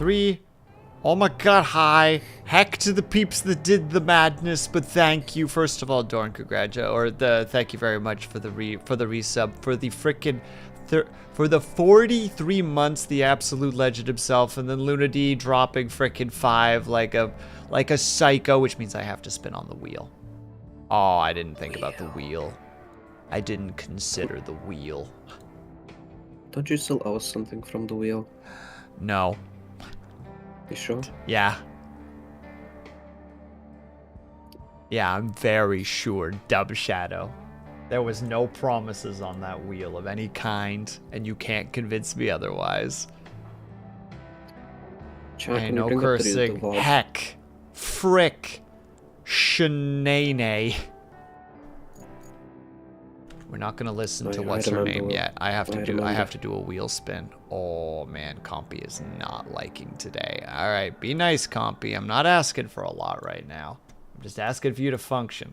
3. Oh my god, hi. Heck to the peeps that did the madness, but thank you. First of all, Dorn, thank you very much for the resub, for the frickin' for the 43 months, the absolute legend himself, and then Luna D dropping frickin' 5 like a psycho, which means I have to spin on the wheel. Oh, I didn't think about the wheel. I didn't consider the wheel. Don't you still owe us something from the wheel? No. You sure? Yeah. Yeah, I'm very sure, Dub Shadow. There was no promises on that wheel of any kind, and you can't convince me otherwise. Ain't no cursing. Heck. Frick. Shenane. We're not gonna listen to what's her name yet. I have to do a wheel spin. Oh man, Compy is not liking today. Alright, be nice, Compy. I'm not asking for a lot right now. I'm just asking for you to function.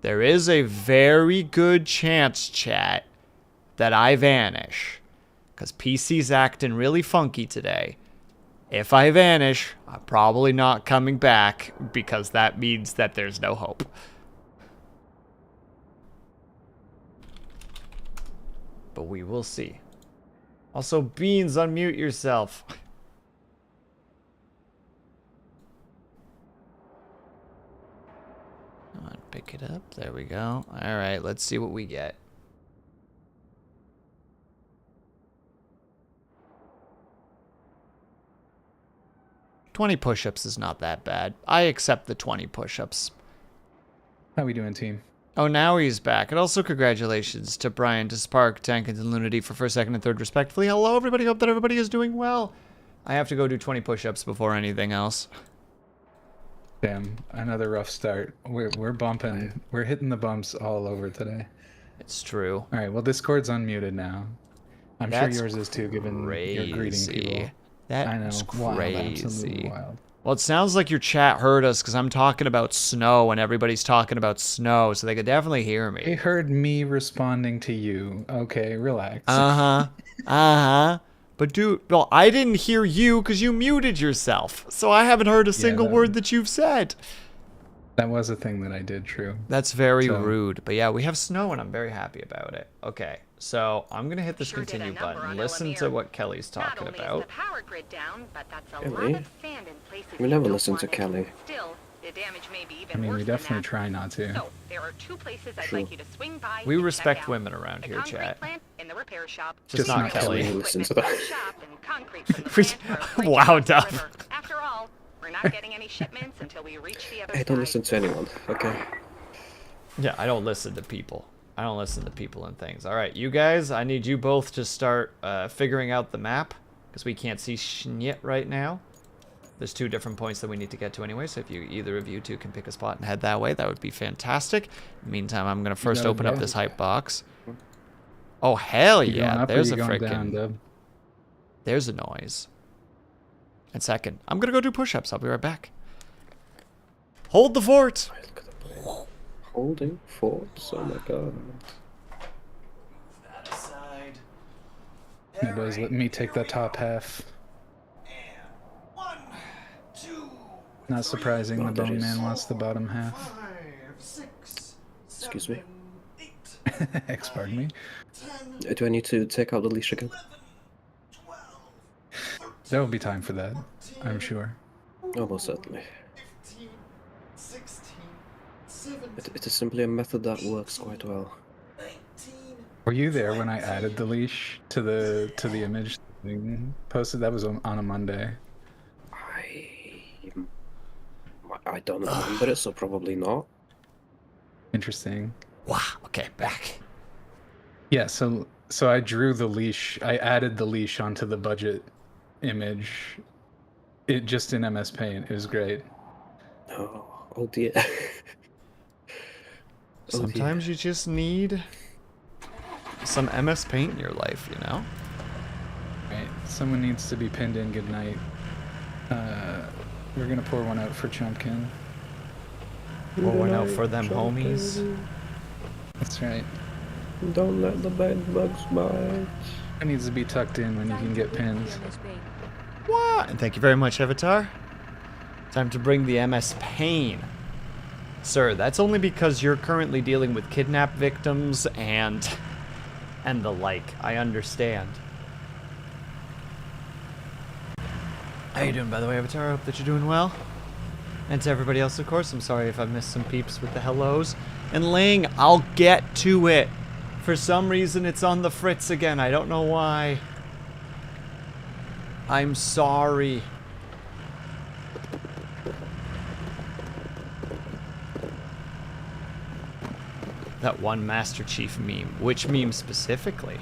There is a very good chance, chat, that I vanish. Because PC's acting really funky today. If I vanish, I'm probably not coming back, because that means that there's no hope. But we will see. Also, Beans, unmute yourself. Come on, pick it up. There we go. Alright, let's see what we get. $20 push-ups is not that bad. I accept the 20 push-ups. How we doing, team? Oh, now he's back. And also congratulations to Brian, to Spark, Tankins, and Lunity for first, second, and third respectively. Hello, everybody. Hope that everybody is doing well. I have to go do 20 push-ups before anything else. Damn, another rough start. We're bumping. We're hitting the bumps all over today. It's true. All right, well, Discord's unmuted now. I'm sure yours is too, given you're greeting people. That's crazy. Absolutely wild. Well, it sounds like your chat heard us because I'm talking about snow and everybody's talking about snow, so they could definitely hear me. They heard me responding to you. Okay, relax. Uh-huh. Uh-huh. But dude, well, I didn't hear you because you muted yourself, so I haven't heard a single word that you've said. That was a thing that I did, true. That's very rude. But yeah, we have snow and I'm very happy about it. Okay, so I'm going to hit this continue button. Listen to what Kelly's talking about. Kelly? We never listen to Kelly. I mean, we definitely try not to. So, there are 2 places I'd like you to swing by. We respect women around here, chat. In the repair shop. Just not Kelly. Listen to that. Wow, Duff. After all, we're not getting any shipments until we reach the other side. I don't listen to anyone, okay? Yeah, I don't listen to people. I don't listen to people and things. Alright, you guys, I need you both to start figuring out the map, because we can't see shit right now. There's 2 different points that we need to get to anyway, so if either of you two can pick a spot and head that way, that would be fantastic. In the meantime, I'm going to first open up this hype box. Oh, hell yeah. There's a freaking... There's a noise. And second, I'm going to go do push-ups. I'll be right back. Hold the fort! Holding forts? Oh my god. That aside. Hey boys, let me take the top half. Not surprising, the Bone Man wants the bottom half. 5, 6, Excuse me? X, pardon me. Do I need to take out the leash again? There will be time for that, I'm sure. Almost certainly. It is simply a method that works quite well. Were you there when I added the leash to the image thing posted? That was on a Monday. I don't remember it, so probably not. Interesting. Wow, okay, back. Yeah, so I drew the leash. I added the leash onto the budget image. It just in MS Paint. It was great. Oh dear. Sometimes you just need some MS Paint in your life, you know? Right. Someone needs to be pinned in. Good night. We're gonna pour one out for Chumpkin. Pour one out for them homies. That's right. Don't let the bed bugs bite. It needs to be tucked in when you can get pinned. What? And thank you very much, Avatar. Time to bring the MS Pain. Sir, that's only because you're currently dealing with kidnap victims and the like. I understand. How you doing, by the way, Avatar? I hope that you're doing well. And to everybody else, of course, I'm sorry if I missed some peeps with the hellos. And Ling, I'll get to it. For some reason, it's on the fritz again. I don't know why. I'm sorry. That one Master Chief meme. Which meme specifically?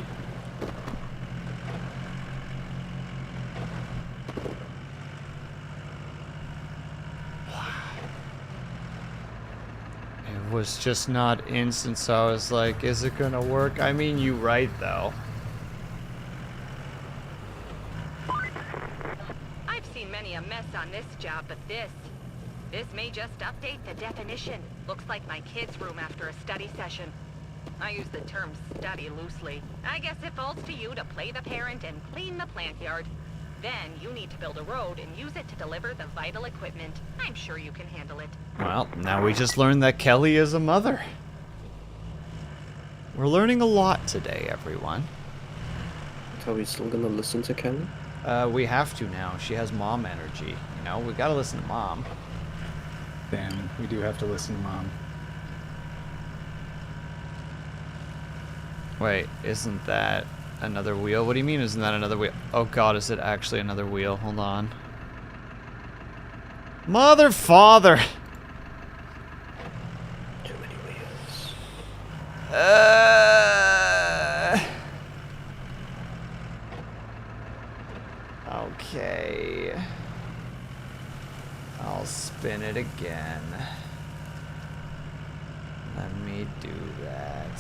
It was just not instant, so I was like, is it gonna work? I mean, you right, though. I've seen many a mess on this job, but this may just update the definition. Looks like my kid's room after a study session. I use the term study loosely. I guess it falls to you to play the parent and clean the plant yard. Then you need to build a road and use it to deliver the vital equipment. I'm sure you can handle it. Well, now we just learned that Kelly is a mother. We're learning a lot today, everyone. Are we still gonna listen to Kelly? We have to now. She has mom energy. You know, we gotta listen to mom. Damn, we do have to listen to Mom. Wait, isn't that another wheel? What do you mean, isn't that another wheel? Oh god, is it actually another wheel? Hold on. Mother, father! Too many wheels. Okay. I'll spin it again. Let me do that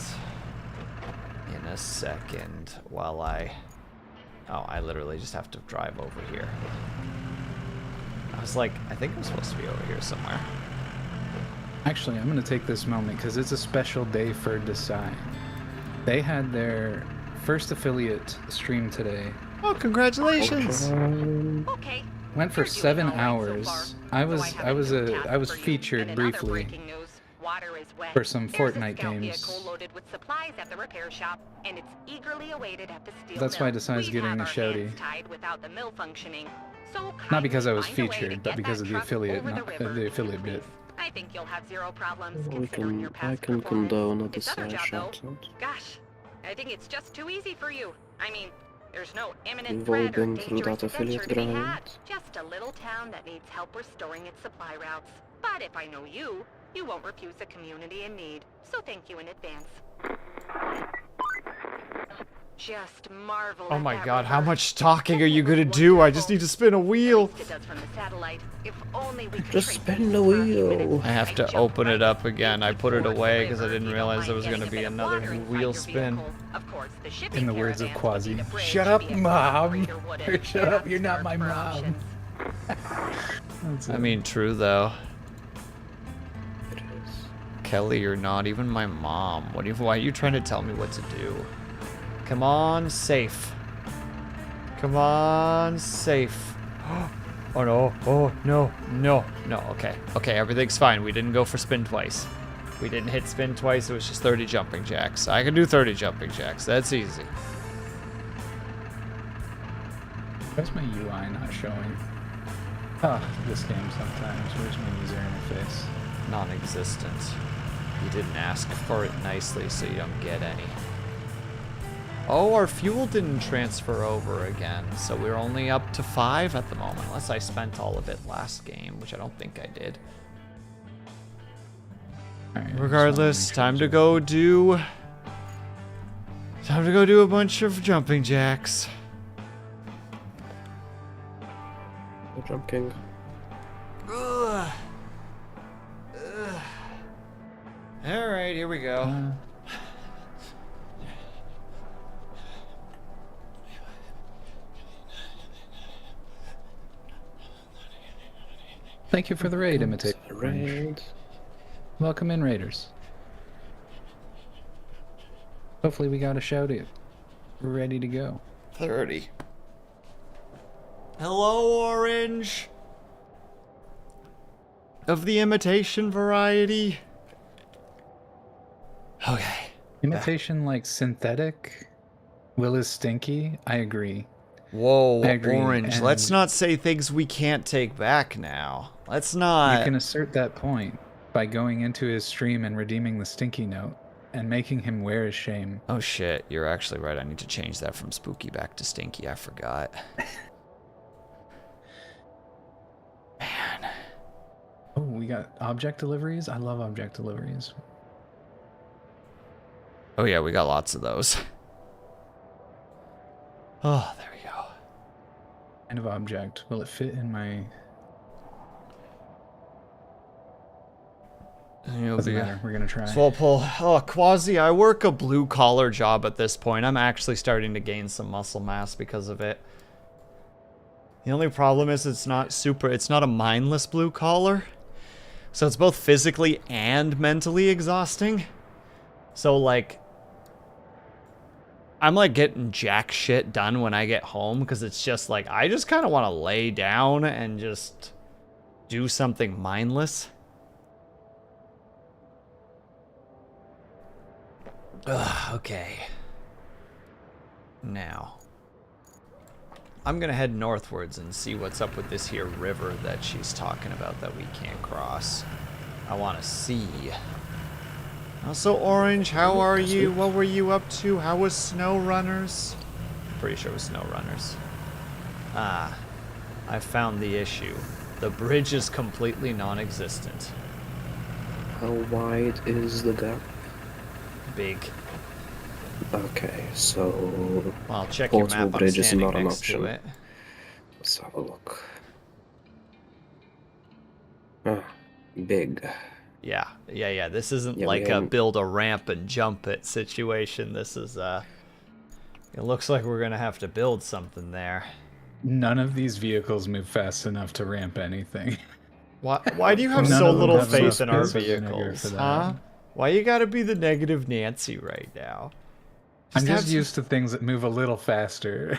in a second while Oh, I literally just have to drive over here. I was like, I think I'm supposed to be over here somewhere. Actually, I'm going to take this moment because it's a special day for Design. They had their first affiliate stream today. Oh, congratulations! Okay. Went for You're doing 7 all right so hours. far. I So was have a new task I was for you. featured And in other briefly breaking news, water is wet. for some There's Fortnite a scout games. vehicle loaded with supplies at the repair shop, and it's eagerly awaited at the steel That's mill. why Desai's We've getting had a our shouty. hands tied without the mill functioning. So Not because I was kindly find a way to featured, but get because that of the truck affiliate, over not river, the affiliate please. bit. I think you'll have zero problems Well, considering your I past can performance. condone a This other Desai job, though, shoutout. gosh, I think it's just too easy for you. I mean, there's no imminent We've all threat or been through dangerous that affiliate adventure to be had. grind. Just a little town that needs help restoring its supply routes. But if I know you, you won't refuse a community in need. So thank you in advance. Just marvel Oh at my that god, how river. much talking are you gonna do? I just need to spin a At wheel. least it does from the satellite. If only we could Just trace spin these the for a few wheel. minutes. I have I'd to jump open right it up again. I put it towards the away because I river didn't if you realize don't there was mind gonna be getting a bit of another water inside wheel your spin. vehicle. Of course, the shipping In the words of caravans will need Quasi. a bridge Shut to up, be a Mom. greater wooden Shut up, you're not gas my for mom. options. That's I it. mean, true though. It is. Kelly, you're not even my mom. Why are you trying to tell me what to do? Come on, safe. Come on, safe. Oh no, oh no, no, no, okay. Okay, everything's fine. We didn't go for spin twice. We didn't hit spin twice, it was just 30 jumping jacks. I can do 30 jumping jacks, that's easy. Where's my UI not showing? Ah, this game sometimes. Where's my user interface? Non-existent. You didn't ask for it nicely, so you don't get any. Oh, our fuel didn't transfer over again, so we're only up to 5 at the moment, unless I spent all of it last game, which I don't think I did. Alright, I just Regardless, wanna make sure time to go do a bunch of jumping jacks. No Jump King. Ugh. All right, here we go. Thank you for the raid, Imitate. Raid. Welcome in, Raiders. Hopefully we got a shout out. We're ready to go. 30. Hello, Orange. Of the imitation variety. Okay. Imitation like synthetic? Will is stinky? I agree. Whoa, I agree, Orange. Let's and- not say things we can't take back now. Let's not. You can assert that point by going into his stream and redeeming the stinky note and making him wear his shame. Oh shit, you're actually right. I need to change that from spooky back to stinky. I forgot. Man. Oh, we got object deliveries? I love object deliveries. Oh yeah, we got lots of those. Oh, there we go. Kind of object. Will it fit in my... Doesn't matter. We're gonna try. Swalpole. Oh, Quasi, I work a blue-collar job at this point. I'm actually starting to gain some muscle mass because of it. The only problem is it's not a mindless blue-collar. So it's both physically and mentally exhausting. So, like, I'm, like, getting jack shit done when I get home because it's just, like, I just kind of want to lay down and just do something mindless. Ugh, okay. Now, I'm gonna head northwards and see what's up with this here river that she's talking about that we can't cross. I want to see. Also, Orange, how are you? What were you up to? How was SnowRunners? Pretty sure it was SnowRunners. Ah, I found the issue. The bridge is completely non-existent. How wide is the gap? Big. Okay, so Well, check your portable map. I'm bridge is standing not an next to option. it. Let's have a look. Ah, big. Yeah. This isn't Yeah, like we a ain't- build a ramp and jump it situation. This is it looks like we're gonna have to build something there. None of these vehicles move fast enough to ramp anything. Why do you have None so of them little have faith enough in our pills of vinegar vehicles, for that. huh? Why you gotta be the negative Nancy right now? I'm have just some- used to things that move a little faster.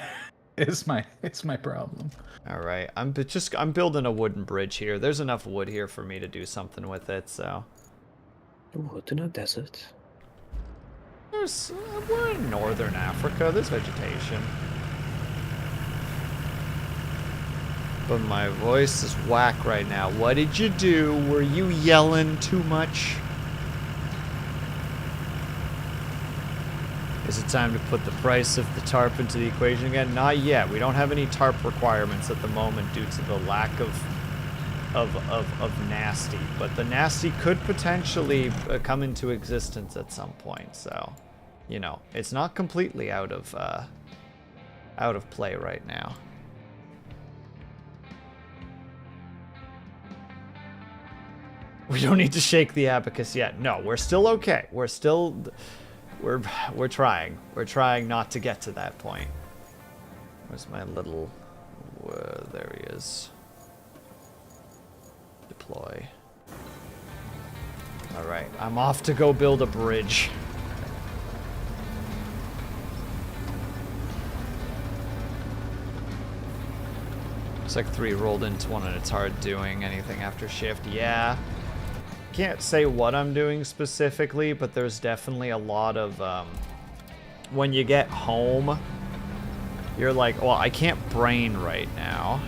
It's my problem. All right, I'm building a wooden bridge here. There's enough wood here for me to do something with it. So Wood in a desert. we're in northern Africa. There's vegetation. But my voice is whack right now. What did you do? Were you yelling too much? Is it time to put the price of the tarp into the equation again? Not yet. We don't have any tarp requirements at the moment due to the lack of nasty. But the nasty could potentially come into existence at some point. So, you know, it's not completely out of play right now. We don't need to shake the abacus yet. No, we're still okay. We're trying. We're trying not to get to that point. Where's my little... there he is. Deploy. Alright, I'm off to go build a bridge. Looks like 3 rolled into 1 and it's hard doing anything after shift. Yeah. Can't say what I'm doing specifically, but there's definitely a lot of when you get home, you're like, well, I can't brain right now.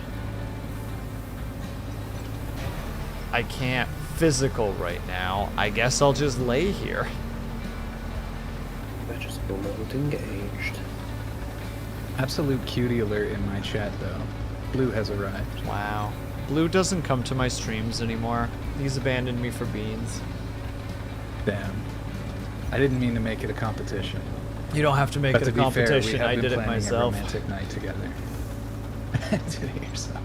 I can't physical right now. I guess I'll just lay here. Register mode engaged. Absolute cutie alert in my chat though. Blue has arrived. Wow. Blue doesn't come to my streams anymore. He's abandoned me for beans. Damn. I didn't mean to make it a competition. You don't have to make But it to a be fair, we competition. have I been did it planning myself. A romantic night together. Did it yourself.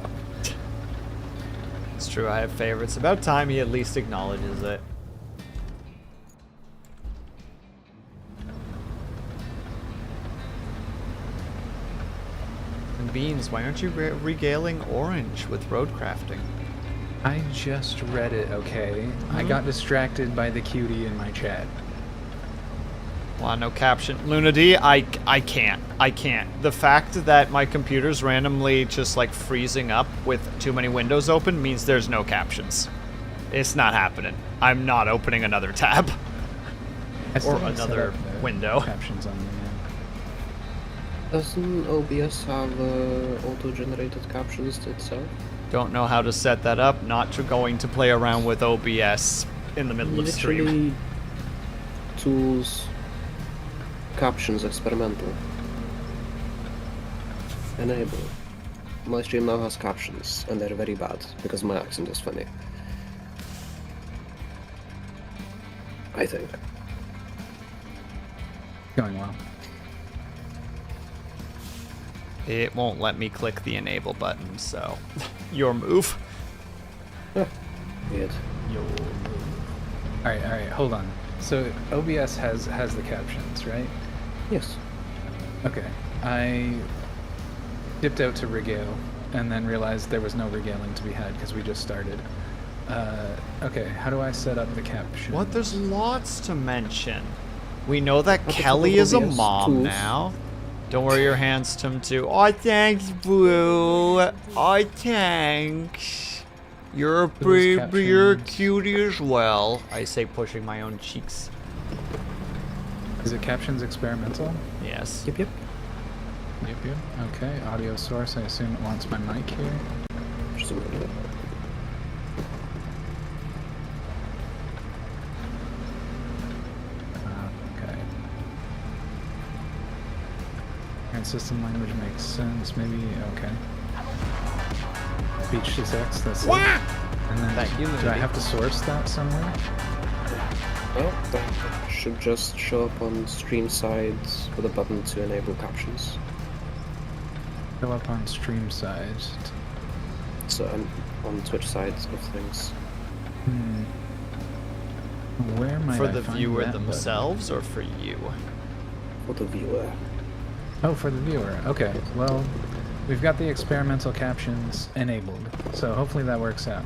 It's true, I have favorites. About time he at least acknowledges it. And Beans, why aren't you regaling Orange with roadcrafting? I just read it, okay? I got distracted by the cutie in my chat. Want no caption? Luna D, I can't. I can't. The fact that my computer's randomly just like freezing up with too many windows open means there's no captions. It's not happening. I'm not opening another tab. Or another window. Captions on there. Doesn't OBS have auto-generated captions itself? Don't know how to set that up. Going to play around with OBS in the middle of stream. Literally, tools, captions, experimental. Enable. My stream now has captions, and they're very bad because my accent is funny. I think. Going well. It won't let me click the enable button, so your move. Weird. Alright, hold on. So OBS has the captions, right? Yes. Okay. I dipped out to regale and then realized there was no regaling to be had because we just started. Okay, how do I set up the captions? What? There's lots to mention. We know that What's Kelly up is a OBS mom tools? now. Don't worry your hands, Tim, too. Oh, thanks, boo. Oh, thanks. You're a Those baby, you're captions. cutie as well. I say pushing my own cheeks. Is it captions experimental? Yes. Yep. Yep. Okay, audio source. I assume it wants my mic here. Just a minute. Okay. Current system language makes sense. Maybe okay. Speech to text. That's it. And then Thank you, do I Lindy. have to source that somewhere? Well, that should just show up on stream sides with a button to enable captions. Show up on stream side. So on Twitch sides of things. Where might For I the find viewer that button? themselves or for you? For the viewer. Oh, for the viewer. Okay. Well, we've got the experimental captions enabled, so hopefully that works out.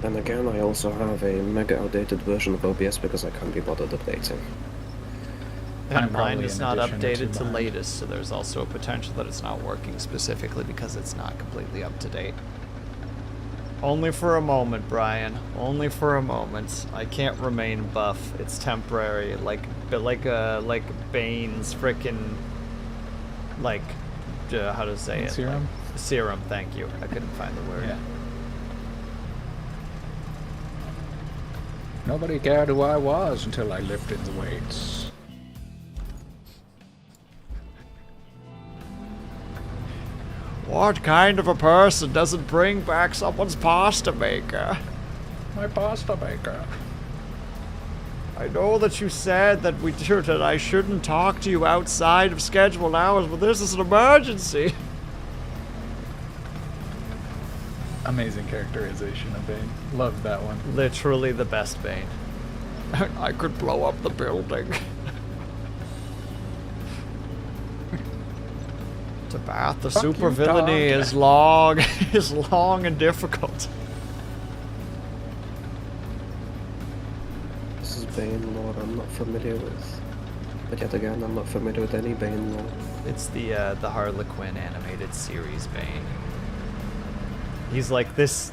Then again, I also have a mega outdated version of OBS because I can't be bothered updating. I'm And mine probably is an not edition or two updated to behind. latest, so there's also a potential that it's not working specifically because it's not completely up to date. Only for a moment, Brian. Only for a moment. I can't remain buff. It's temporary. Like Bane's frickin' how to say it? Serum? Like, serum. Thank you. I couldn't find the word. Yeah. Nobody cared who I was until I lifted the weights. What kind of a person doesn't bring back someone's pasta maker? My pasta maker. I know that you said that I shouldn't talk to you outside of scheduled hours, but this is an emergency. Amazing characterization of Bane. Love that one. Literally the best Bane. I could blow up the building. To bath the Fuck you, supervillainy dog. is long and difficult. This is Bane lore I'm not familiar with. But yet again, I'm not familiar with any Bane lore. It's the Harlequin animated series Bane. He's like this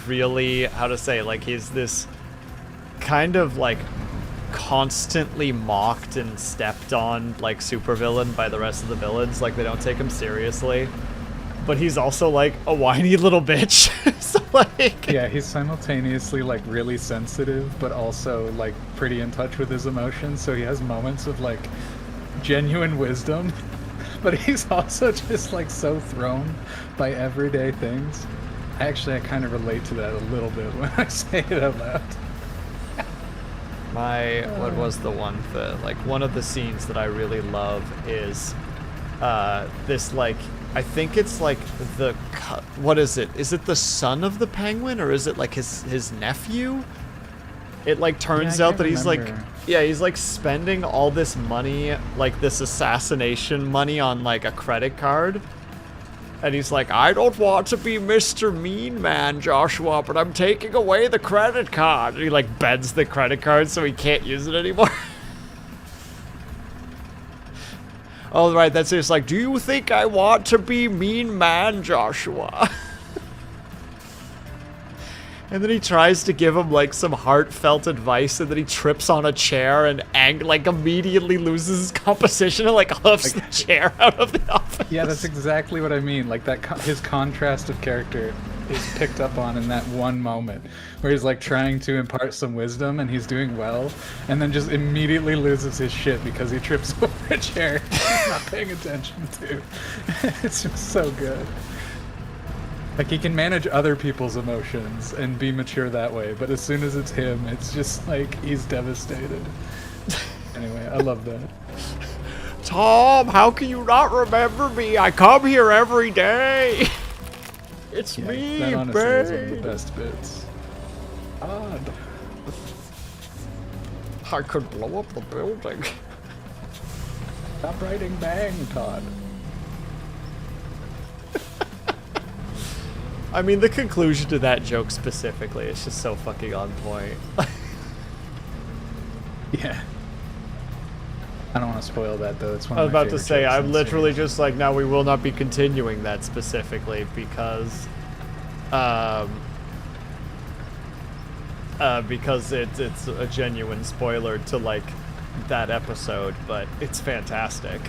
really, how to say, like he's this kind of like constantly mocked and stepped on like supervillain by the rest of the villains. Like they don't take him seriously. But he's also like a whiny little bitch. So like Yeah, he's simultaneously like really sensitive, but also like pretty in touch with his emotions. So he has moments of like genuine wisdom, but he's also just like so thrown by everyday things. I kind of relate to that a little bit when I say it out loud. what was the one one of the scenes that I really love is this like I think it's like what is it? Is it the son of the penguin or is it like his nephew? It like turns Yeah, I out can't that he's like remember. he's like spending all this money, like this assassination money on like a credit card. And he's like, I don't want to be Mr. Mean Man, Joshua, but I'm taking away the credit card. And he like bends the credit card so he can't use it anymore. Oh, right, that's it. It's like, do you think I want to be Mean Man, Joshua? And then he tries to give him like some heartfelt advice, and then he trips on a chair and like immediately loses his composition and like hoofs the chair out of the office. Yeah, that's exactly what I mean. Like that, his contrast of character is picked up on in that one moment where he's like trying to impart some wisdom and he's doing well, and then just immediately loses his shit because he trips over a chair he's not paying attention to. It's just so good. Like, he can manage other people's emotions and be mature that way, but as soon as it's him, it's just like he's devastated. Anyway, I love that. Tom, how can you not remember me? I come here every day. It's Yeah, me, that honestly is one of the babe. best bits. Odd. I could blow up the building. Stop writing bang, Todd. I mean, the conclusion to that joke specifically is just so fucking on point. Yeah. I don't want to spoil that, though. It's one I of was my about to favorite say, jokes I'm in the literally series. just like, no, we will not be continuing that specifically because it's a genuine spoiler to like that episode, but it's fantastic.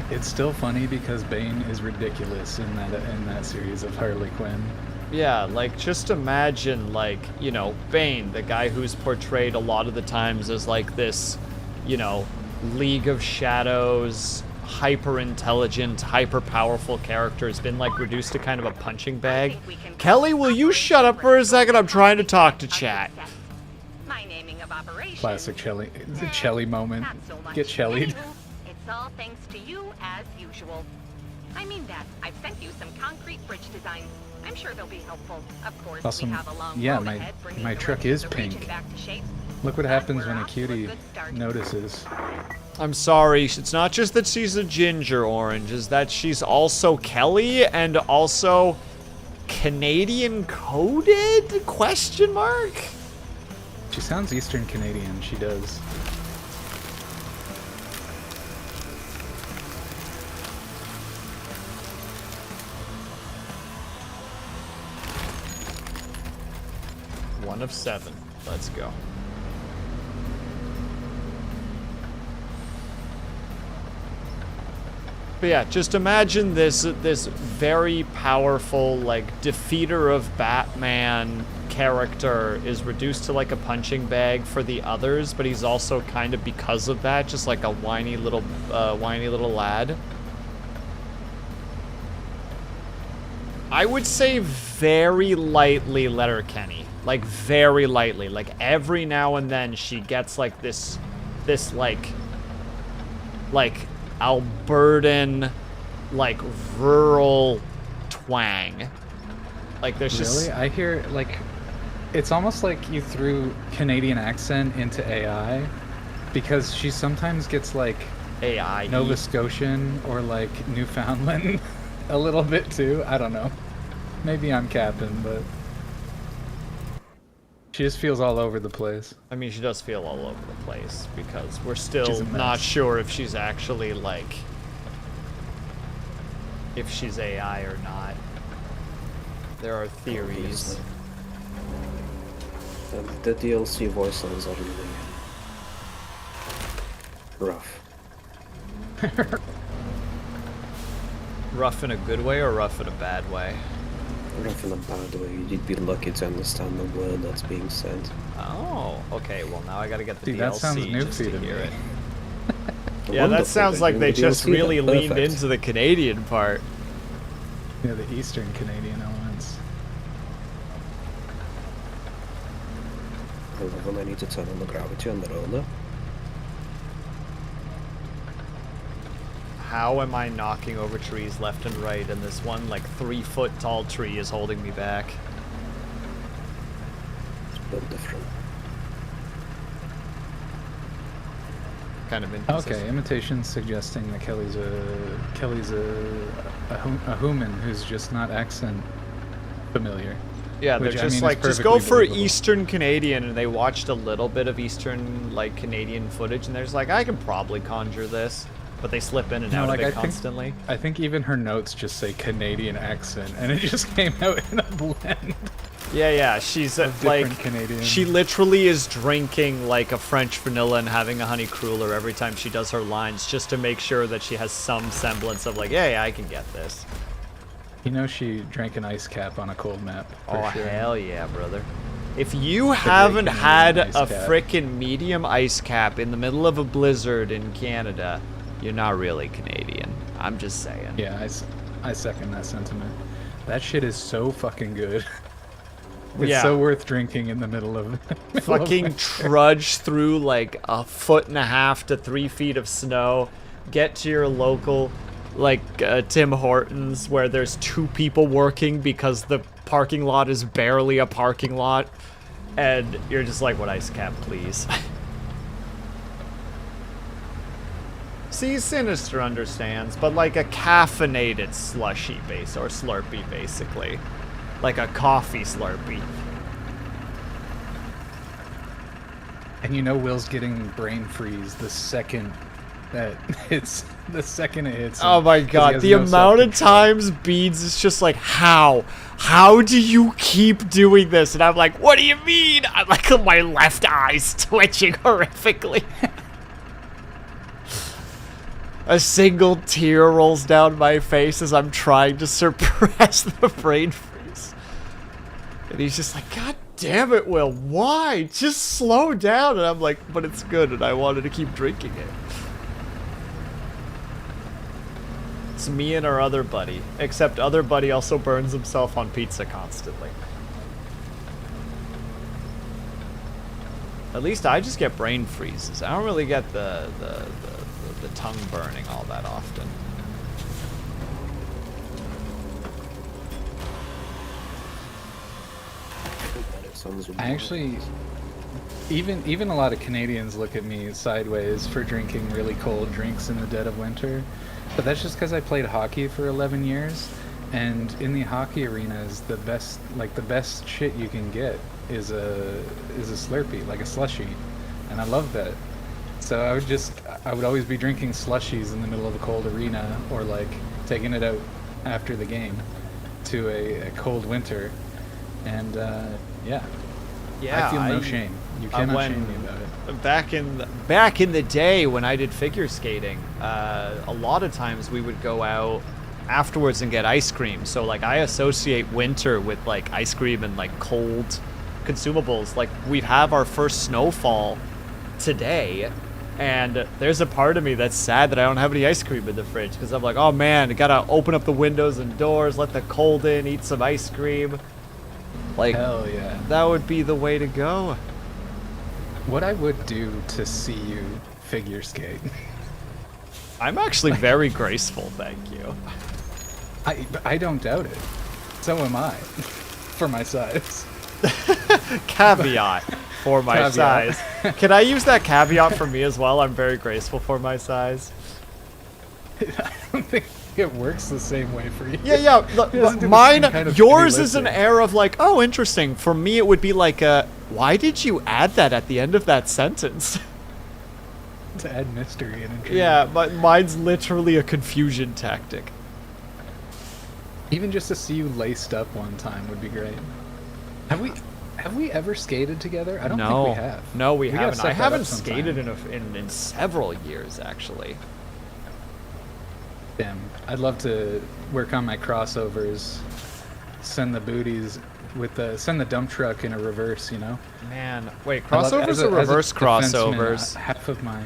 It's still funny because Bane is ridiculous in that series of Harley Quinn. Yeah, like, just imagine, like, you know, Bane, the guy who's portrayed a lot of the times as, like, this, you know, League of Shadows, hyper-intelligent, hyper-powerful character has been, like, reduced to kind of a punching bag. Kelly, will you shut up for a second? I'm trying to talk to chat. My naming of operations. Classic Shelly. The Shelly moment. Not so much. Get Shellied. Anywho, it's all thanks to you as usual. I mean that. I've sent you some concrete bridge designs. I'm sure they'll be helpful. Of course, Awesome. we have a long Yeah, road my- ahead bringing my the truck rest is of the region pink. back to shape. Look what But happens we're when a off to cutie good start. notices. I'm sorry, it's not just that she's a ginger orange, is that she's also Kelly and also Canadian coded? Question mark? She sounds Eastern Canadian. She does. One of 7. Let's go. But yeah, just imagine this very powerful, like, defeater of Batman character is reduced to like a punching bag for the others, but he's also kind of, because of that, just like a whiny little lad. I would say very lightly Letterkenny. Like, very lightly. Like, every now and then she gets, like, this like, Albertan, like, rural twang. Like, there's just... Really? I hear, like, it's almost like you threw Canadian accent into AI, because she sometimes gets, like, AI. Nova Scotian or, like, Newfoundland a little bit, too. I don't know. Maybe I'm capping, but... She just feels all over the place. I mean, she does feel all over the place, because we're She's still a not mess. sure if she's actually, like... if she's AI or not. There are theories. The DLC voice lines are really rough. Rough in a good way or rough in a bad way? Rough in a bad way. You'd be lucky to understand the word that's being said. Oh, okay. Well, now I gotta get the Dude, DLC that sounds just to newfie to hear me. it. Yeah, that Wonderful, sounds like doing they the just DLC, really that's leaned perfect. into the Canadian part. Yeah, the Eastern Canadian elements. I love when I need to turn on the gravity on the roller. How am I knocking over trees left and right, and this one, like, 3-foot tall tree is holding me back? It's built different. kind of inconsistent. Okay, imitation suggesting that Kelly's a human who's just not accent familiar. Yeah, they're Which, I just mean, like, is just go perfectly for believable. Eastern Canadian, and they watched a little bit of Eastern, like, Canadian footage, and they're just like, I can probably conjure this. But they slip in and No, out like, of I it think- constantly. I think even her notes just say Canadian accent, and it just came out in a blend. Yeah, she's Of like, different Canadian. she literally is drinking like a French vanilla and having a honey cruller every time she does her lines, just to make sure that she has some semblance of like, yeah, I can get this. You know, she drank an ice cap on a cold map. For Oh, sure. hell yeah, brother. If you haven't Canadian had ice a cap. frickin' medium ice cap in the middle of a blizzard in Canada, you're not really Canadian. I'm just saying. Yeah, I second that sentiment. That shit is so fucking good. It's Yeah. so worth drinking in the middle of Fucking trudge through like 1.5 to 3 feet of snow, get to your local like Tim Hortons where there's 2 people working because the parking lot is barely a parking lot, and you're just like, what ice cap, please? See, Sinister understands, but like a caffeinated slushy base or Slurpee, basically. Like a coffee Slurpee. And you know Will's getting brain freeze the second that it's the second it hits him, Oh my 'cause he god, has the no amount of self-control. times Beads is just like, how? How do you keep doing this? And I'm like, what do you mean? I'm like, my left eye's twitching horrifically. A single tear rolls down my face as I'm trying to suppress the brain freeze. And he's just like, God damn it, Will, why? Just slow down. And I'm like, but it's good, and I wanted to keep drinking it. It's me and our other buddy, except other buddy also burns himself on pizza constantly. At least I just get brain freezes. I don't really get the tongue burning all that often. I actually, even a lot of Canadians look at me sideways for drinking really cold drinks in the dead of winter, but that's just because I played hockey for 11 years, and in the hockey arenas, the best shit you can get is a Slurpee, like a slushie, and I love that. So I would always be drinking slushies in the middle of a cold arena, or like taking it out after the game to a cold winter, and yeah. Yeah, I feel no shame. You cannot shame me about it. Back in the day when I did figure skating, a lot of times we would go out afterwards and get ice cream. So like I associate winter with like ice cream and like cold consumables. Like we'd have our first snowfall today, and there's a part of me that's sad that I don't have any ice cream in the fridge, because I'm like, oh man, I gotta open up the windows and doors, let the cold in, eat some ice cream. Like, Hell yeah. that would be the way to go. What I would do to see you figure skate. I'm actually very graceful, thank you. I don't doubt it. So am I. For my size. Caveat for my Caveat. size. Can I use that caveat for me as well? I'm very graceful for my size. I don't think it works the same way for you. Yeah. It doesn't do the Mine, same kind of yours heavy is an lifting. air of like, oh, interesting. For me, it would be like, why did you add that at the end of that sentence? To add mystery and intrigue. Yeah, but mine's literally a confusion tactic. Even just to see you laced up one time would be great. Have we ever skated together? I don't think we have. No, we gotta haven't. set I that up haven't sometime. skated in several years, actually. Damn, I'd love to work on my crossovers, send the booties send the dump truck in a reverse, you know? Man, wait, I love- crossovers as a- or as a reverse defenseman, crossovers? half of my...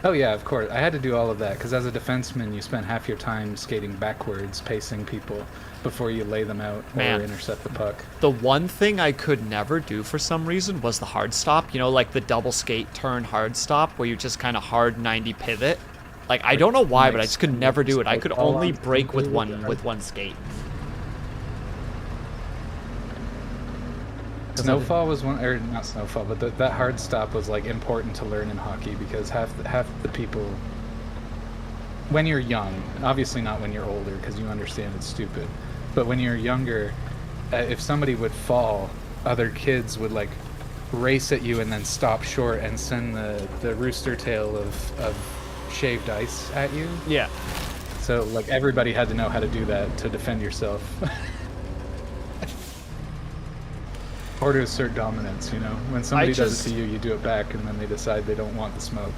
Oh yeah, of course. I had to do all of that, because as a defenseman, you spend half your time skating backwards, pacing people, before you lay them out Man. or intercept the puck. The one thing I could never do for some reason was the hard stop. You know, like the double skate turn hard stop, where you just kind of hard 90 pivot. Like, I don't know why, but I just could never do it. I could only break with one skate. Snowfall was one, or not snowfall, but that hard stop was like important to learn in hockey because half the people, when you're young, obviously not when you're older because you understand it's stupid, but when you're younger, if somebody would fall, other kids would like race at you and then stop short and send the rooster tail of shaved ice at you. Yeah. So like everybody had to know how to do that to defend yourself. Or to assert dominance, you know? When somebody does it to you, you do it back, and then they decide they don't want the smoke.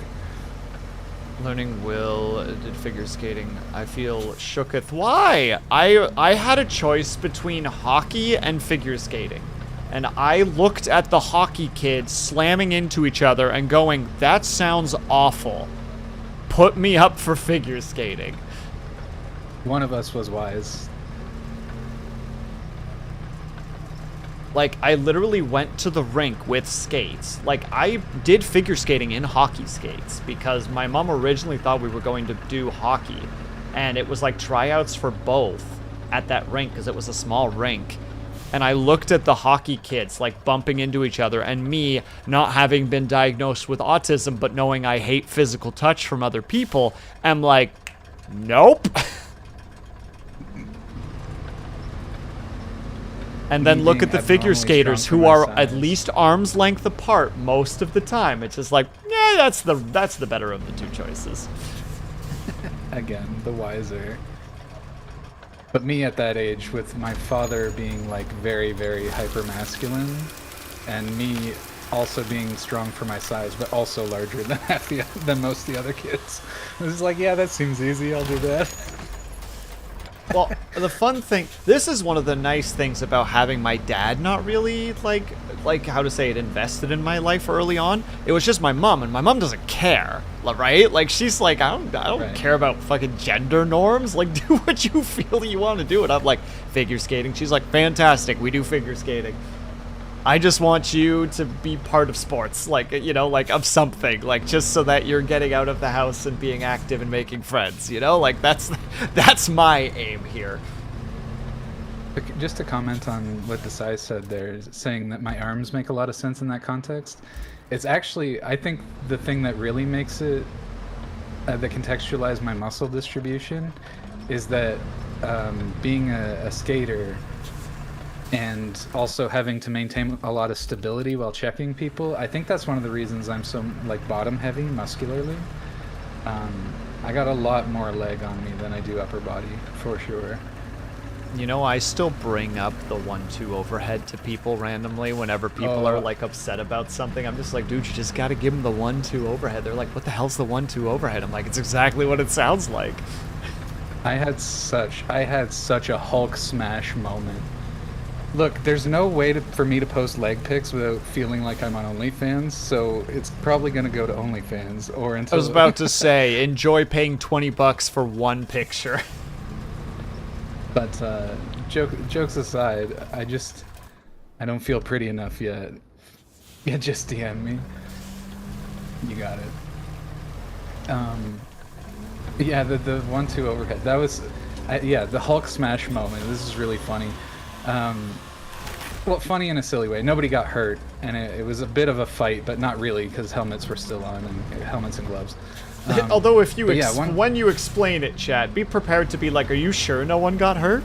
Learning will did figure skating. I feel shooketh. Why? I had a choice between hockey and figure skating. And I looked at the hockey kids slamming into each other and going, that sounds awful. Put me up for figure skating. One of us was wise. Like, I literally went to the rink with skates. Like, I did figure skating in hockey skates because my mom originally thought we were going to do hockey. And it was like tryouts for both at that rink because it was a small rink. And I looked at the hockey kids, like, bumping into each other, and me, not having been diagnosed with autism, but knowing I hate physical touch from other people, am like, nope. And then look at the figure skaters who are at least arm's length apart most of the time. It's just like, yeah, that's the better of the two choices. Again, the wiser. But me at that age, with my father being like very, very hyper masculine, and me also being strong for my size, but also larger than most of the other kids, it was like, yeah, that seems easy. I'll do that. Well, the fun thing, this is one of the nice things about having my dad not really, like how to say it, invested in my life early on. It was just my mom, and my mom doesn't care, right? Like, she's like, I don't Right. care about fucking gender norms. Like, do what you feel you want to do. And I'm like, figure skating. She's like, fantastic, we do figure skating. I just want you to be part of sports, like, you know, like, of something, like, just so that you're getting out of the house and being active and making friends, you know? Like, that's my aim here. Just to comment on what Desai said there, saying that my arms make a lot of sense in that context, it's actually, I think the thing that really makes it, that contextualize my muscle distribution, is that being a skater, and also having to maintain a lot of stability while checking people, I think that's one of the reasons I'm so like bottom heavy muscularly. I got a lot more leg on me than I do upper body, for sure. You know, I still bring up the 1-2 overhead to people randomly whenever people are like upset about something. I'm just like, dude, you just gotta give them the 1-2 overhead. They're like, what the hell's the 1-2 overhead? I'm like, it's exactly what it sounds like. I had such a Hulk smash moment. Look, there's no way for me to post leg pics without feeling like I'm on OnlyFans, so it's probably gonna go to OnlyFans or until. I was about to say, enjoy paying $20 for one picture. But jokes aside, I don't feel pretty enough yet. Yeah, just DM me. You got it. Yeah, the 1-2 overhead. That was, yeah, the Hulk smash moment. This is really funny. Well, funny in a silly way. Nobody got hurt, and it was a bit of a fight, but not really, because helmets were still on, and helmets and gloves. Although if you when you explain it, chat, be prepared to be like, are you sure no one got hurt?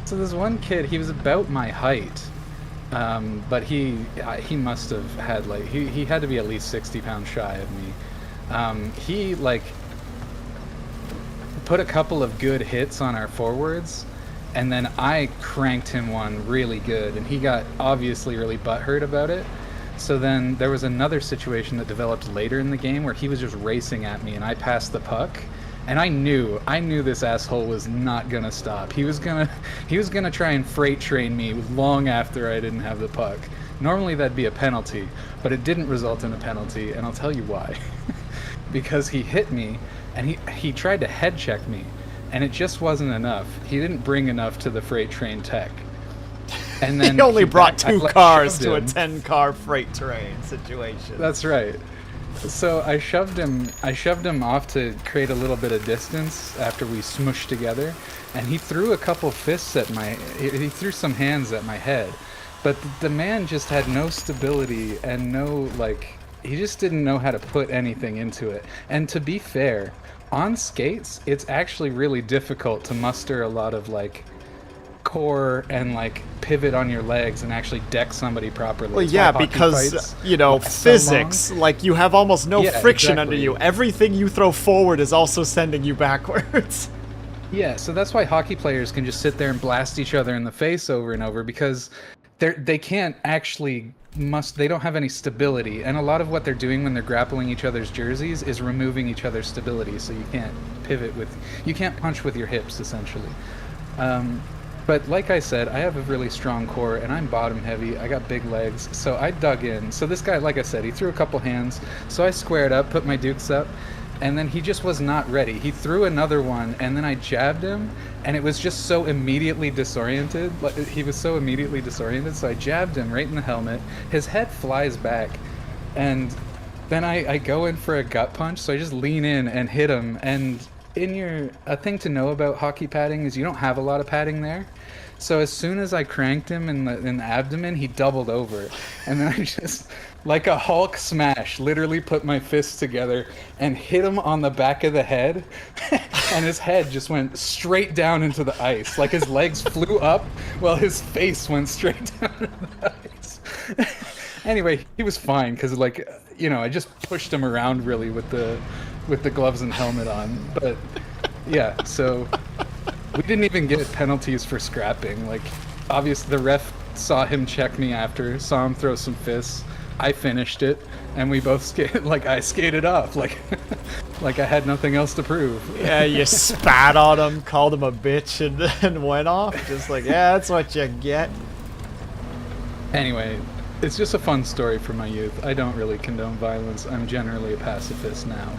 So this one kid, he was about my height, but he must have had like he had to be at least 60 pounds shy of me. He like put a couple of good hits on our forwards, and then I cranked him one really good, and he got obviously really butthurt about it. So then there was another situation that developed later in the game where he was just racing at me and I passed the puck, and I knew this asshole was not gonna stop. He was gonna try and freight train me long after I didn't have the puck. Normally that'd be a penalty, but it didn't result in a penalty, and I'll tell you why. Because he hit me and he tried to head check me, and it just wasn't enough. He didn't bring enough to the freight train tech. And then he only brought two cars to a him. 10-car freight train situation. That's right. So I shoved him off to create a little bit of distance after we smushed together, and he threw a couple fists at he threw some hands at my head, but the man just had no stability and no, like, he just didn't know how to put anything into it. And to be fair, on skates, it's actually really difficult to muster a lot of, like, core and, like, pivot on your legs and actually deck somebody properly. Well, That's yeah, why hockey because, fights you know, last so physics, long. like, you have almost no Yeah, friction under exactly. you. Everything you throw forward is also sending you backwards. Yeah, so that's why hockey players can just sit there and blast each other in the face over and over, because they can't actually they don't have any stability, and a lot of what they're doing when they're grappling each other's jerseys is removing each other's stability, so you can't you can't punch with your hips, essentially. But like I said, I have a really strong core, and I'm bottom heavy. I got big legs, so I dug in. So this guy, like I said, he threw a couple hands, so I squared up, put my dukes up, and then he just was not ready. He threw another one, and then I jabbed him, and it was just so immediately disoriented. He was so immediately disoriented, so I jabbed him right in the helmet. His head flies back, and then I go in for a gut punch, so I just lean in and hit him. And a thing to know about hockey padding is you don't have a lot of padding there. So as soon as I cranked him in the abdomen, he doubled over. And then I just, like a Hulk smash, literally put my fists together and hit him on the back of the head. And his head just went straight down into the ice. Like his legs flew up while his face went straight down into the ice. Anyway, he was fine because, like, you know, I just pushed him around really with the gloves and helmet on. But yeah, so we didn't even get penalties for scrapping. Like, obviously the ref saw him check me after, saw him throw some fists. I finished it, and we both I skated off, like like I had nothing else to prove. Yeah, you spat on him, called him a bitch, and then went off. Just like, yeah, that's what you get. Anyway, it's just a fun story from my youth. I don't really condone violence. I'm generally a pacifist now.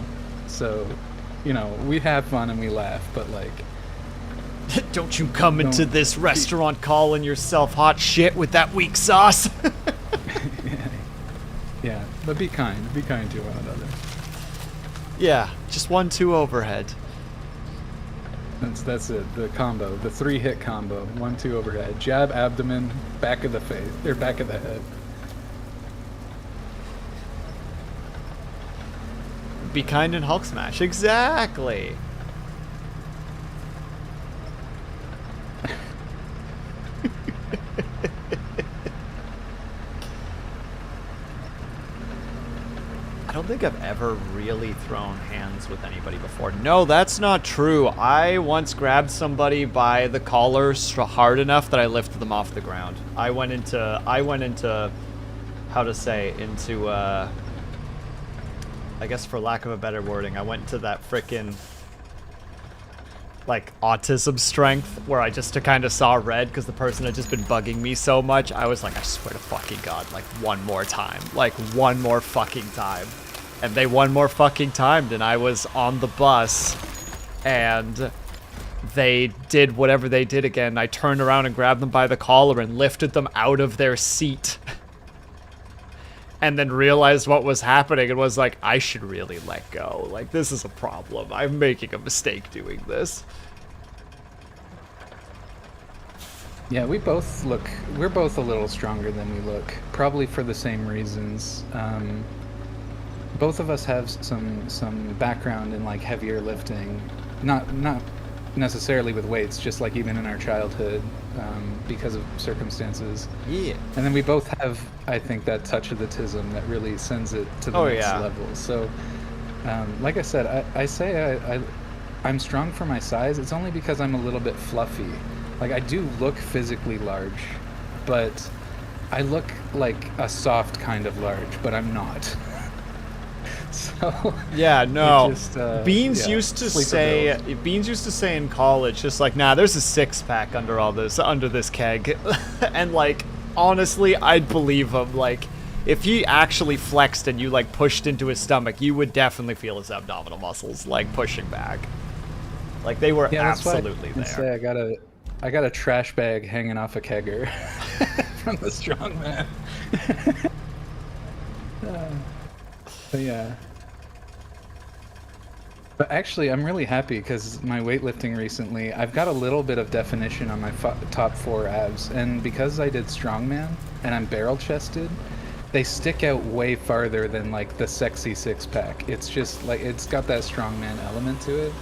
So, you know, we have fun and we laugh, but, like, Don't you come into this restaurant calling yourself hot shit with that weak sauce. yeah, but be kind to one another. Yeah, just 1-2 overhead. That's it. The combo, the 3-hit combo, 1-2 overhead, jab, abdomen, back of the face, or back of the head. Be kind and Hulk smash. Exactly. I don't think I've ever really thrown hands with anybody before. No, that's not true. I once grabbed somebody by the collar hard enough that I lifted them off the ground. I went into how to say, into I guess for lack of a better wording, I went to that frickin' like autism strength where I just kind of saw red because the person had just been bugging me so much. I was like, I swear to fucking God, like one more time, like one more fucking time. And they one more fucking timed, and I was on the bus and they did whatever they did again. I turned around and grabbed them by the collar and lifted them out of their seat. And then realized what was happening and was like, I should really let go. Like, this is a problem. I'm making a mistake doing this. Yeah, we're both a little stronger than we look, probably for the same reasons. Both of us have some background in, like, heavier lifting, not necessarily with weights, just like even in our childhood, because of circumstances. Yeah. And then we both have, I think, that touch of the tism that really sends it to the next level. So, like I said, I say I'm strong for my size. It's only because I'm a little bit fluffy. Like, I do look physically large, but I look like a soft kind of large, but I'm not. So yeah, no. Just, Beans used to say in college, just like, nah, there's a 6-pack under this keg. And, like, honestly, I'd believe him. Like, if he actually flexed and you, like, pushed into his stomach, you would definitely feel his abdominal muscles, like, pushing back. Like, they were absolutely there. Say I got a trash bag hanging off a kegger from the strong man. But yeah. But actually, I'm really happy because my weightlifting recently, I've got a little bit of definition on my top 4 abs. And because I did strongman and I'm barrel-chested, they stick out way farther than like the sexy six-pack. It's just like, it's got that strongman element to it.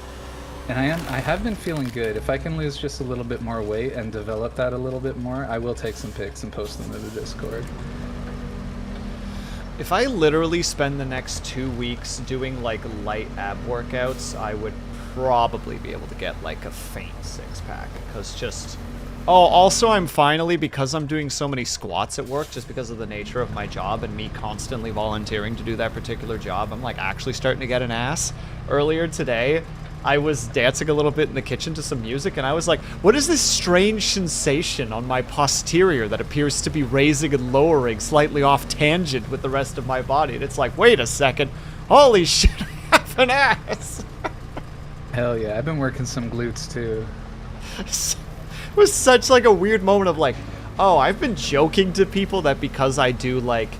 And I have been feeling good. If I can lose just a little bit more weight and develop that a little bit more, I will take some pics and post them to the Discord. If I literally spend the next 2 weeks doing like light ab workouts, I would probably be able to get like a faint six-pack. Because just... Oh, also I'm finally, because I'm doing so many squats at work, just because of the nature of my job and me constantly volunteering to do that particular job, I'm like actually starting to get an ass. Earlier today, I was dancing a little bit in the kitchen to some music, and I was like, what is this strange sensation on my posterior that appears to be raising and lowering slightly off tangent with the rest of my body? And it's like, wait a second, holy shit, I have an ass. Hell yeah, I've been working some glutes too. It was such like a weird moment of like, oh, I've been joking to people that because I do like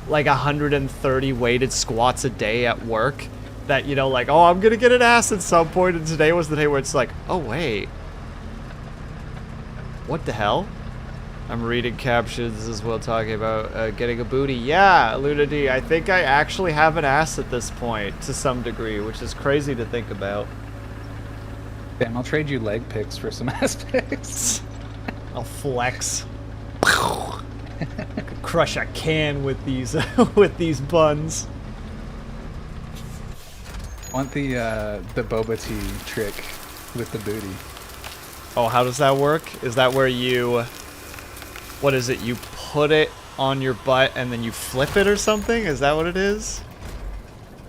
130 weighted squats a day at work, that, you know, like, oh, I'm gonna get an ass at some point, and today was the day where it's like, oh, wait. What the hell? I'm reading captions as well, talking about getting a booty. Yeah, Lunady, I think I actually have an ass at this point, to some degree, which is crazy to think about. Damn, I'll trade you leg pics for some ass pics. I'll flex. Could crush a can with these, with these buns. I want the boba tea trick with the booty. Oh, how does that work? Is that where you... What is it? You put it on your butt and then you flip it or something? Is that what it is?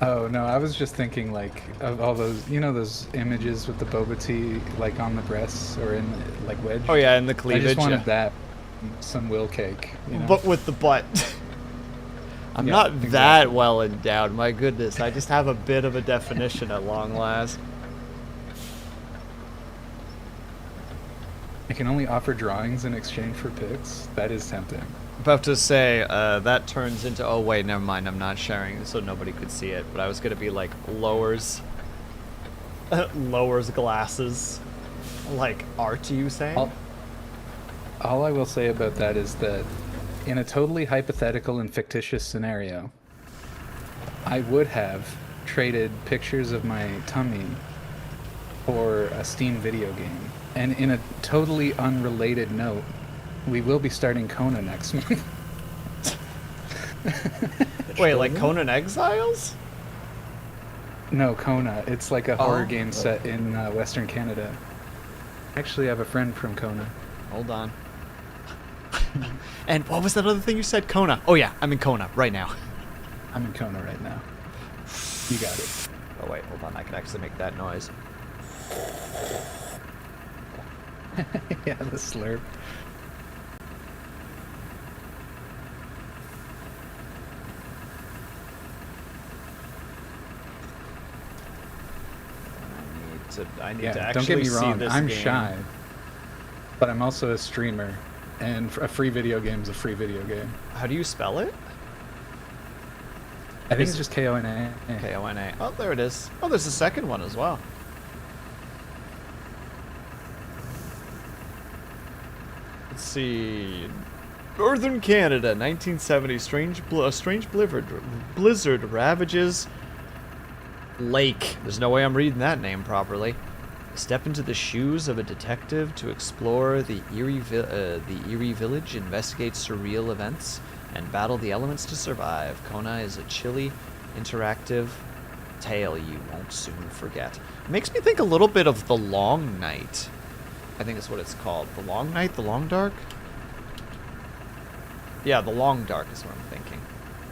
Oh, no, I was just thinking, like, of all those, you know, those images with the boba tea, like, on the breasts or in, like, wedge? Oh, yeah, in the cleavage. I just wanted yeah. that, some will cake, you know? But with the butt. I'm Yeah, not exactly. that well endowed, my goodness. I just have a bit of a definition at long last. I can only offer drawings in exchange for pics. That is tempting. About to say, that turns into... Oh, wait, never mind. I'm not sharing so nobody could see it. But I was going to be like, lowers... lowers glasses. Like, art, you saying? All I will say about that is that in a totally hypothetical and fictitious scenario, I would have traded pictures of my tummy for a Steam video game. And in a totally unrelated note, we will be starting Kona next month. Wait, like Conan Exiles? No, Kona. It's like a horror game set in Western Canada. Actually, I have a friend from Kona. Hold on. And what was that other thing you said? Kona. Oh yeah, I'm in Kona right now. I'm in Kona right now. You got it. Oh wait, hold on. I can actually make that noise. Yeah, the slurp. I need to Yeah, actually don't get me see wrong. this I'm game. shy, but I'm also a streamer, and a free video game is a free video game. How do you spell it? I think it's just Kona. Kona. Oh, there it is. Oh, there's a second one as well. Let's see. Northern Canada, 1970. Strange blizzard ravages Lake. There's no way I'm reading that name properly. Step into the shoes of a detective to explore the eerie village, investigate surreal events, and battle the elements to survive. Kona is a chilly, interactive tale you won't soon forget. It makes me think a little bit of The Long Night. I think that's what it's called. The Long Night? The Long Dark? Yeah, The Long Dark is what I'm thinking.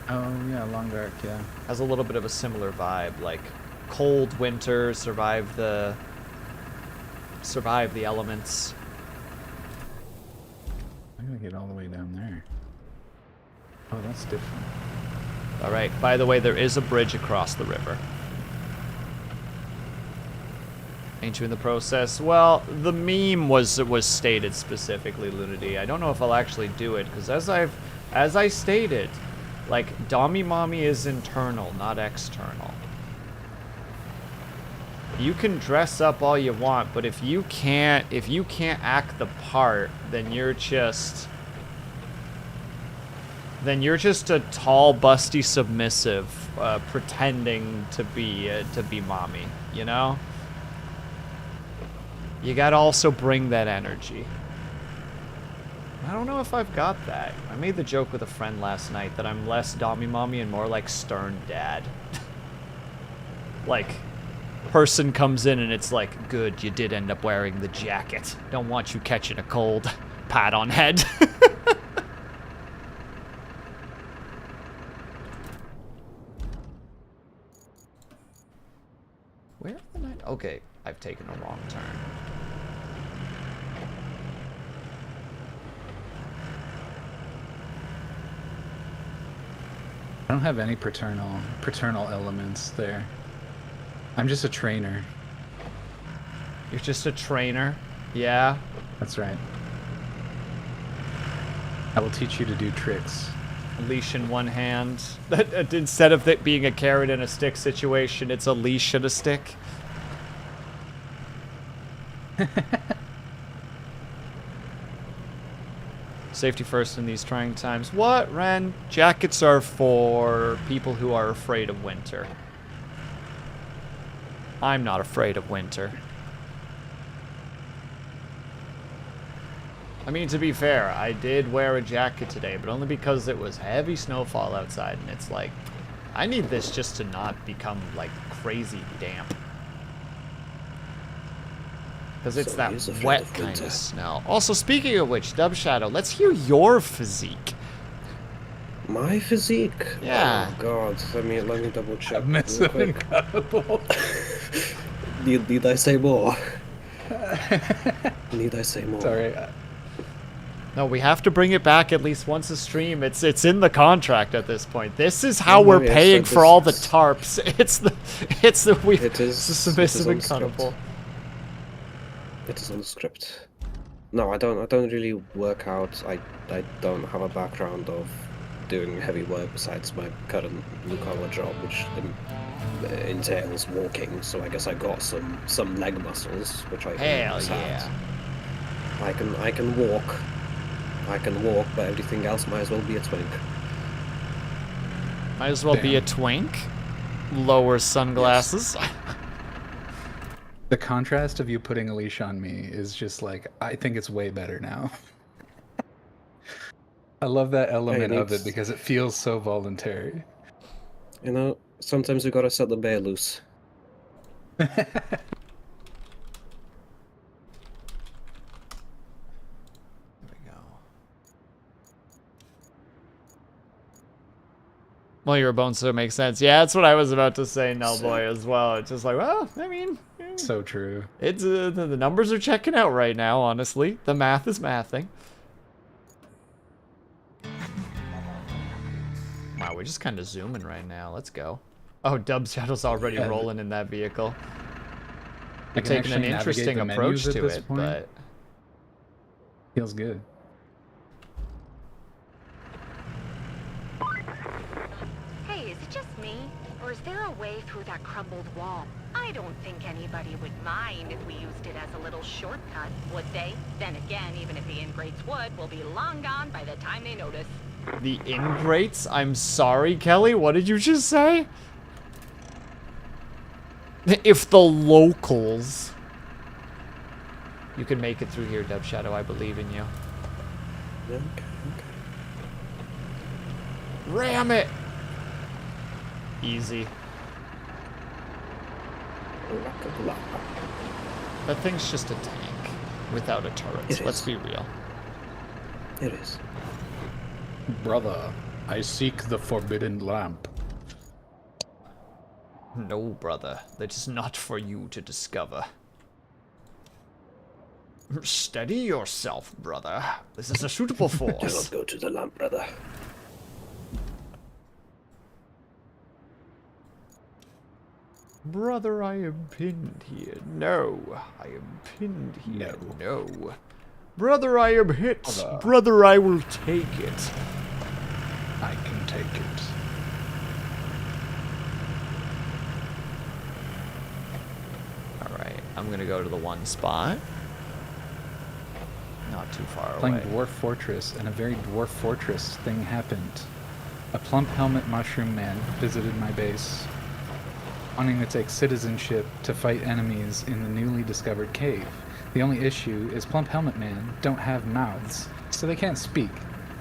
Oh yeah, Long Dark. Yeah. Has a little bit of a similar vibe, like cold winter, survive the elements. I'm gonna get all the way down there. Oh, that's different. All right. By the way, there is a bridge across the river. Ain't you in the process? Well, the meme was stated specifically, Lunity. I don't know if I'll actually do it because as I stated, Like, Dommy Mommy is internal, not external. You can dress up all you want, but if you can't act the part, then you're just a tall, busty submissive, pretending to be mommy, you know? You gotta also bring that energy. I don't know if I've got that. I made the joke with a friend last night that I'm less Dommy Mommy and more like stern dad. Like, person comes in and it's like, good, you did end up wearing the jacket. Don't want you catching a cold. Pat on head. Where the night? Okay, I've taken a wrong turn. I don't have any paternal elements there. I'm just a trainer. You're just a trainer? Yeah? That's right. I will teach you to do tricks. Leash in one hand. Instead of it being a carrot and a stick situation, it's a leash and a stick. Safety first in these trying times. What, Ren? Jackets are for people who are afraid of winter. I'm not afraid of winter. I mean, to be fair, I did wear a jacket today, but only because it was heavy snowfall outside, and it's like, I need this just to not become, like, crazy damp. Because it's So that he is afraid wet of kind winter. of snow. Also, speaking of which, Dub Shadow, let's hear your physique. My physique? Yeah. Oh god, let me double check. real Massive quick. incredible. Need I say more? Need I say more? Sorry. No, we have to bring it back at least once a stream. It's in the contract at this point. This is how Oh, we're yes, paying so for all the this- tarps. It's the It is submissive on and the script. cuttable. It is on the script. No, I don't really work out. I don't have a background of doing heavy work besides my current blue collar job, which entails walking. So I guess I got some leg muscles, which I can Hell use yeah. out. I can walk. I can walk, but everything else might as well be a twink. Might as well be a twink. Lower sunglasses. The contrast of you putting a leash on me is just like, I think it's way better now. I love that element of it it's- because it feels so voluntary. You know, sometimes you gotta set the bear loose. There we go. Well, you're a bone, so it makes sense. Yeah, that's what I was about to say, Nullboy, as well. It's just like, well, I mean, So true. it's the numbers are checking out right now, honestly. The math is mathing. Wow, we're just kind of zooming right now. Let's go. Oh, Dub Shadow's already Yeah. rolling in that vehicle. I We're can taking actually an navigate interesting the approach menus at to this it, point. but... Feels good. Hey, is it just me? Or is there a way through that crumbled wall? I don't think anybody would mind if we used it as a little shortcut, would they? Then again, even if the ingrates would, we'll be long gone by the time they notice. The ingrates? I'm sorry, Kelly, what did you just say? If the locals... You can make it through here, Dub Shadow, I believe in you. Okay. Ram it! Easy. That thing's just a tank without a turret, It let's is. be real. It is. Brother, I seek the forbidden lamp. No, brother, that is not for you to discover. Steady yourself, brother. This is a suitable Do not force. go to the lamp, brother. Brother, I am pinned here. No, I am pinned here. No. Brother, I am hit. Brother. Brother, I will take it. I can take it. Alright, I'm gonna go to the one spot. Not too far Playing away. Dwarf Fortress, and a very Dwarf Fortress thing happened. A plump helmet mushroom man visited my base, wanting to take citizenship to fight enemies in the newly discovered cave. The only issue is plump helmet man don't have mouths, so they can't speak,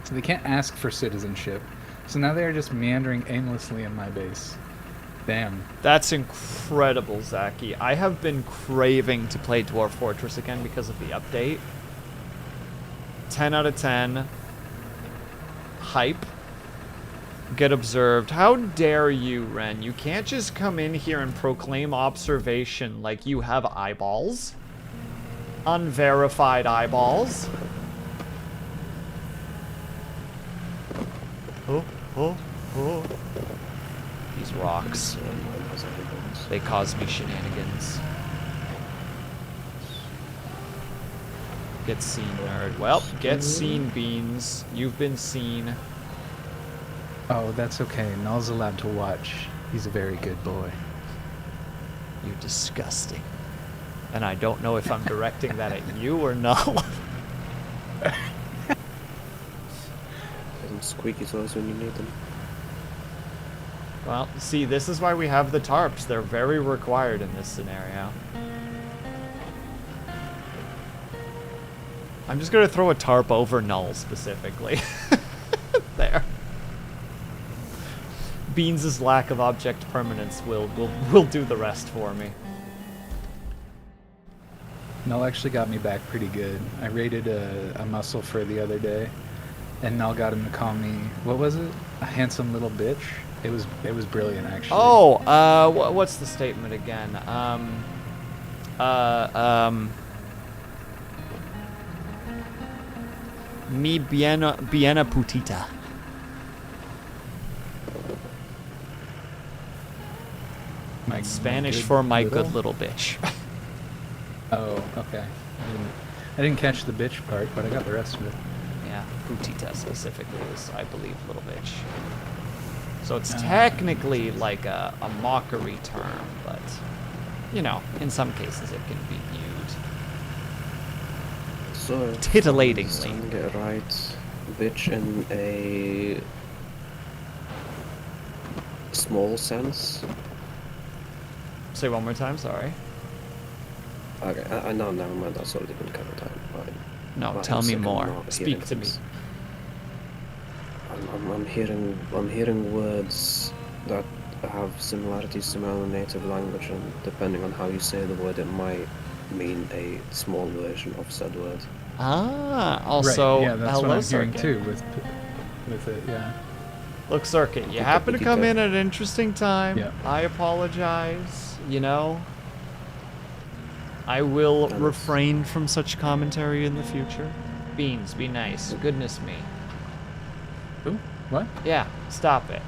so they can't ask for citizenship. So now they are just meandering aimlessly in my base. Damn. That's incredible, Zaki. I have been craving to play Dwarf Fortress again because of the update. 10 out of 10. Hype. Get observed. How dare you, Ren? You can't just come in here and proclaim observation like you have eyeballs. Unverified eyeballs. Oh, oh, oh. These rocks. They cause me shenanigans. Get seen, nerd. Well, get seen, Beans. You've been seen. Oh, that's okay. Null's allowed to watch. He's a very good boy. You're disgusting. And I don't know if I'm directing that at you or Null. Some squeaky toys when you need them. Well, see, this is why we have the tarps. They're very required in this scenario. I'm just gonna throw a tarp over Null specifically. There. Beans' lack of object permanence will do the rest for me. Null actually got me back pretty good. I raided a muscle for the other day, and Null got him to call me, what was it? A handsome little bitch? It was brilliant, actually. Oh, what's the statement again? Mi biena putita. My Spanish good for my little? good little bitch. Oh, okay. I didn't catch the bitch part, but I got the rest of it. Yeah, putita specifically is, I believe, little bitch. So it's technically like a mockery term, but, you know, in some cases it can be viewed So, titillatingly. I'm get it right. Bitch in a small sense. Say one more time, sorry. Okay, I know, never mind. That's already been covered. No, Right, tell me second, more. not Speak hearing to me. things. I'm hearing words that have similarities to my own native language, and depending on how you say the word, it might mean a small version of said word. Ah, also, right. Yeah, that's hello, what I'm hearing Circuit. too with it. Yeah. Look, Circuit, you Putita, happen to come putita. in at an interesting time. Yeah. I apologize, you know. I will Nice. refrain from such commentary in the future. Beans, be nice. Goodness me. Ooh, what? Yeah, stop it.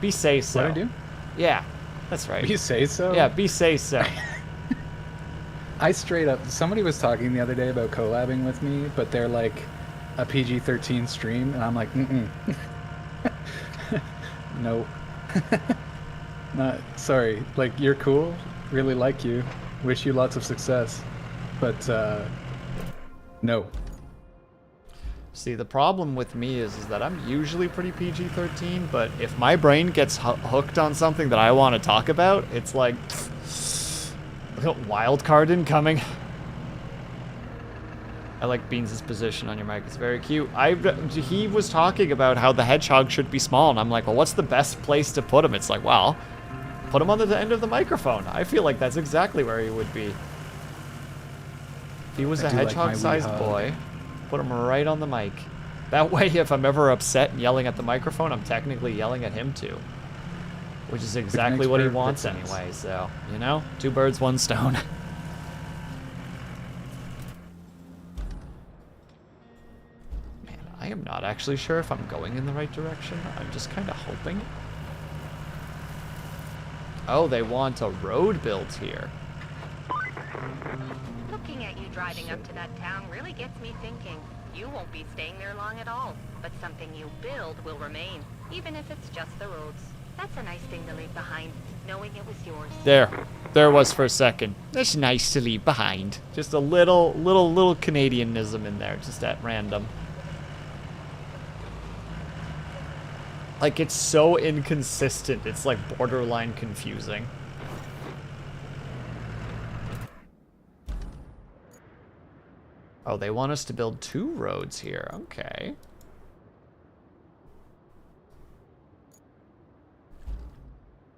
Be say so. What'd I do? Yeah, that's right. You say so? Yeah, be say so. I straight up, somebody was talking the other day about collabing with me, but they're like a PG-13 stream, and I'm like, no. Not, sorry, like, you're cool, really like you, wish you lots of success, but, no. See, the problem with me is that I'm usually pretty PG-13, but if my brain gets hooked on something that I want to talk about, it's like, wild card incoming. I like Beans' position on your mic. It's very cute. He was talking about how the hedgehog should be small, and I'm like, well, what's the best place to put him? It's like, well, put him on the end of the microphone. I feel like that's exactly where he would be. If he was I a do like my hedgehog-sized wee hog. boy, put him right on the mic. That way, if I'm ever upset and yelling at the microphone, I'm technically yelling at him too. Which is exactly makes what he perfect wants sense. anyway, so, you know? 2 birds, 1 stone. Man, I am not actually sure if I'm going in the right direction. I'm just kind of hoping. Oh, they want a road built here. Looking at you driving up to that town really gets me thinking. You won't be staying there long at all, but something you build will remain, even if it's just the roads. That's a nice thing to leave behind, knowing it was yours. There was for a second. That's nice to leave behind. Just a little Canadianism in there, just at random. Like, it's so inconsistent, it's like borderline confusing. Oh, they want us to build 2 roads here. Okay.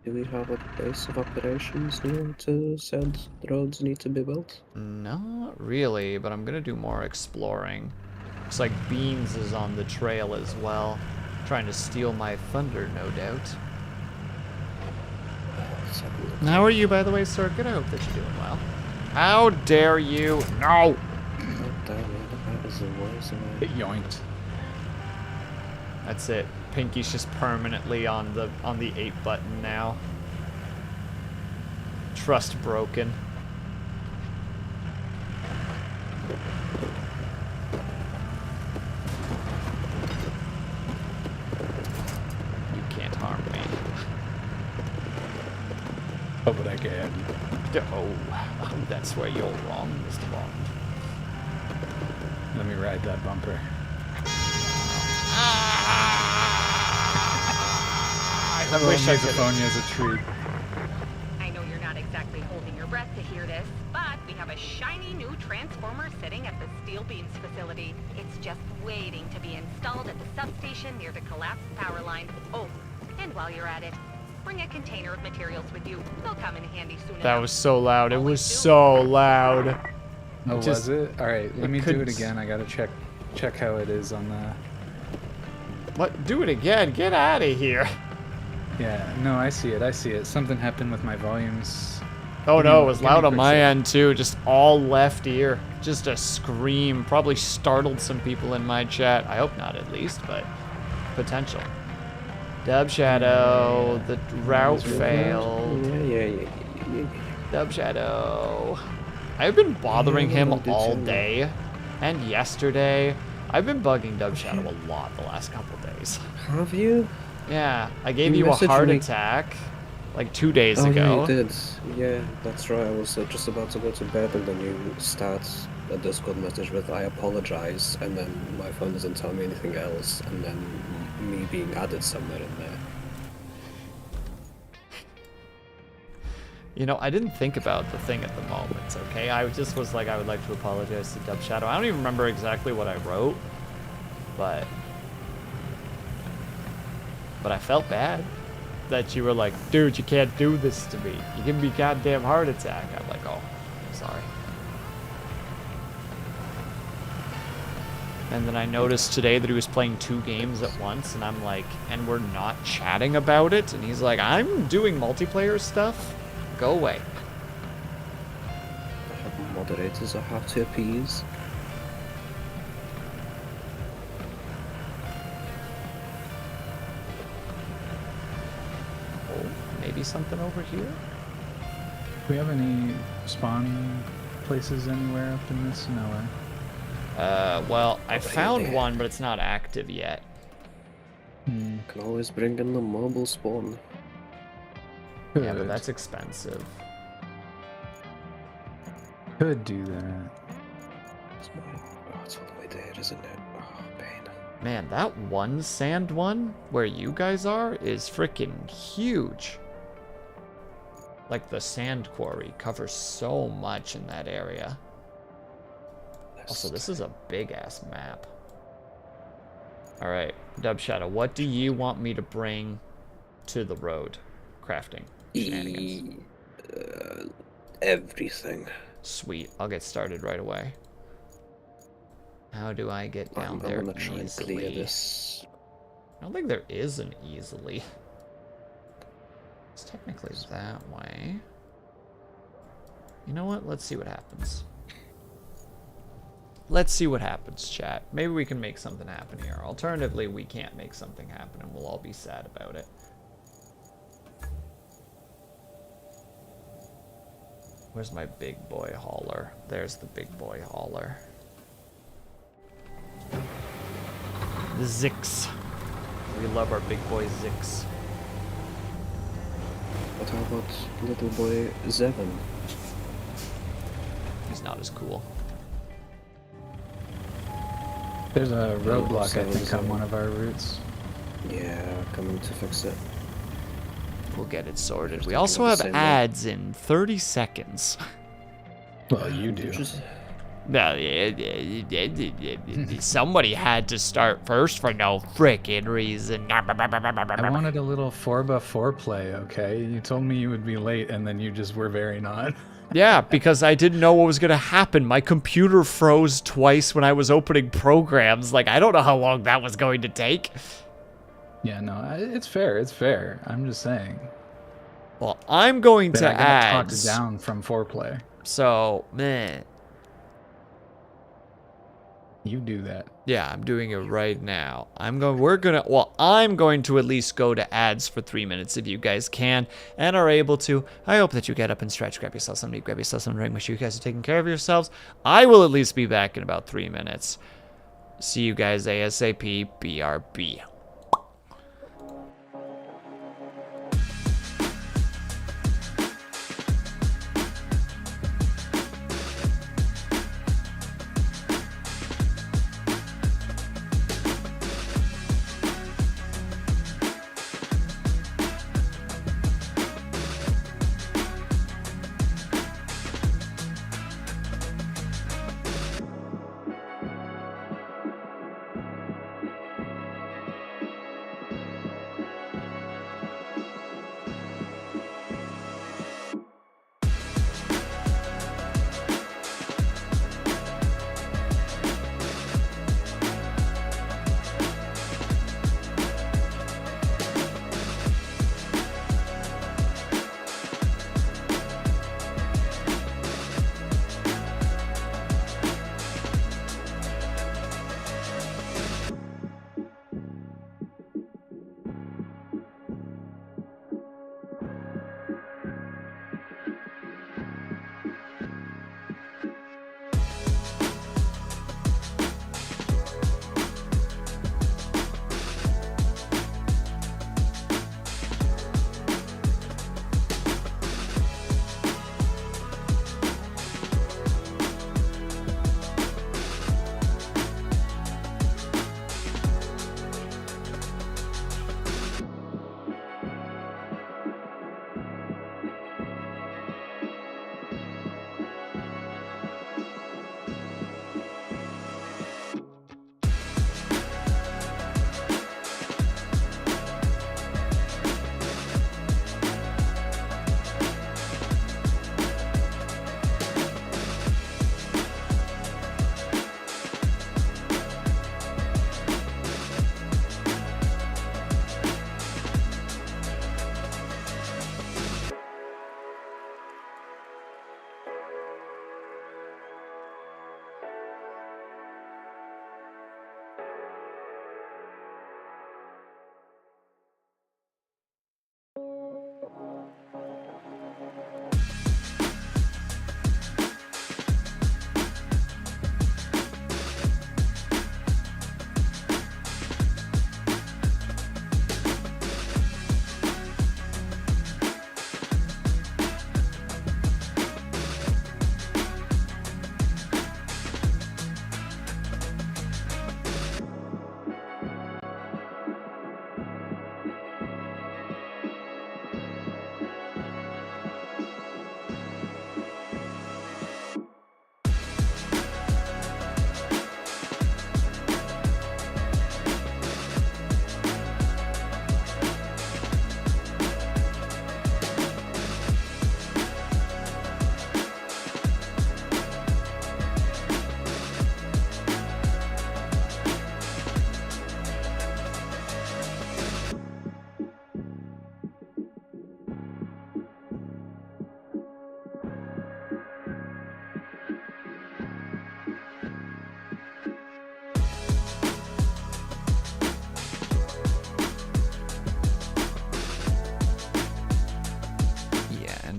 Do we have a base of operations near to said roads need to be built? Not really, but I'm gonna do more exploring. Looks like Beans is on the trail as well. Trying to steal my thunder, no doubt. How are you, by the way, sir? Good, I hope that you're doing well. How dare you? No! Get yoinked. That's it. Pinky's just permanently on the 8 button now. Trust broken. You can't harm me. Oh, but I can. Oh, that's where you're wrong, Mr. Bond. Let me ride that bumper. I wish I could. Misophonia is a treat. I know you're not exactly holding your breath to hear this, but we have a shiny new transformer sitting at the Steel Beams facility. It's just waiting to be installed at the substation near the collapsed power line. Oh, and while you're at it, bring a container of materials with you. They'll come in handy soon enough. That was so loud. It was so loud. Oh, Just- was it? All right, let me do couldn't it again. I gotta check how it is on the. What? Do it again. Get out of here. Yeah, no, I see it. I see it. Something happened with my volumes. Oh Give me- no, it was give me a loud on quick my sec. end too. Just all left ear. Just a scream. Probably startled some people in my chat. I hope not, at least, but potential. Dub Shadow. The route failed. Yeah. Dub Shadow. I've been bothering him did all you? day and yesterday. I've been bugging Dub Shadow a lot the last couple days. Have you? Yeah, I gave You you a messaged heart me. attack like 2 days Oh, ago. yeah, you did. Yeah, that's right. I was just about to go to bed, and then you start a Discord message with "I apologize," and then my phone doesn't tell me anything else, and then me being added somewhere in there. You know, I didn't think about the thing at the moment, okay? I just was like, I would like to apologize to Dub Shadow. I don't even remember exactly what I wrote, but I felt bad that you were like, dude, you can't do this to me. You give me a goddamn heart attack. I'm like, oh, sorry. And then I noticed today that he was playing 2 games at once, and I'm like, and we're not chatting about it? And he's like, I'm doing multiplayer stuff. Go away. I have moderators I have to appease. Oh, maybe something over here? Do we have any spawn places anywhere up in this? No way. Well, I found there. one, but it's not active yet. Hmm. Can always bring in the mobile spawn. Yeah, but Could. that's expensive. Could do that. It's all the way there, isn't it? Oh, pain. Man, that one sand one, where you guys are, is freaking huge. Like, the sand quarry covers so much in that area. Also, this is a big-ass map. Alright, Dub Shadow, what do you want me to bring to the road? Crafting. Shenanigans. Everything. Sweet, I'll get started right away. How do I get down I'm there gonna try and clear easily? this. I don't think there is an easily. It's technically that way. You know what? Let's see what happens. Let's see what happens, chat. Maybe we can make something happen here. Alternatively, we can't make something happen and we'll all be sad about it. Where's my big boy hauler? There's the big boy hauler. The Zix. We love our big boy Zix. But how about little boy Zevon? He's not as cool. There's a roadblock, I Seven, think, on seven. one of our routes. Yeah, coming to fix it. We'll get it sorted. Just We thinking also of the have same way. ads in 30 seconds. Well, you do. No, somebody had to start first for no frickin' reason. I wanted a little 4x4 play, okay? You told me you would be late, and then you just were very not. Yeah, because I didn't know what was gonna happen. My computer froze twice when I was opening programs. Like, I don't know how long that was going to take. Yeah, no, it's fair. It's fair. I'm just saying. Well, I'm going Then to I got talked ads. down from foreplay. So, meh. You do that. Yeah, I'm doing it right now. I'm going to at least go to ads for 3 minutes if you guys can and are able to. I hope that you get up and stretch, grab yourself something to eat, grab yourself some drink, make sure you guys are taking care of yourselves. I will at least be back in about 3 minutes. See you guys ASAP. BRB.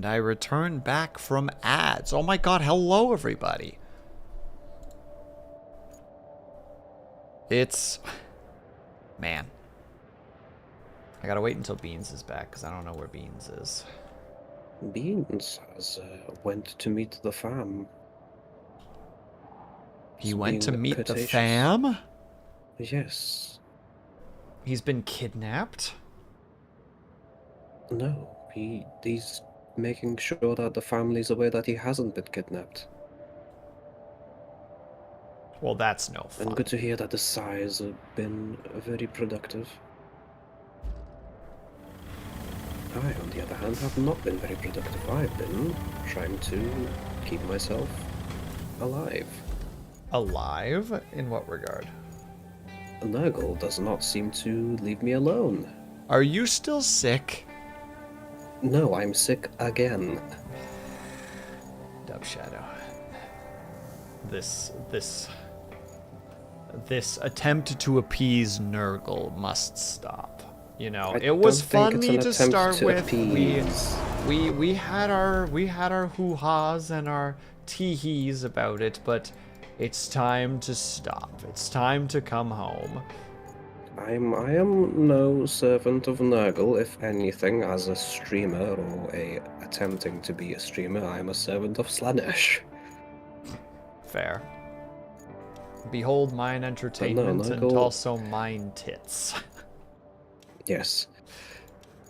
and I return back from ads. Oh my god, hello everybody. It's... Man. I gotta wait until Beans is back, because I don't know where Beans is. Beans has went to meet the fam. He He's went to being meet the courteous. fam? Yes. He's been kidnapped? No, he's making sure that the family's aware that he hasn't been kidnapped. Well, that's no fun. And good to hear that the Sires have been very productive. I, on the other hand, have not been very productive. I've been trying to keep myself alive. Alive? In what regard? Nurgle does not seem to leave me alone. Are you still sick? No, I'm sick again. Dub Shadow. This attempt to appease Nurgle must stop. You know, it was funny to start with. We had our hoo-has and our tee-hees about it, but it's time to stop. It's time to come home. I am no servant of Nurgle. If anything, as a streamer or attempting to be a streamer, I am a servant of Slanesh. Fair. Behold mine entertainment and Nurgle... also mine tits. Yes.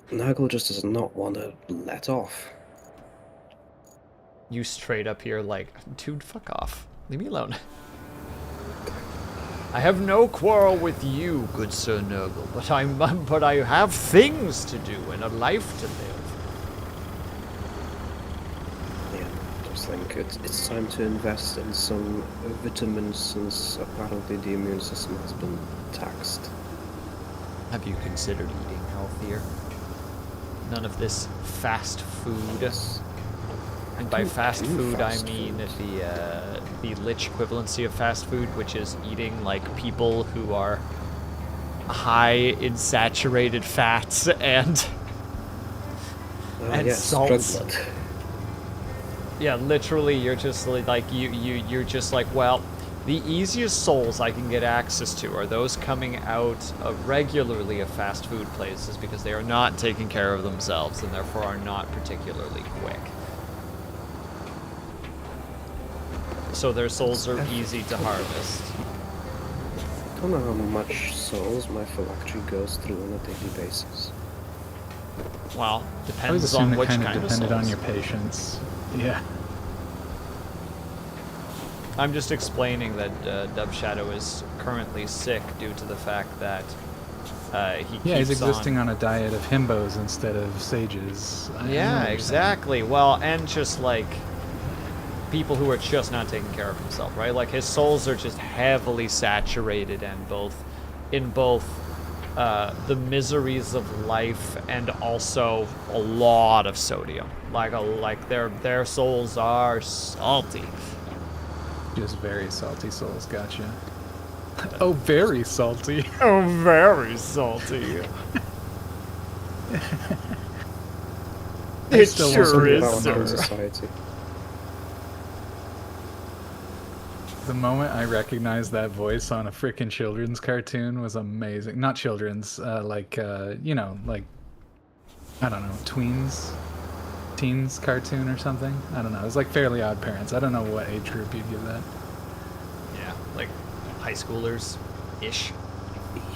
Nurgle just does not want to let off. You straight up here like, dude, fuck off. Leave me alone. I have no quarrel with you, good Sir Nurgle, but I have things to do and a life to live. Yeah, I just think it's time to invest in some vitamins since apparently the immune system has been taxed. Have you considered eating healthier? None of this fast food. Yes. And by fast food, I fast mean food. the lich equivalency of fast food, which is eating like people who are high in saturated fats and Yes, salts. drug blood. Yeah, literally, you're just like you're just like, well, the easiest souls I can get access to are those coming out regularly of fast food places because they are not taking care of themselves and therefore are not particularly quick. So their souls are easy to harvest. I don't know how much souls my phylactery goes through on a daily basis. Well, I was depends assuming on it which kind kind of of depended on souls. your patience. Yeah. I'm just explaining that Dub Shadow is currently sick due to the fact that he keeps He's existing on a diet of himbos instead of sages. I know what Yeah, you're exactly. Well, and just like people who are just not taking care of himself, right? Like his souls are just heavily saturated and in both the miseries of life and also a lot of sodium. Like their souls are salty. saying. Just very salty souls, gotcha. Oh, very salty. Oh, very salty. It still sure wasn't is, about sir. our society. The moment I recognized that voice on a frickin' children's cartoon was amazing. Not children's, like, you know, like, I don't know, teens cartoon or something. I don't know. It was like Fairly Odd Parents. I don't know what age group you'd give that. Yeah, like high schoolers-ish.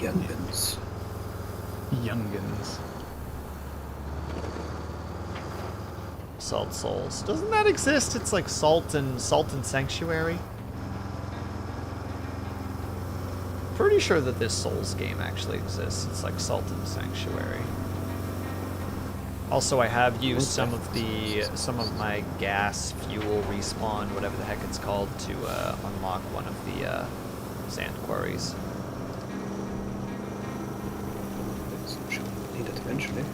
Youngins. Youngins. Salt Souls. Doesn't that exist? It's like Salt and Sanctuary. Pretty sure that this Souls game actually exists. It's like Salt and Sanctuary. Also, I have used some of my gas fuel respawn, whatever the heck it's called, to unlock one of the sand quarries. Need it eventually.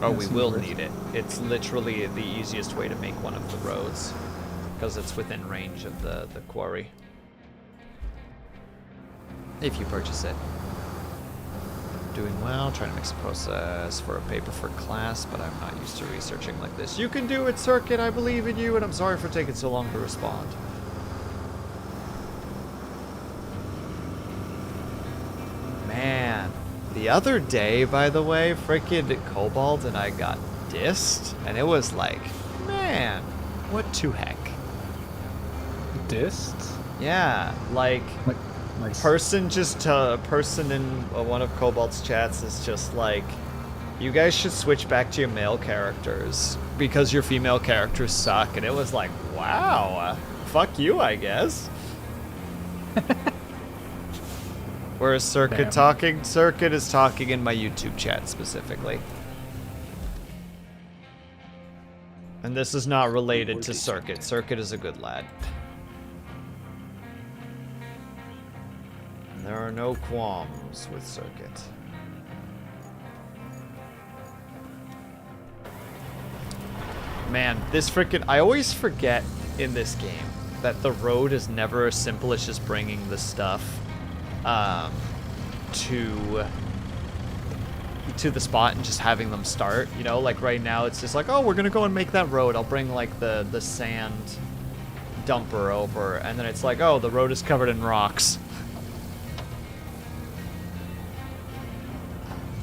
Oh, Yeah, we some will risk. need it. It's literally the easiest way to make one of the roads, because it's within range of the quarry. If you purchase it. doing well. Trying to mix a process for a paper for class, but I'm not used to researching like this. You can do it, Circuit. I believe in you, and I'm sorry for taking so long to respond. Man, the other day, by the way, frickin' Cobalt and I got dissed, and it was like, man, what to heck? Dissed? Yeah, like Like person in one of Cobalt's chats is just like, you guys should switch back to your male characters because your female characters suck, and it was like, wow, fuck you, I guess. Whereas Circuit is talking in my YouTube chat specifically. And this is not related to Circuit. Circuit is a good lad. There are no qualms with Circuit. Man, this frickin' I always forget in this game that the road is never as simple as just bringing the stuff to the spot and just having them start. You know, like right now it's just like, oh, we're gonna go and make that road. I'll bring like the sand dumper over, and then it's like, oh, the road is covered in rocks.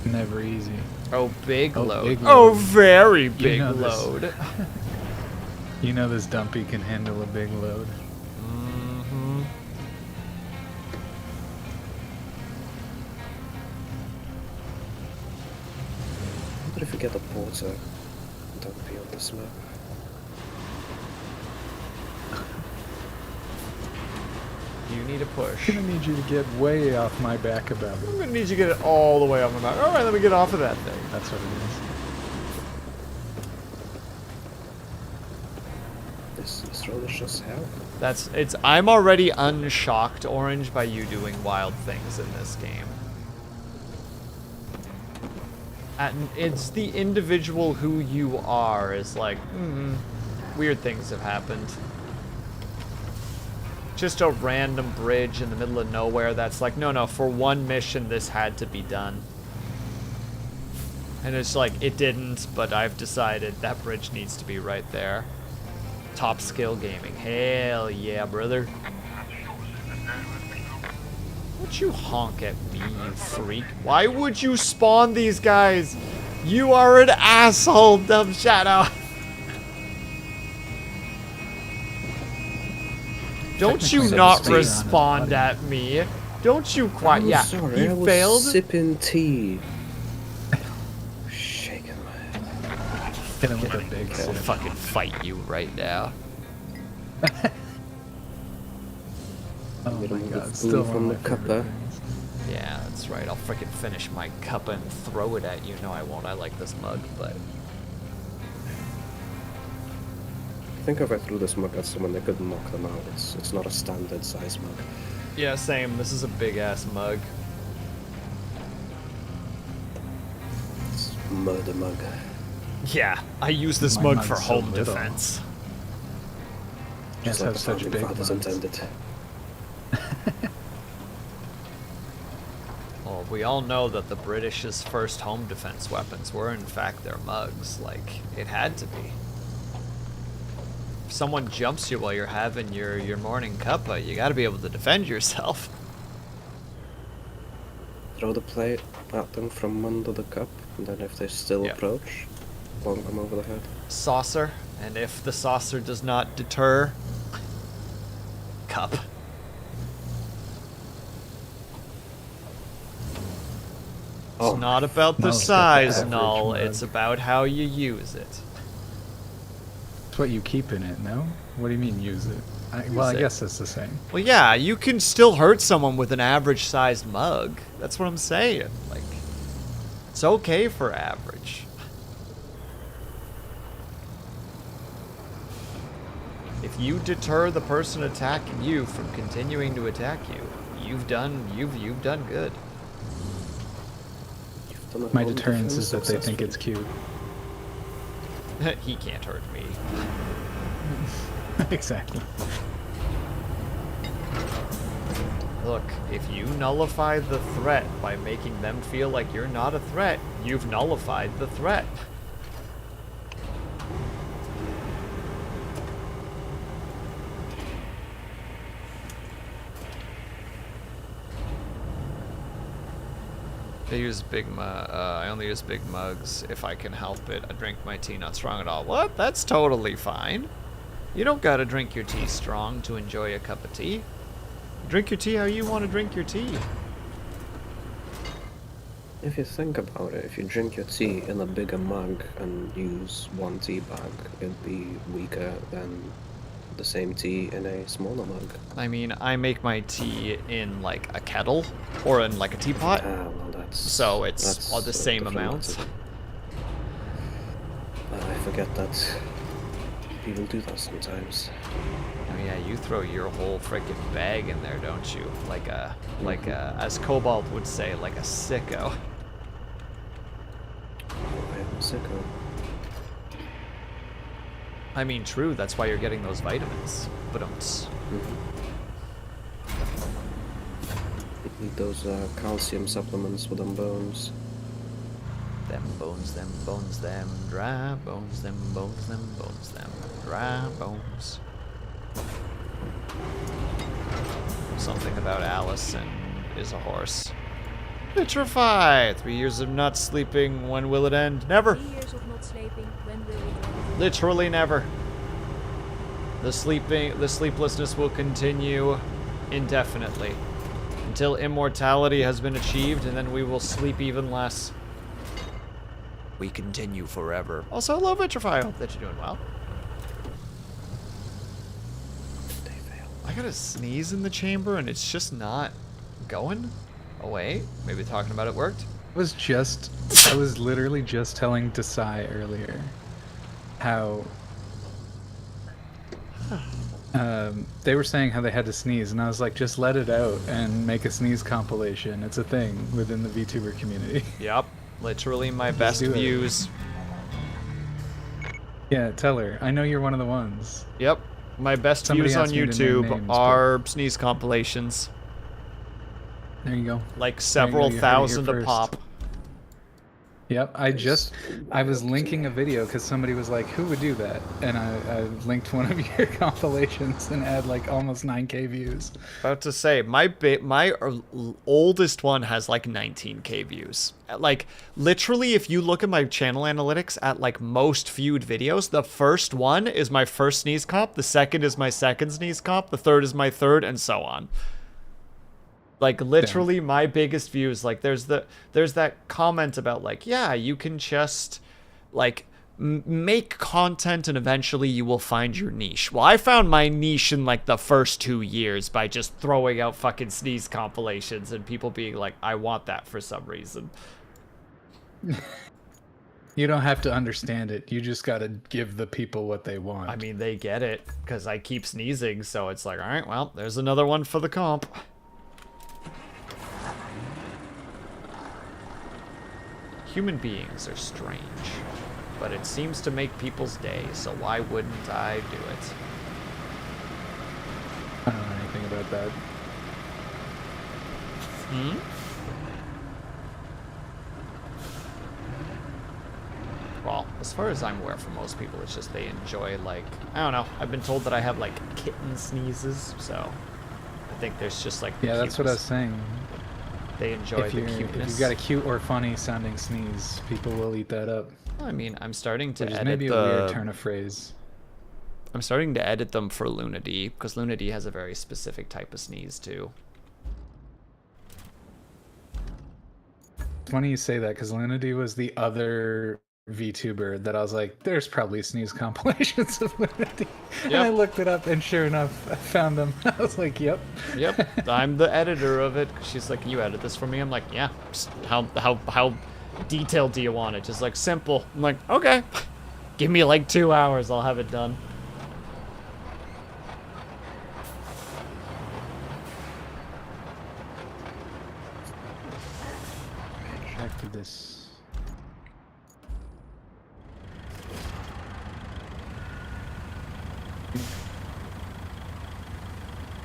never easy. Oh, big load. Big Oh, load. very big know this. load. You know this dumpy can handle a big load. Mm-hmm. What if we get a porter dumpy on this map? You need a push. I'm gonna need you to get way off my back about I'm it. gonna need you to get it all the way up my back. Alright, let me get off of that thing. That's what it is. This road is just hell. I'm already unshocked, Orange, by you doing wild things in this game. And it's the individual who you are is like, weird things have happened. Just a random bridge in the middle of nowhere that's like, no, for one mission this had to be done. And it's like, it didn't, but I've decided that bridge needs to be right there. Top skill gaming. Hell yeah, brother. Would you honk at me, you freak? Why would you spawn these guys? You are an asshole, Dumb Shadow. Don't you not respond at me? Don't you quite? I'm Yeah, sorry, he I was failed. sipping tea. Shaking my head. Hit him with a big I'll sip. fucking fight you right now. Oh Get my him with god, the still food one from of the my cuppa. favorite things. Yeah, that's right. I'll freaking finish my cup and throw it at you. No, I won't. I like this mug, but I think if I threw this mug at someone, they could knock them out. It's not a standard size mug. yeah, same. This is a big ass mug. It's murder mug. Yeah, I use this My mug mug's for so home little. defense. Just Just like have the such founding big fathers mugs. intended. Well, we all know that the British's first home defense weapons were in fact their mugs. Like, it had to be. If someone jumps you while you're having your morning cuppa, you gotta be able to defend yourself. Throw the plate at them from under the cup, and then if they still Yep. approach, bonk them over the head. Saucer, and if the saucer does not deter, cup. Oh, It's not about the Null's got the size, average Null. mug. It's about how you use it. It's what you keep in it, no? What do you mean use it? Well, I it. guess it's the same. Well, yeah, you can still hurt someone with an average-sized mug. That's what I'm saying. Like, it's okay for average. If you deter the person attacking you from continuing to attack you, you've done good. You've done a My home deterrence defense is that they think successfully. it's cute. He can't hurt me. Exactly. Look, if you nullify the threat by making them feel like you're not a threat, you've nullified the threat. I only use big mugs if I can help it. I drink my tea not strong at all. What? That's totally fine. You don't gotta drink your tea strong to enjoy a cup of tea. Drink your tea how you want to drink your tea. If you think about it, if you drink your tea in a bigger mug and use one tea bag, it'd be weaker than the same tea in a smaller mug. I mean, I make my tea in like a kettle or in like a teapot, Well, that's so it's all the same different amount. matter. I forget that people do that sometimes. Oh yeah, you throw your whole freaking bag in there, don't you? Like a, as Cobalt would say, like a sicko. I am a sicko. I mean, true. That's why you're getting those vitamins. But Need those calcium supplements for them bones. them bones, them dry bones, them bones, them dry bones. Something about Allison is a horse. Vitrify! 3 years of not sleeping. When will it end? Never. 3 years of not sleeping. When will it end? Literally never. The sleeplessness will continue indefinitely until immortality has been achieved, and then we will sleep even less. We continue forever. Also, hello, Vitrify. I hope that you're doing well. They fail. I got a sneeze in the chamber, and it's just not going away. Maybe talking about it worked. I was literally just telling Desai earlier how they were saying how they had to sneeze, and I was like, just let it out and make a sneeze compilation. It's a thing within the VTuber community. Yep. Literally my best do it. views. Yeah, tell her. I know you're one of the ones. Yep. My best Somebody views on asked me to name YouTube names, but- are sneeze compilations. There you go. Like several you heard it here thousand a first. pop. Yep, I was linking a video because somebody was like, who would do that? And I linked one of your compilations and had like almost 9K views. About to say, my oldest one has like 19K views. Like, literally, if you look at my channel analytics at like most viewed videos, the first one is my first sneeze comp, the second is my second sneeze comp, the third is my third, and so on. Like, literally, my biggest views, like, there's that comment about, like, yeah, you can just, like, make content and eventually you will find your niche. Well, I found my niche in, like, the first 2 years by just throwing out fucking sneeze compilations and people being like, I want that for some reason. You don't have to understand it. You just gotta give the people what they want. I mean, they get it, because I keep sneezing, so it's like, alright, well, there's another one for the comp. Human beings are strange, but it seems to make people's day, so why wouldn't I do it? I don't know anything about that. Well, as far as I'm aware, for most people, it's just they enjoy, like, I don't know, I've been told that I have, like, kitten sneezes, so I think there's just, like, Yeah, that's what I was saying. They enjoy If the you've cuteness. got a cute or funny sounding sneeze, people will eat that up. I mean, I'm starting to Which is edit maybe a weird turn of phrase. I'm starting to edit them for Lunady, because Lunady has a very specific type of sneeze, too. It's funny you say that, because Lunady was the other VTuber that I was like, there's probably sneeze compilations of Lunady. And I looked it up, and sure enough, I found them. I was like, yep. Yep, I'm the editor of it. She's like, you edit this for me? I'm like, yeah. Just how detailed do you want it? Just like simple. I'm like, okay. Give me like 2 hours, I'll have it done. Back to this.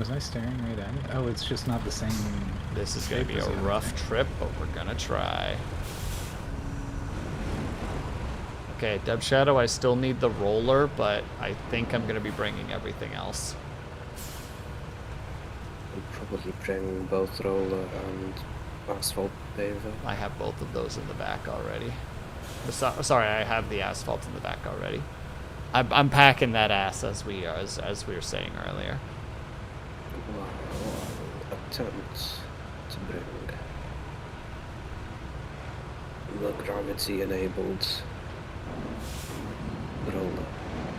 Was I staring right at it? Oh, it's just not the same. This is gonna be shape as a the other rough thing. trip, but we're gonna try. Okay, Deb Shadow, I still need the roller, but I think I'm gonna be bringing everything else. I'll probably bring both roller and asphalt paver. I have both of those in the back already. Sorry, I have the asphalt in the back already. I'm packing that ass as we were saying earlier. Well, I'll attempt to bring the gravity-enabled roller.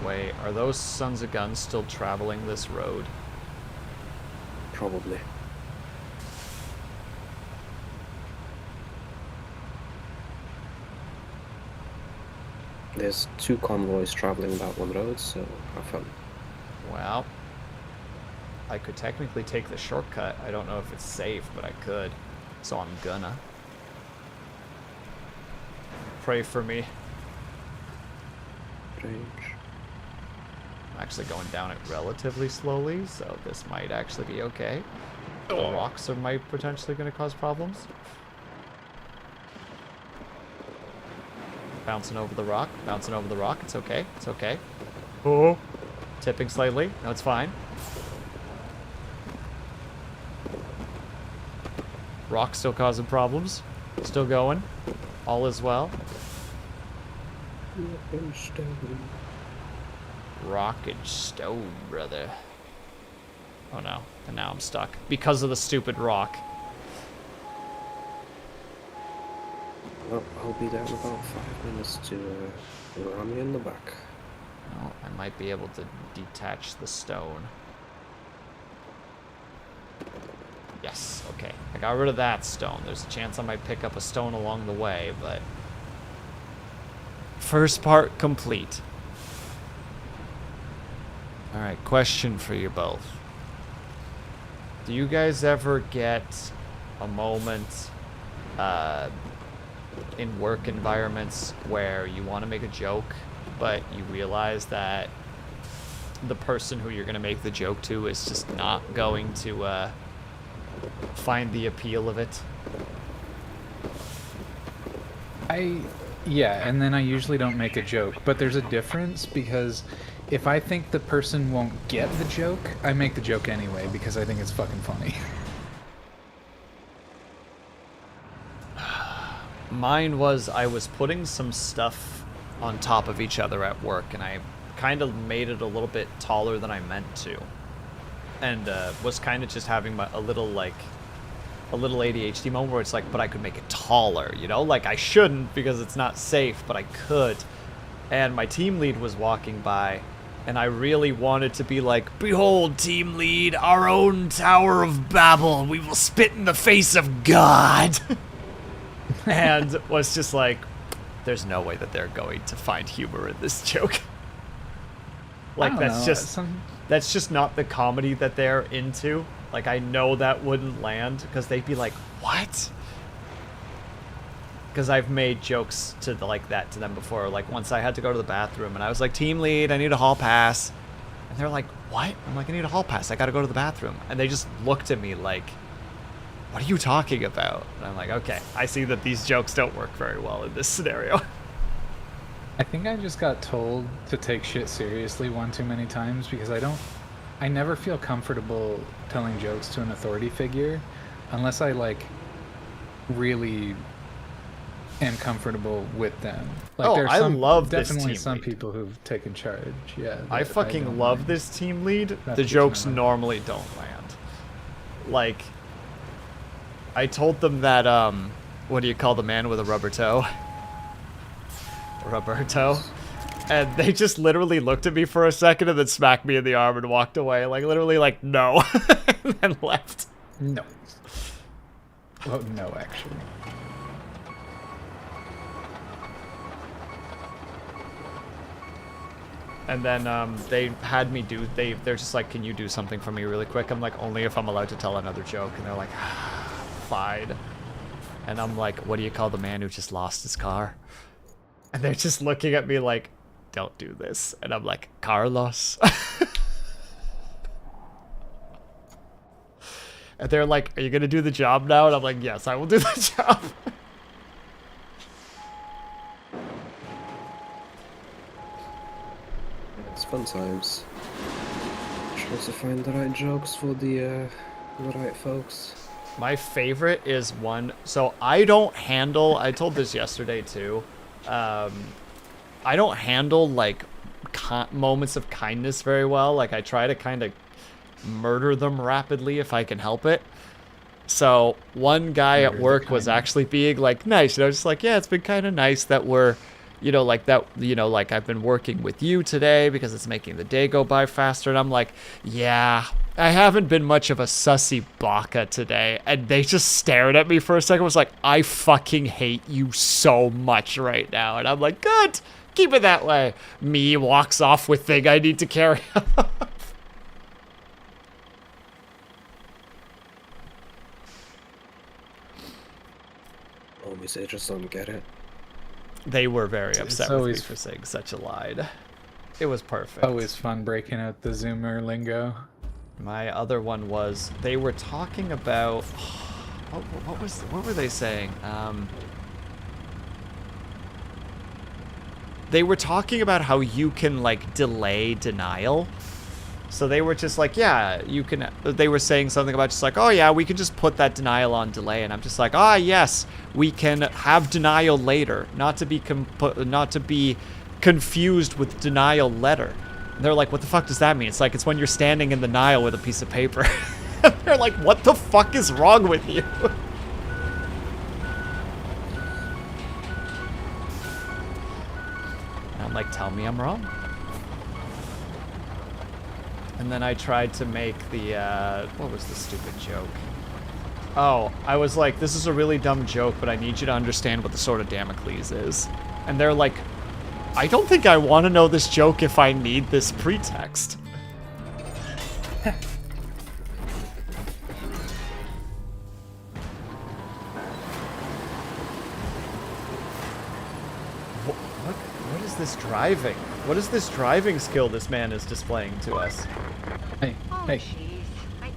Wait, are those sons of guns still traveling this road? Probably. There's 2 convoys traveling that one road, so have fun. Well, I could technically take the shortcut. I don't know if it's safe, but I could. So I'm gonna. Pray for me. Range. I'm actually going down it relatively slowly, so this might actually be okay. The rocks might potentially going to cause problems. Bouncing over the rock, bouncing over the rock. It's okay, it's okay. Oh, tipping slightly. No, it's fine. Rock still causing problems. Still going. All is well. Rock and stone, brother. Oh no, and now I'm stuck. Because of the stupid rock. Well, I'll be there in about 5 minutes to ram you in the back. Well, I might be able to detach the stone. Yes, okay. I got rid of that stone. There's a chance I might pick up a stone along the way, but... First part complete. Alright, question for you both. Do you guys ever get a moment in work environments where you want to make a joke, but you realize that the person who you're going to make the joke to is just not going to find the appeal of it? Yeah, and then I usually don't make a joke, but there's a difference because if I think the person won't get the joke, I make the joke anyway because I think it's fucking funny. Mine was, I was putting some stuff on top of each other at work, and I kind of made it a little bit taller than I meant to. And was kind of just having a little ADHD moment where it's like, but I could make it taller, you know? Like, I shouldn't because it's not safe, but I could. And my team lead was walking by, and I really wanted to be like, behold, team lead, our own Tower of Babel, we will spit in the face of God. And was just like, there's no way that they're going to find humor in this joke. Like, that's just not the comedy that they're into. Like, I know that wouldn't land because they'd be like, what? Because I've made jokes to like that to them before. Like, once I had to go to the bathroom and I was like, team lead, I need a hall pass. And they're like, what? I'm like, I need a hall pass. I got to go to the bathroom. And they just looked at me like, what are you talking about? And I'm like, okay, I see that these jokes don't work very well in this scenario. I think I just got told to take shit seriously one too many times because I never feel comfortable telling jokes to an authority figure unless I like really am comfortable with them. Like, Oh, there's I love this definitely team some lead. people who've taken charge. Yeah, I that fucking don't love mind. this team lead. That's The good to jokes know. normally don't land. Like, I told them that, what do you call the man with a rubber toe? Rubber toe? And they just literally looked at me for a second and then smacked me in the arm and walked away. Like, literally, like, no. And then left. No. Oh, no, actually. And then they had me do, they're just like, can you do something for me really quick? I'm like, only if I'm allowed to tell another joke. And they're like, fine. And I'm like, what do you call the man who just lost his car? And they're just looking at me like, don't do this. And I'm like, Carlos. And they're like, are you going to do the job now? And I'm like, yes, I will do the job. It's fun times. Trying to find the right jokes for the right folks. My favorite is one. So I don't handle. I told this yesterday too. I don't handle like moments of kindness very well. Like I try to kind of murder them rapidly if I can help it. So one guy at work was actually being like nice. And I was just like, yeah, it's been kind of nice that we're, you know, like that, you know, like I've been working with you today because it's making the day go by faster. And I'm like, yeah, I haven't been much of a sussy baka today. And they just stared at me for a second. Was like, I fucking hate you so much right now. And I'm like, good, keep it that way. Me walks off with thing I need to carry. Homies, they just don't get it. They were very upset with me always for saying such a lie. It was perfect. Always fun breaking out the Zoomer lingo. My other one was they were talking about what were they saying? They were talking about how you can like delay denial. So they were just like, yeah, you can. They were saying something about just like, oh yeah, we can just put that denial on delay, and I'm just like, ah yes, we can have denial later, not to be confused with denial letter. And they're like, what the fuck does that mean? It's like it's when you're standing in the Nile with a piece of paper. They're like, what the fuck is wrong with you? And I'm like, tell me I'm wrong. And then I tried to make the, what was the stupid joke? Oh, I was like, this is a really dumb joke, but I need you to understand what the Sword of Damocles is. And they're like, I don't think I want to know this joke if I need this pretext. What is this driving? What is this driving skill this man is displaying to us? Hey, hey,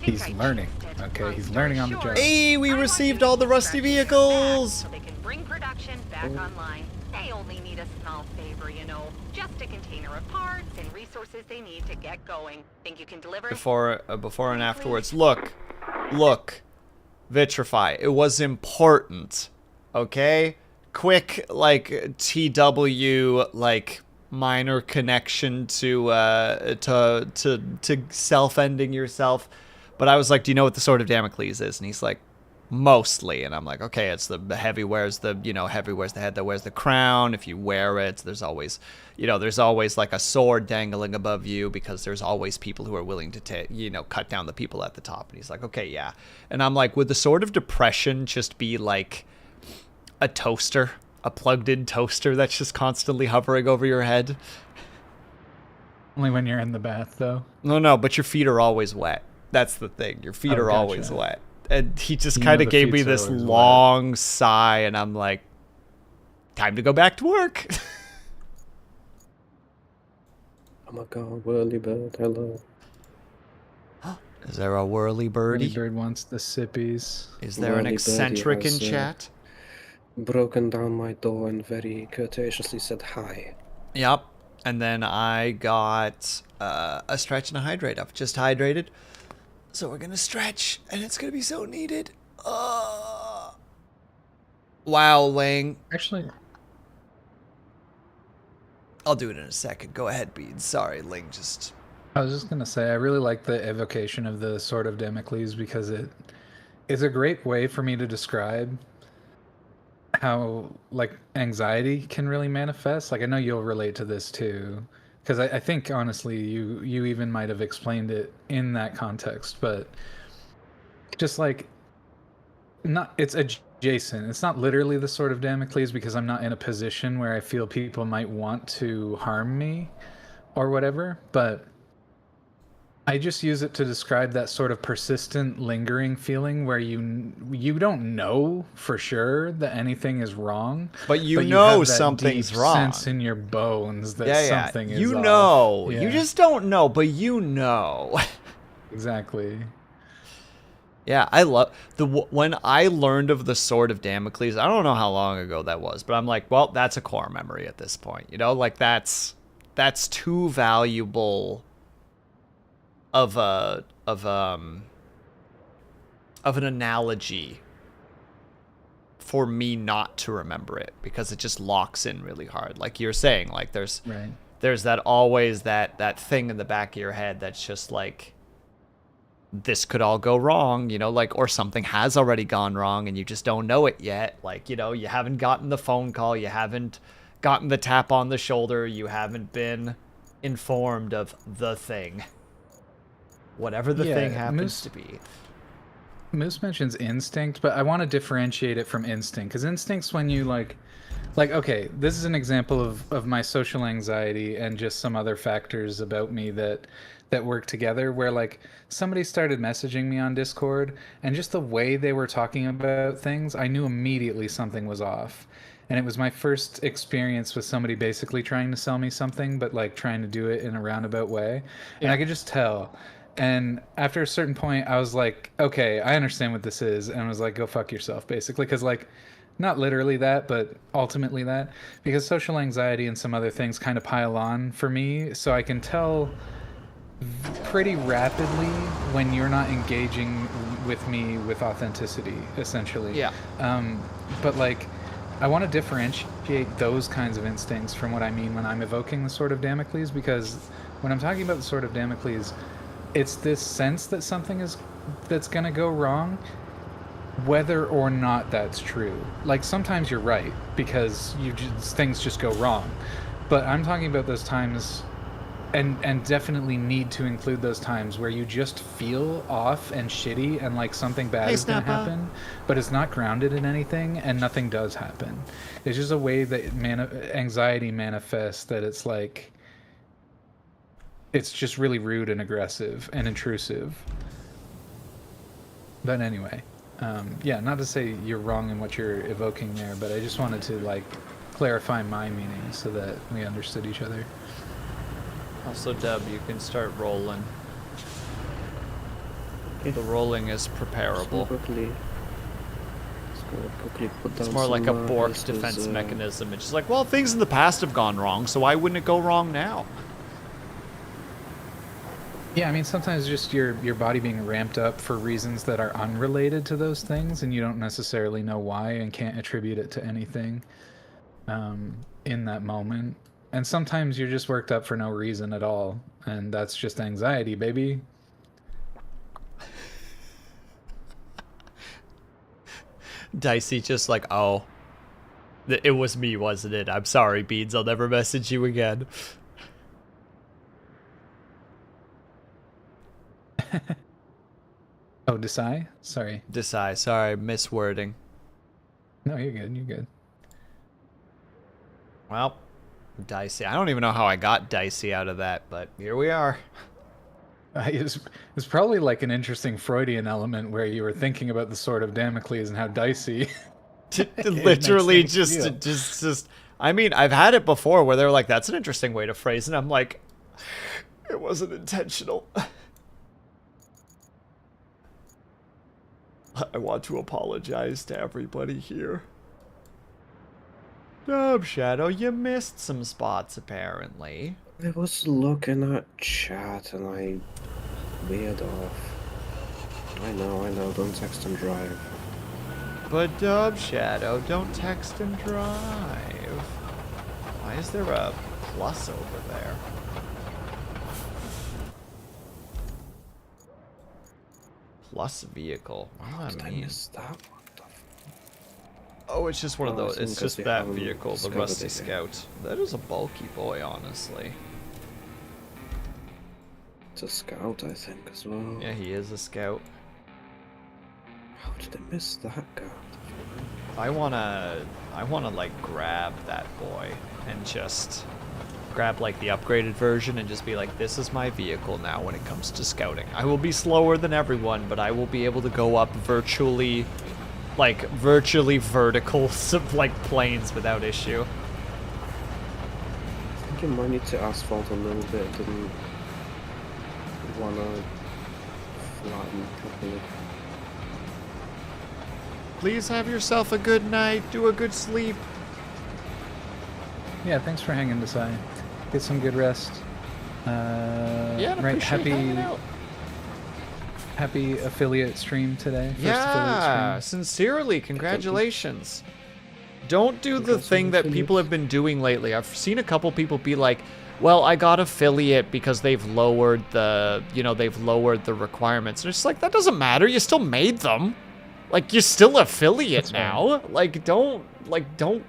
he's learning. Okay, he's learning on the job. Hey, we received all the rusty vehicles! So they can bring production back online. They only need a small favor, you know. Just a container of parts and resources they need to get going. Think you can deliver? Before and afterwards. Look, Vitrify. It was important, okay? Quick, like TW, like minor connection to self-ending yourself. But I was like, do you know what the Sword of Damocles is? And he's like, mostly. And I'm like, okay, it's the heavy wears the, you know, heavy wears the head that wears the crown. If you wear it, there's always, you know, there's always like a sword dangling above you because there's always people who are willing to, you know, cut down the people at the top. And he's like, okay, yeah. And I'm like, would the Sword of Depression just be like a toaster, a plugged-in toaster that's just constantly hovering over your head? Only when you're in the bath, though. No, but your feet are always wet. That's the thing. Your feet are always wet. And he just kind of gave me this long sigh, and I'm like, time to go back to work. Oh my god, whirly bird, hello. Is there a whirly birdie? Whirly bird wants the sippies. Is there an eccentric in chat? Broken down my door and very courteously said hi. Yep. And then I got a stretch and a hydrate. I've just hydrated. So we're going to stretch, and it's going to be so needed. Wow, Lang. Actually, I'll do it in a second. Go ahead, Beans. Sorry, Ling, just... I was just going to say, I really like the evocation of the Sword of Damocles because it is a great way for me to describe how, like, anxiety can really manifest. Like, I know you'll relate to this, too. Because I think, honestly, you even might have explained it in that context, but just like, it's adjacent. It's not literally the Sword of Damocles because I'm not in a position where I feel people might want to harm me or whatever, but I just use it to describe that sort of persistent, lingering feeling where you don't know for sure that anything is wrong, but you know have that something's deep wrong. Sense in your bones that something is you off. know. Yeah. You just don't know, but you know. Exactly. Yeah, I love when I learned of the Sword of Damocles. I don't know how long ago that was, but I'm like, well, that's a core memory at this point. You know, like that's too valuable of an analogy for me not to remember it, because it just locks in really hard. Like you're saying, like there's that always that thing in the back of your head that's just like, this could all go wrong, you know, like, or something has already gone wrong and you just don't know it yet. Like, you know, you haven't gotten the phone call, you haven't gotten the tap on the shoulder, you haven't been informed of the thing. Whatever the thing happens to be. Moose mentions instinct, but I want to differentiate it from instinct, because instinct's when you like, okay, this is an example of my social anxiety and just some other factors about me that work together, where like somebody started messaging me on Discord and just the way they were talking about things, I knew immediately something was off. And it was my first experience with somebody basically trying to sell me something, but like trying to do it in a roundabout way. And I could just tell. And after a certain point, I was like, okay, I understand what this is. And I was like, go fuck yourself, basically. Because like, not literally that, but ultimately that. Because social anxiety and some other things kind of pile on for me. So I can tell pretty rapidly when you're not engaging with me with authenticity, essentially. Yeah. But like, I want to differentiate those kinds of instincts from what I mean when I'm evoking the Sword of Damocles, because when I'm talking about the Sword of Damocles, it's this sense that something that's gonna go wrong, whether or not that's true. Like sometimes you're right because things just go wrong, but I'm talking about those times. And definitely need to include those times where you just feel off and shitty and like something bad is going to happen, but it's not grounded in anything and nothing does happen. It's just a way that anxiety manifests, that it's like, it's just really rude and aggressive and intrusive. But anyway, yeah, not to say you're wrong in what you're evoking there, but I just wanted to like clarify my meaning so that we understood each other. Also, Deb, you can start rolling. Okay. The rolling is preparable. It's more like a Bork defense mechanism. It's just like, well, things in the past have gone wrong, so why wouldn't it go wrong now? Yeah, I mean, sometimes just your body being ramped up for reasons that are unrelated to those things, and you don't necessarily know why and can't attribute it to anything in that moment. And sometimes you're just worked up for no reason at all, and that's just anxiety, baby. Dicey just like, oh, it was me, wasn't it? I'm sorry, Beans. I'll never message you again. Oh, Desai? Sorry. Desai, sorry, miswording. No, you're good, you're good. Well, Dicey. I don't even know how I got Dicey out of that, but here we are. It's probably like an interesting Freudian element where you were thinking about the Sword of Damocles and how dicey. Literally just. I mean, I've had it before where they're like, "That's an interesting way to phrase it." And I'm like, it wasn't intentional. I want to apologize to everybody here. Dub Shadow, you missed some spots apparently. I was looking at chat and I veered off. I know, don't text and drive. But Dub Shadow, don't text and drive. Why is there a plus over there? Plus vehicle. What do I mean? That? Oh, it's just one of those. It's just that vehicle, the Rusty Scout. That is a bulky boy, honestly. It's a Scout, I think, as well. Yeah, he is a Scout. How did I miss that guy? I wanna like grab that boy and just grab like the upgraded version and just be like, this is my vehicle now when it comes to scouting. I will be slower than everyone, but I will be able to go up virtually vertical like planes without issue. I think you might need to asphalt a little bit. Didn't wanna flatten properly. Please have yourself a good night. Do a good sleep. Yeah, thanks for hanging, Desai. Get some good rest. Yeah, and right, appreciate hanging out. happy affiliate stream today. First Yeah, affiliate sincerely, congratulations. Don't do the thing that people have been doing lately. I've seen a couple people be like, well, I got affiliate because they've lowered the, they've lowered the requirements. And it's like, that doesn't matter. You still made them. Like, you're still affiliate now. Like, don't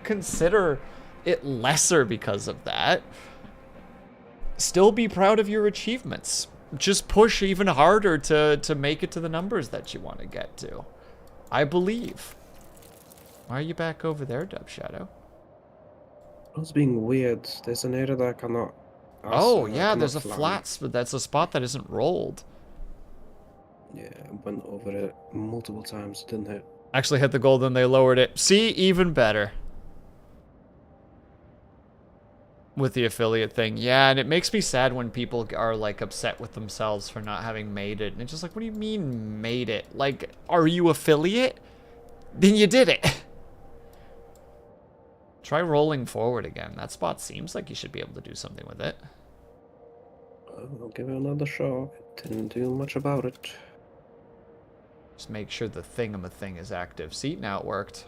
consider it lesser because of that. Still be proud of your achievements. Just push even harder to make it to the numbers that you want to get to. I believe. Why are you back over there, Dub Shadow? I was being weird. There's an area that I cannot. Oh, yeah, there's a flat spot. That's a spot that isn't rolled. Yeah, I went over it multiple times, didn't it? Actually hit the goal, then they lowered it. See, even better. With the affiliate thing. Yeah, and it makes me sad when people are, like, upset with themselves for not having made it. And it's just like, what do you mean made it? Like, are you affiliate? Then you did it. Try rolling forward again. That spot seems like you should be able to do something with it. I'll give it another shot. Didn't do much about it. Just make sure the thing is active. See, now it worked.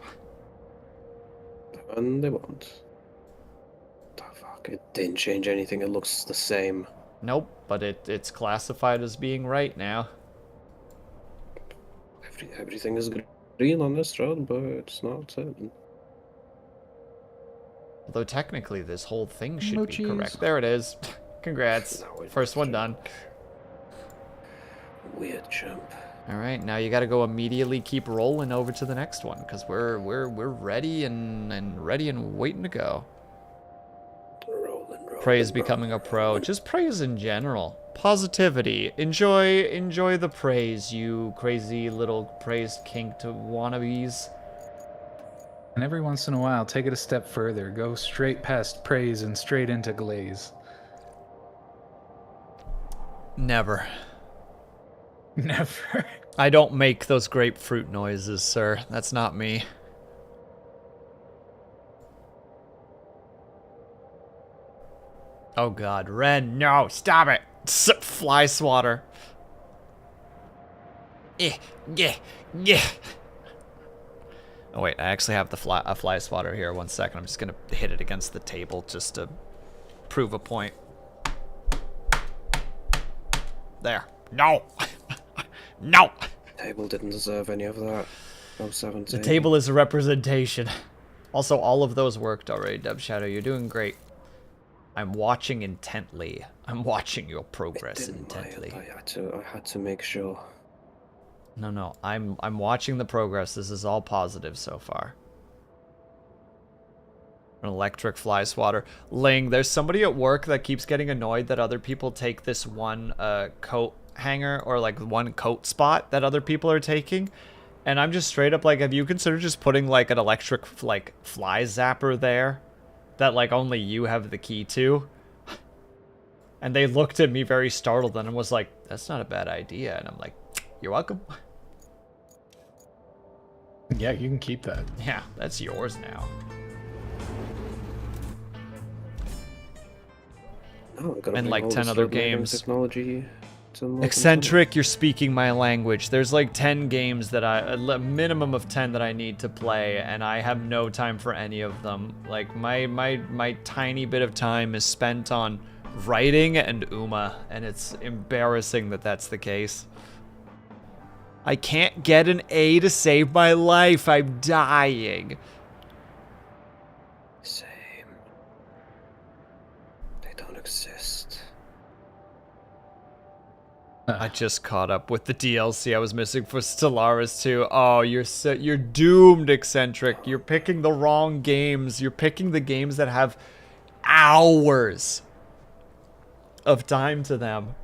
And they won't. Oh, fuck, it didn't change anything. It looks the same. Nope, but it's classified as being right now. Everything is green on this road, but it's not certain. Although technically this whole thing should be Mochis. correct. There it is. Congrats. No, it First one was done. Weird jump. All right, now you got to go immediately keep rolling over to the next one because we're ready and ready and waiting to go. Rolling. Praise becoming a pro. Just praise in general. Positivity. Enjoy the praise, you crazy little praise kinked wannabes. And every once in a while, take it a step further. Go straight past praise and straight into glaze. Never. Never. I don't make those grapefruit noises, sir. That's not me. Oh god, Ren, no, stop it! Fly swatter. Yeah. Oh wait, I actually have a fly swatter here. 1 second, I'm just gonna hit it against the table just to prove a point. There. No! No! Table didn't deserve any of that. No 17. The table is a representation. Also, all of those worked already, Dub Shadow. You're doing great. I'm watching intently. I'm watching your progress intently. I had to make sure. No. I'm watching the progress. This is all positive so far. An electric fly swatter. Ling, there's somebody at work that keeps getting annoyed that other people take this one coat hanger or like one coat spot that other people are taking. And I'm just straight up like, have you considered just putting like an electric like fly zapper there that like only you have the key to? And they looked at me very startled and was like, that's not a bad idea. And I'm like, you're welcome. Yeah, you can keep that. Yeah, that's yours now. Oh, I gotta And bring like all 10 this other road games. Technology to Mortal Eccentric, you're speaking my language. There's like 10 games that a minimum of 10 that I need to play, and I have no time for any of them. Like my tiny bit of time is spent on writing and Uma, and it's embarrassing that that's the case. I can't get an A to save my life. I'm dying. Same. They don't exist. I just caught up with the DLC I was missing for Stellaris 2. Oh, you're doomed, Eccentric. You're picking the wrong games. You're picking the games that have hours of time to them.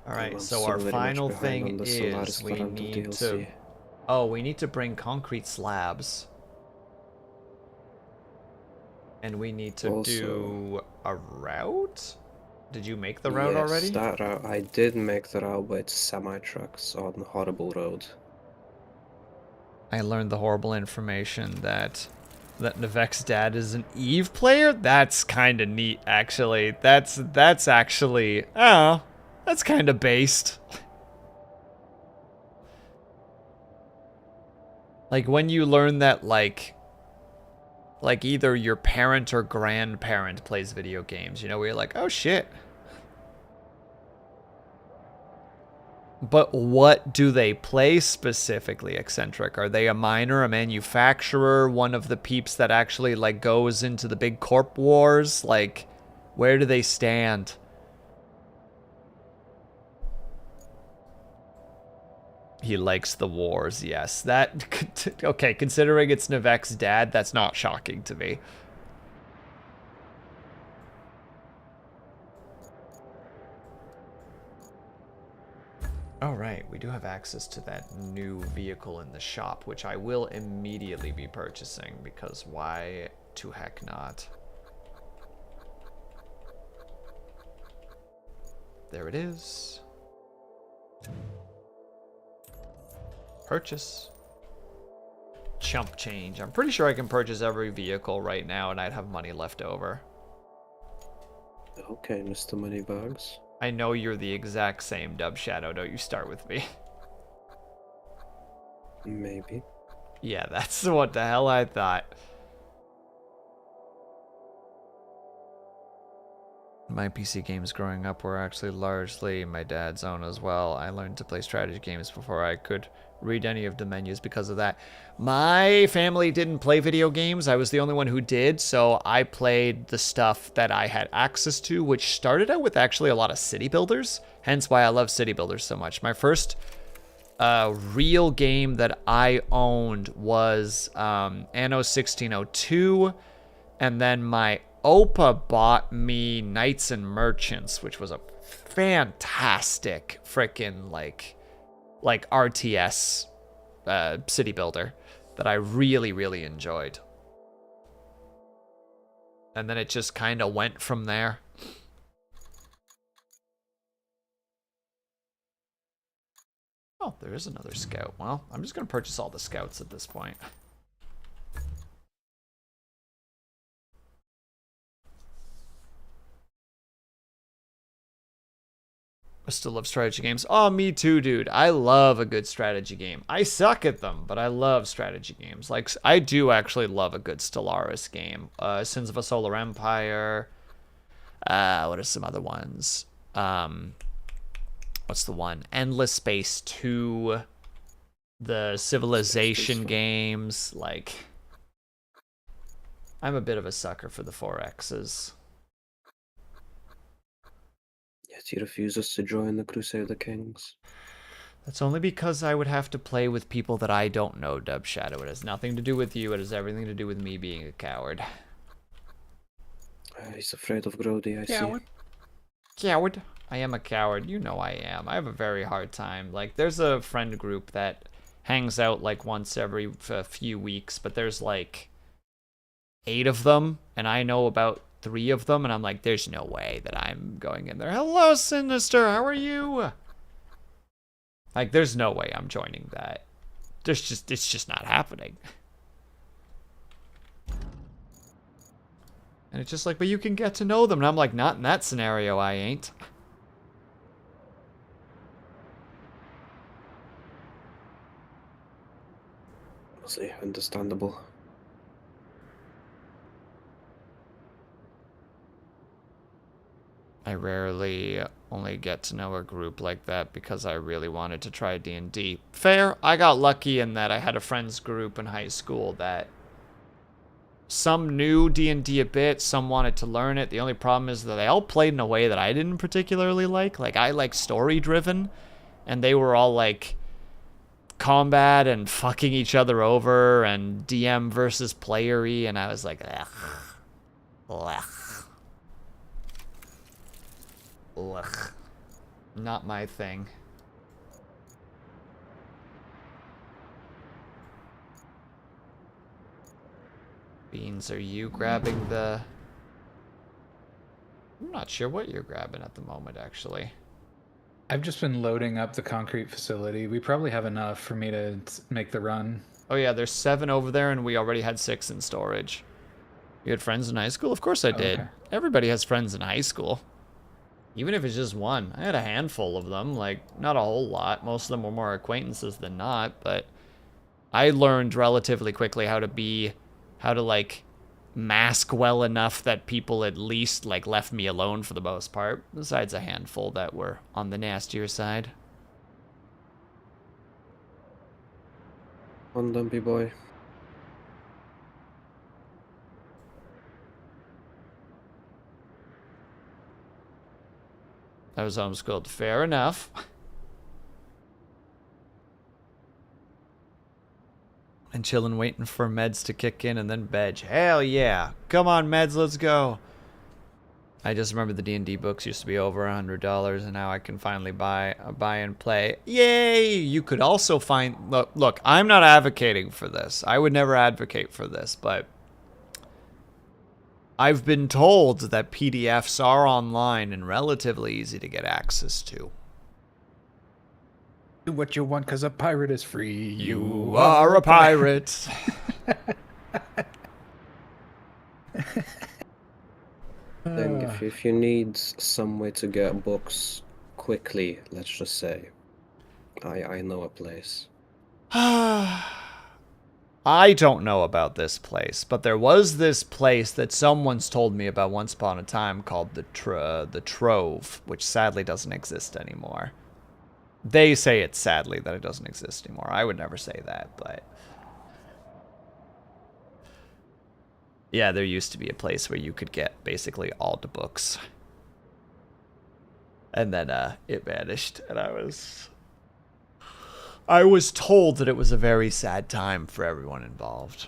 All right, so our final thing is we need to... Oh, we need to bring concrete slabs. And we need to do a route? Did you make the route already? That route. I did make the route, but it's semi-trucks on horrible road. I learned the horrible information that Navek's dad is an Eve player. That's kind of neat, actually. That's actually, oh, that's kind of based. Like when you learn that like either your parent or grandparent plays video games, you know, where you're like, oh shit. But what do they play specifically, Eccentric? Are they a miner, a manufacturer, one of the peeps that actually like goes into the big corp wars? Like, where do they stand? He likes the wars, yes. That, okay, considering it's Navek's dad, that's not shocking to me. All right, we do have access to that new vehicle in the shop, which I will immediately be purchasing, because why to heck not? There it is. Purchase. Chump change. I'm pretty sure I can purchase every vehicle right now and I'd have money left over. Okay, Mr. Moneybags. I know you're the exact same, Dub Shadow. Don't you start with me. Maybe. Yeah, that's what the hell I thought. My PC games growing up were actually largely my dad's own as well. I learned to play strategy games before I could read any of the menus because of that. My family didn't play video games. I was the only one who did, so I played the stuff that I had access to, which started out with actually a lot of city builders, hence why I love city builders so much. My first real game that I owned was Anno 1602, and then my Opa bought me Knights and Merchants, which was a fantastic frickin' like RTS city builder that I really, really enjoyed. And then it just kind of went from there. Oh, there is another scout. Well, I'm just going to purchase all the scouts at this point. I still love strategy games. Oh, me too, dude. I love a good strategy game. I suck at them, but I love strategy games. Like, I do actually love a good Stellaris game. Sins of a Solar Empire. What are some other ones? What's the one? Endless Space 2. The Civilization games. Like, I'm a bit of a sucker for the 4Xs. Yet he refuses to join the Crusader Kings. That's only because I would have to play with people that I don't know, Dub Shadow. It has nothing to do with you. It has everything to do with me being a coward. He's afraid of Grody, I see. Coward. I am a coward. You know I am. I have a very hard time. Like, there's a friend group that hangs out like once every few weeks, but there's like 8 of them, and I know about 3 of them, and I'm like, there's no way that I'm going in there. Hello, Sinister, how are you? Like, there's no way I'm joining that. It's just not happening. And it's just like, but you can get to know them. And I'm like, not in that scenario, I ain't. See, understandable. I rarely only get to know a group like that because I really wanted to try D&D. Fair. I got lucky in that I had a friends group in high school that some knew D&D a bit, some wanted to learn it. The only problem is that they all played in a way that I didn't particularly like. Like, I like story-driven, and they were all like combat and fucking each other over and DM versus player-y, and I was like, ugh. Ugh. Ugh. Not my thing. Beans, are you grabbing the... I'm not sure what you're grabbing at the moment, actually. I've just been loading up the concrete facility. We probably have enough for me to make the run. Oh yeah, there's 7 over there, and we already had 6 in storage. You had friends in high school? Of course I did. Okay. Everybody has friends in high school. Even if it's just one. I had a handful of them, like, not a whole lot. Most of them were more acquaintances than not, but I learned relatively quickly how to, like, mask well enough that people at least, like, left me alone for the most part, besides a handful that were on the nastier side. One dumpy boy. I was homeschooled. Fair enough. And chilling, waiting for meds to kick in, and then veg. Hell yeah! Come on, meds, let's go. I just remember the D&D books used to be over $100, and now I can finally buy and play. Yay! You could also find. Look, I'm not advocating for this. I would never advocate for this, but I've been told that PDFs are online and relatively easy to get access to. Do what you want, cause a pirate is free. You are a pirate. Then if you need some way to get books quickly, let's just say, I know a place. I don't know about this place, but there was this place that someone's told me about once upon a time called the Trove, which sadly doesn't exist anymore. They say it's sadly that it doesn't exist anymore. I would never say that, but yeah, there used to be a place where you could get basically all the books. And then it vanished, and I was told that it was a very sad time for everyone involved.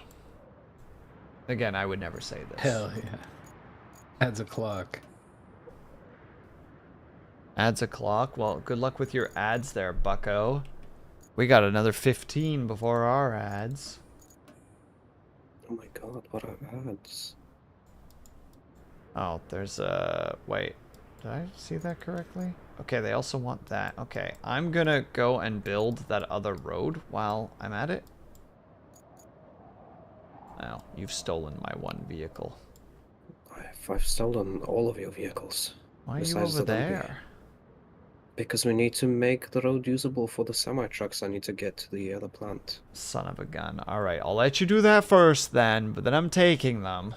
Again, I would never say this. Hell yeah. Adds a clock. Adds a clock? Well, good luck with your ads there, bucko. We got another 15 before our ads. Oh my god, what are ads? Oh, there's a... Wait. Did I see that correctly? Okay, they also want that. Okay, I'm gonna go and build that other road while I'm at it. Oh, you've stolen my one vehicle. I've stolen all of your vehicles. Why are you Besides over the dumpy. there? Because we need to make the road usable for the semi-trucks. I need to get to the other plant. Son of a gun. Alright, I'll let you do that first then, but then I'm taking them.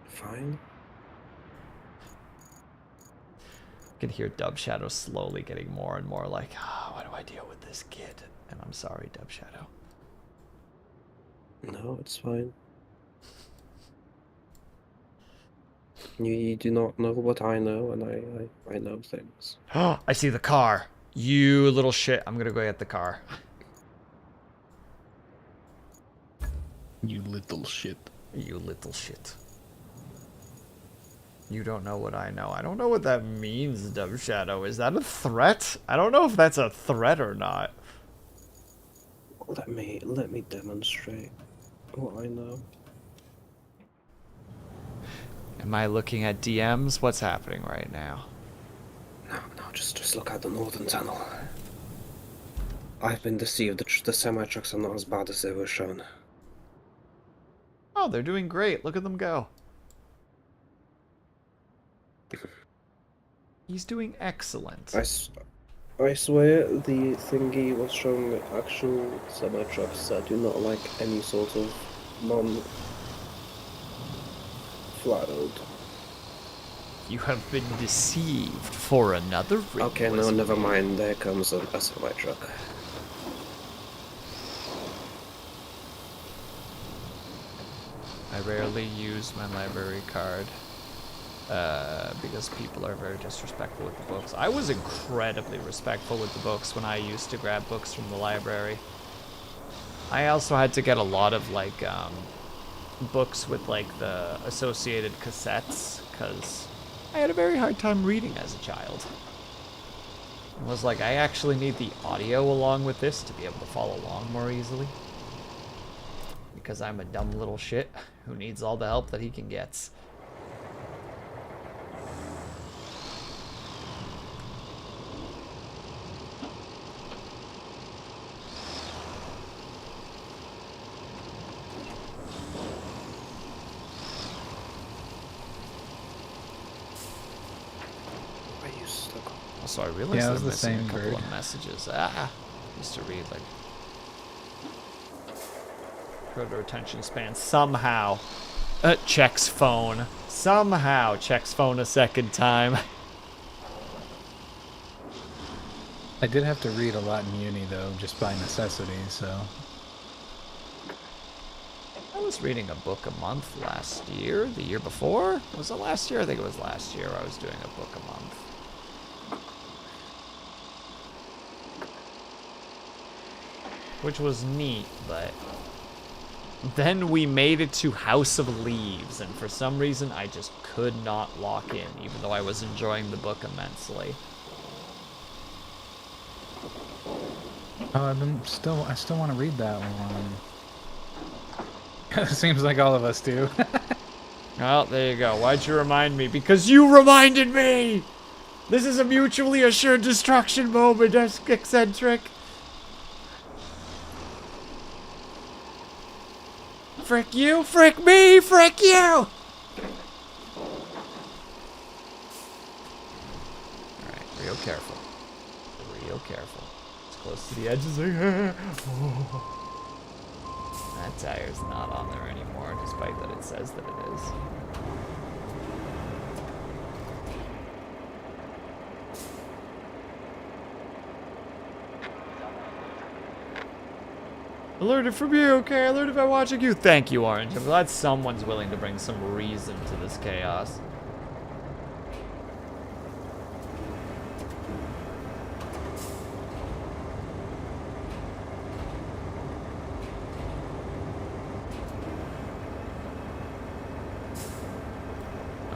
Fine. I can hear Dub Shadow slowly getting more and more like, why do I deal with this kid? And I'm sorry, Dub Shadow. No, it's fine. You do not know what I know, and I know things. I see the car. You little shit. I'm gonna go get the car. You little shit. You little shit. You don't know what I know. I don't know what that means, Dub Shadow. Is that a threat? I don't know if that's a threat or not. Let me demonstrate what I know. Am I looking at DMs? What's happening right now? No, just look at the northern tunnel. I've been deceived. The semi-trucks are not as bad as they were shown. Oh, they're doing great. Look at them go. He's doing excellent. I swear the thingy was showing actual semi-trucks that do not like any sort of non-flat road. You have been deceived for another reason. Okay, no, never mind. There comes a semi-truck. I rarely use my library card because people are very disrespectful with the books. I was incredibly respectful with the books when I used to grab books from the library. I also had to get a lot of like books with like the associated cassettes because I had a very hard time reading as a child. I was like, I actually need the audio along with this to be able to follow along more easily. Because I'm a dumb little shit who needs all the help that he can get. Also, I realized Yeah, it I'm was the missing a same couple bird. of messages. Used to read like shorter attention span. Somehow, checks phone. Somehow checks phone a second time. I did have to read a lot in uni though, just by necessity. So I was reading a book a month last year. The year before? Was it last year? I think it was last year. I was doing a book a month. Which was neat, but then we made it to House of Leaves, and for some reason I just could not lock in, even though I was enjoying the book immensely. oh, I still want to read that one. Seems like all of us do. Well, there you go. Why'd you remind me? Because you reminded me! This is a mutually assured destruction moment, eccentric. Frick you, frick me, frick you! Alright, real careful. Real careful. It's close to the edge as I That tire's not on there anymore, despite that it says that it is. Alerted from you, okay? Alerted by watching you. Thank you, Orange. I'm glad someone's willing to bring some reason to this chaos.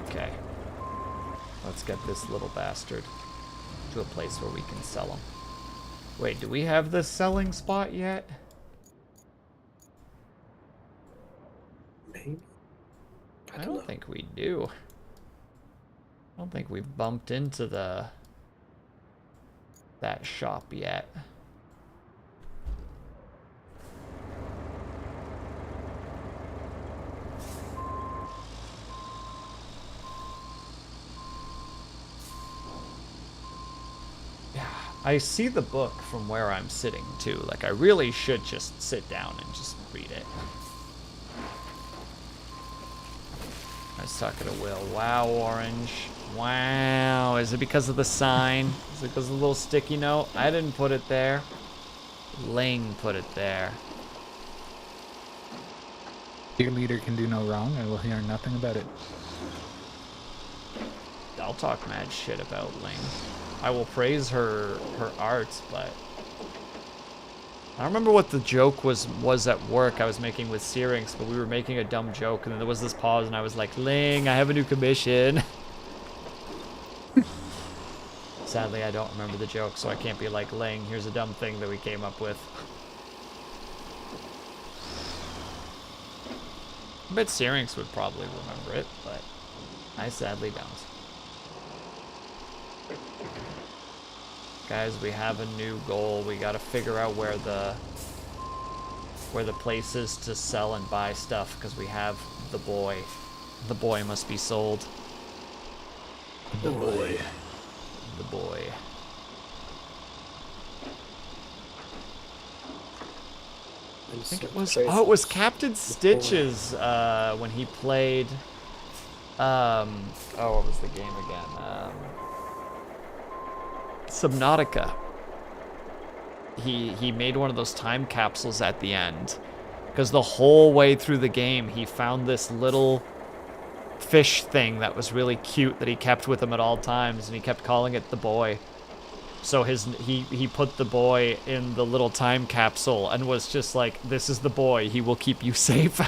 Okay. Let's get this little bastard to a place where we can sell him. Wait, do we have the selling spot yet? Maybe? I don't think we do. I don't think we've bumped into that shop yet. Yeah, I see the book from where I'm sitting too. Like, I really should just sit down and just read it. I was talking to Will. Wow, Orange. Wow. Is it because of the sign? Is it because of the little sticky note? I didn't put it there. Ling put it there. Your leader can do no wrong. I will hear nothing about it. I'll talk mad shit about Ling. I will praise her arts, but I don't remember what the joke was at work I was making with Syrinx, but we were making a dumb joke, and then there was this pause, and I was like, Ling, I have a new commission. Sadly, I don't remember the joke, so I can't be like, Ling, here's a dumb thing that we came up with. I bet Syrinx would probably remember it, but I sadly don't. Guys, we have a new goal. We gotta figure out where the place is to sell and buy stuff, because we have the boy. The boy must be sold. The boy. The boy. I think it was. Oh, it was Captain Stitches when he played. Oh, what was the game again? Subnautica. He made one of those time capsules at the end, because the whole way through the game he found this little fish thing that was really cute that he kept with him at all times, and he kept calling it the boy. So he put the boy in the little time capsule and was just like, this is the boy, he will keep you safe.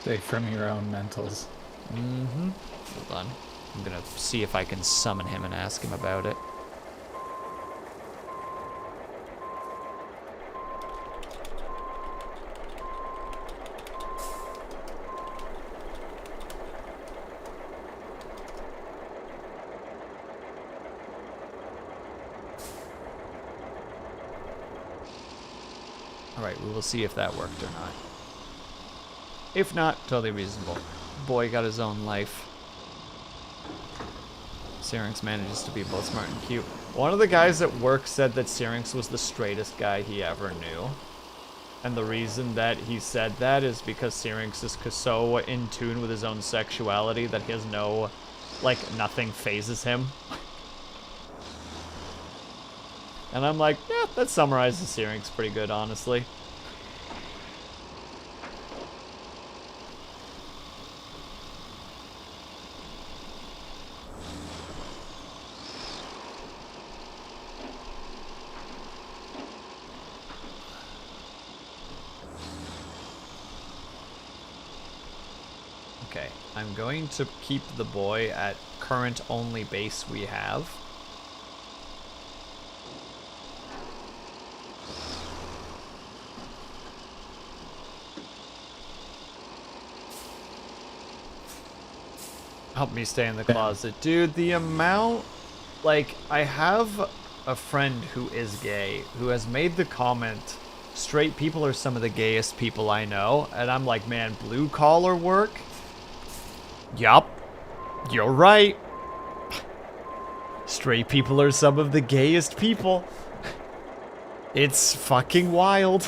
Safe from your own mentals. Mm-hmm. Hold on. I'm gonna see if I can summon him and ask him about it. Alright, we will see if that worked or not. If not, totally reasonable. Boy got his own life. Syrinx manages to be both smart and cute. One of the guys at work said that Syrinx was the straightest guy he ever knew. And the reason that he said that is because Syrinx is so in tune with his own sexuality that he has no, like, nothing phases him. And I'm like, yeah, that summarizes Syrinx pretty good, honestly. Okay, I'm going to keep the boy at current only base we have. Help me stay in the closet. Dude, the amount... Like, I have a friend who is gay who has made the comment, straight people are some of the gayest people I know. And I'm like, man, blue collar work? Yup. You're right. Straight people are some of the gayest people. It's fucking wild.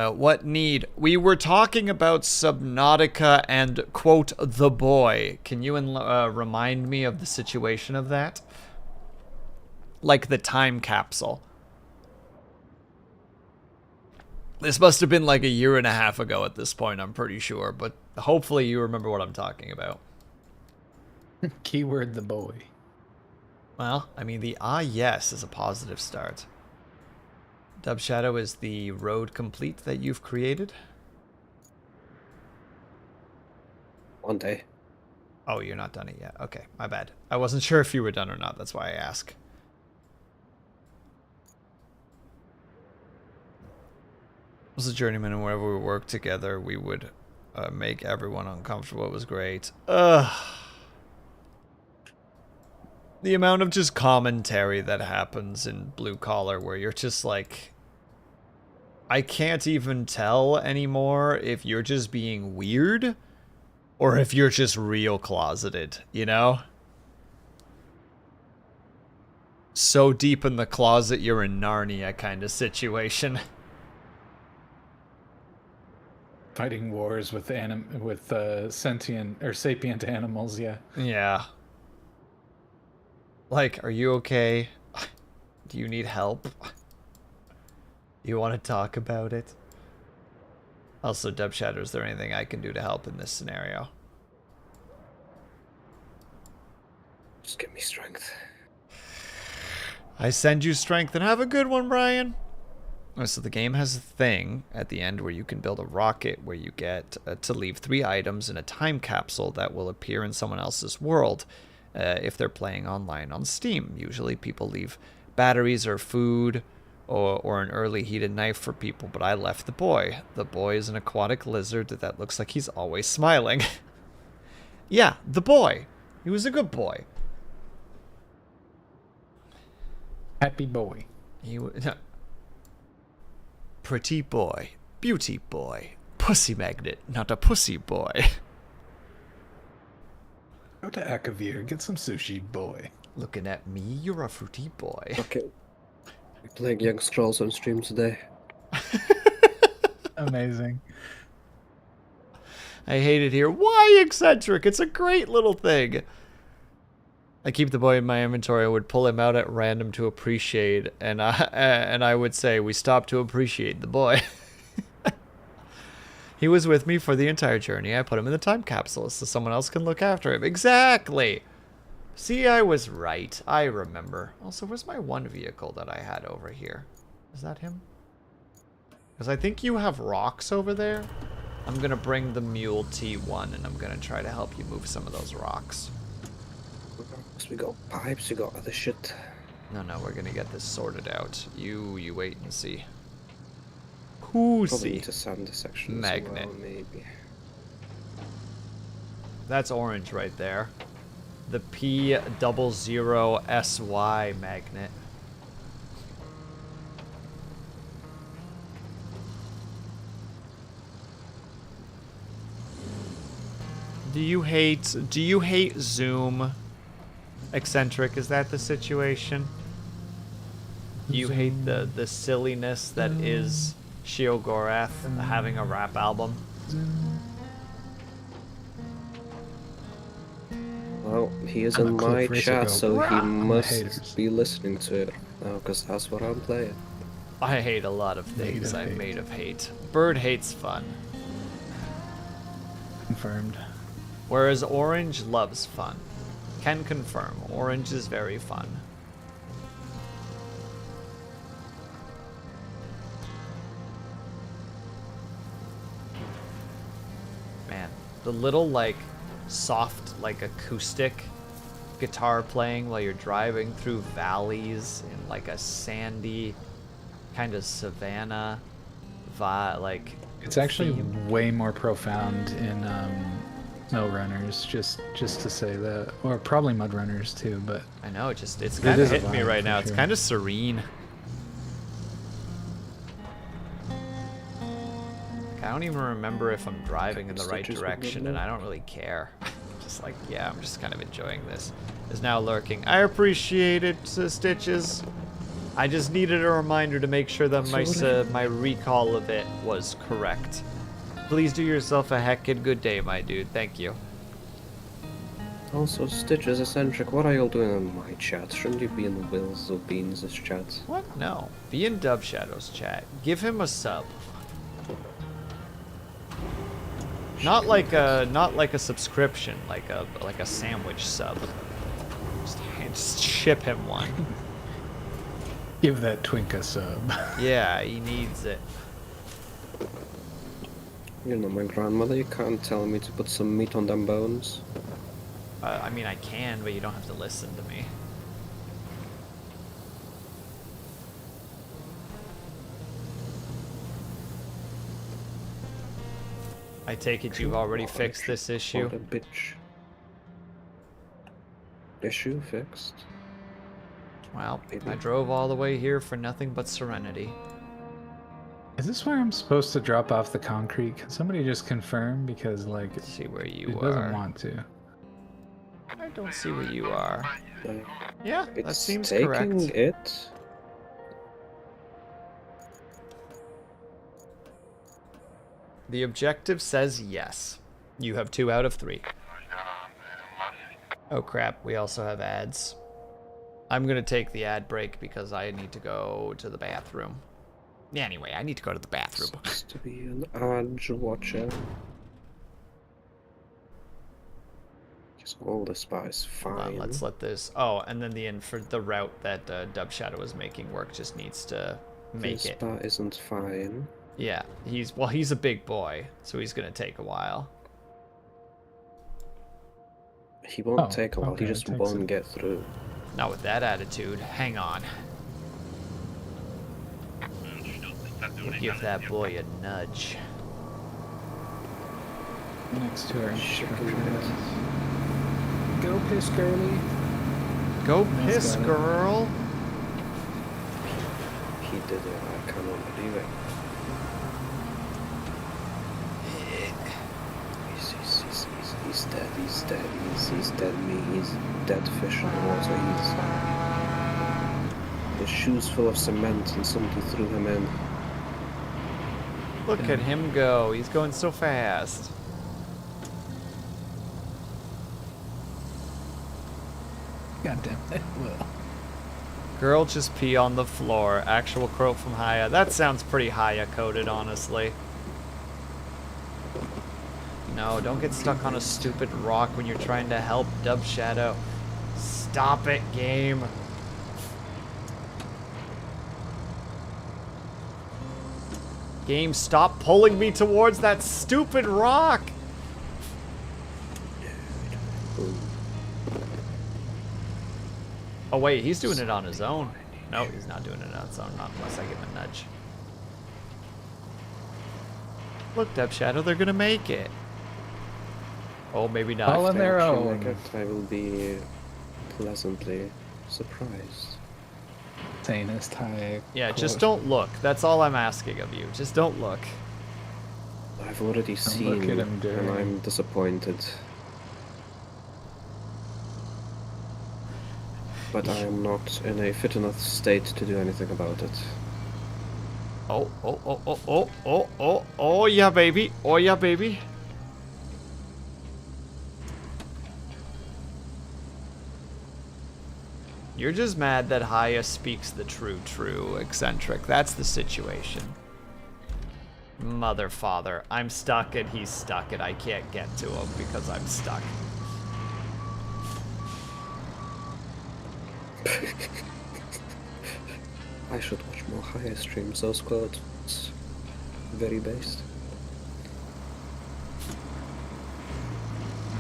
What need? We were talking about Subnautica and, quote, the boy. Can you remind me of the situation of that? Like the time capsule. This must have been like a year and a half ago at this point, I'm pretty sure. But hopefully you remember what I'm talking about. Keyword the boy. Well, I mean, the yes is a positive start. Dub Shadow is the road complete that you've created? One day. Oh, you're not done it yet. Okay, my bad. I wasn't sure if you were done or not. That's why I ask. Was a journeyman, and wherever we worked together, we would make everyone uncomfortable. It was great. Ugh. The amount of just commentary that happens in Blue Collar where you're just like... I can't even tell anymore if you're just being weird or if you're just real closeted, you know? So deep in the closet you're in Narnia kind of situation. Fighting wars with sentient or sapient animals, yeah. Yeah. Like, are you okay? Do you need help? Do you want to talk about it? Also, Dub Shadow, is there anything I can do to help in this scenario? Just give me strength. I send you strength, and have a good one, Brian. So the game has a thing at the end where you can build a rocket where you get to leave 3 items in a time capsule that will appear in someone else's world if they're playing online on Steam. Usually people leave batteries or food or an early heated knife for people, but I left the boy. The boy is an aquatic lizard that looks like he's always smiling. Yeah, the boy. He was a good boy. Happy boy. He pretty boy, beauty boy, pussy magnet, not a pussy boy. Go to Akavir, get some sushi, boy. Looking at me, you're a fruity boy. Okay. We're playing Young Scrolls on stream today. Amazing. I hate it here. Why eccentric? It's a great little thing. I keep the boy in my inventory. I would pull him out at random to appreciate, and I would say, we stopped to appreciate the boy. He was with me for the entire journey. I put him in the time capsule so someone else can look after him. Exactly. See, I was right. I remember. Also, where's my one vehicle that I had over here? Is that him? Because I think you have rocks over there. I'm going to bring the Mule T1, and I'm going to try to help you move some of those rocks. We got pipes, we got other shit. No, we're going to get this sorted out. You wait and see. Probably Pussy. need to sand this section Magnet. as well, maybe. That's orange right there. The P00SY magnet. Do you hate Zoom? Eccentric, is that the situation? You hate the silliness that is Sheogorath having a rap album? Well, he is I'm a in Cliff my Racer chat, go, so "Rah!" he on the must haters. be listening to it now, because that's what I'm playing. I hate a lot of things. of I'm hate. made of hate. Bird hates fun. Confirmed. Whereas Orange loves fun. Can confirm. Orange is very fun. Man, the little like soft like acoustic guitar playing while you're driving through valleys in like a sandy kind of savanna like It's actually theme. way more profound in Mill Runners, just to say that, or probably Mud Runners too. But I know, it's It kind of is a hitting me vibe right for now. It's sure. kind of serene. I don't even remember if I'm driving in the right Stitches with direction, the and I don't really care. Just like, yeah, I'm just kind of enjoying this. Is now lurking. I appreciate it, Stitches. I just needed a reminder to make sure that my recall of it was correct. Please do yourself a heckin' good day, my dude. Thank you. Also, Stitches Eccentric, what are you all doing in my chat? Shouldn't you be in the Wills or Beans' chat? What? No. Be in Dub Shadow's chat. Give him a sub. Not like a subscription, like a sandwich sub. Just ship him one. give that twink a sub. Yeah, he needs it. You know, my grandmother, you can't tell me to put some meat on them bones. I mean, I can, but you don't have to listen to me. I take it you've already fixed this issue? What a bitch. Issue fixed? Well, Maybe. I drove all the way here for nothing but serenity. Is this where I'm supposed to drop off the concrete? Can somebody just confirm? Because, like, Let's see where you it are. doesn't want to. I don't see where you are. Uh, Yeah, that it's seems taking correct. it. The objective says yes. You have 2 out of 3. Oh crap, we also have ads. I'm gonna take the ad break because I need to go to the bathroom. Yeah, anyway, I need to go to the bathroom. Supposed to be an ad watcher. Guess all the spies Hold on, fine. let's let this. Oh, and then for the route that Dub Shadow is making work just needs to make This it. spy isn't fine. Yeah, he's a big boy, so he's gonna take a while. He won't Oh, take a while, okay, he it just takes won't it. get through. Not with that attitude. Hang on. We'll give that boy a nudge. Next to our Chicken instructions. Go piss, girly. Go Nice piss, guy. girl. He did it, I cannot believe it. He's dead, he's dead, he's dead me, he's dead fish in the water, his shoes full of cement and somebody threw him in. Look at him go. He's going so fast. God damn it. Well, Girl just pee on the floor. Actual quote from Haya. That sounds pretty Haya coded, honestly. No, don't get stuck on a stupid rock when you're trying to help Dub Shadow. Stop it, game. Game, stop pulling me towards that stupid rock. Oh wait, he's doing it on his own. No, he's not doing it on his own, not unless I give him a nudge. Look, Dub Shadow, they're gonna make it. Oh, maybe not. All on They their actually like own. it, I will be pleasantly surprised. Sanest type. Yeah, just don't look. That's all I'm asking of you. Just don't look. I've already look seen, at him doing. and I'm disappointed. But I am not in a fit enough state to do anything about it. Oh, yeah, baby. Oh, yeah, baby. You're just mad that Haya speaks the true, eccentric. That's the situation. Mother, father. I'm stuck and he's stuck and I can't get to him because I'm stuck. I should watch more higher streams. Those quotes very based.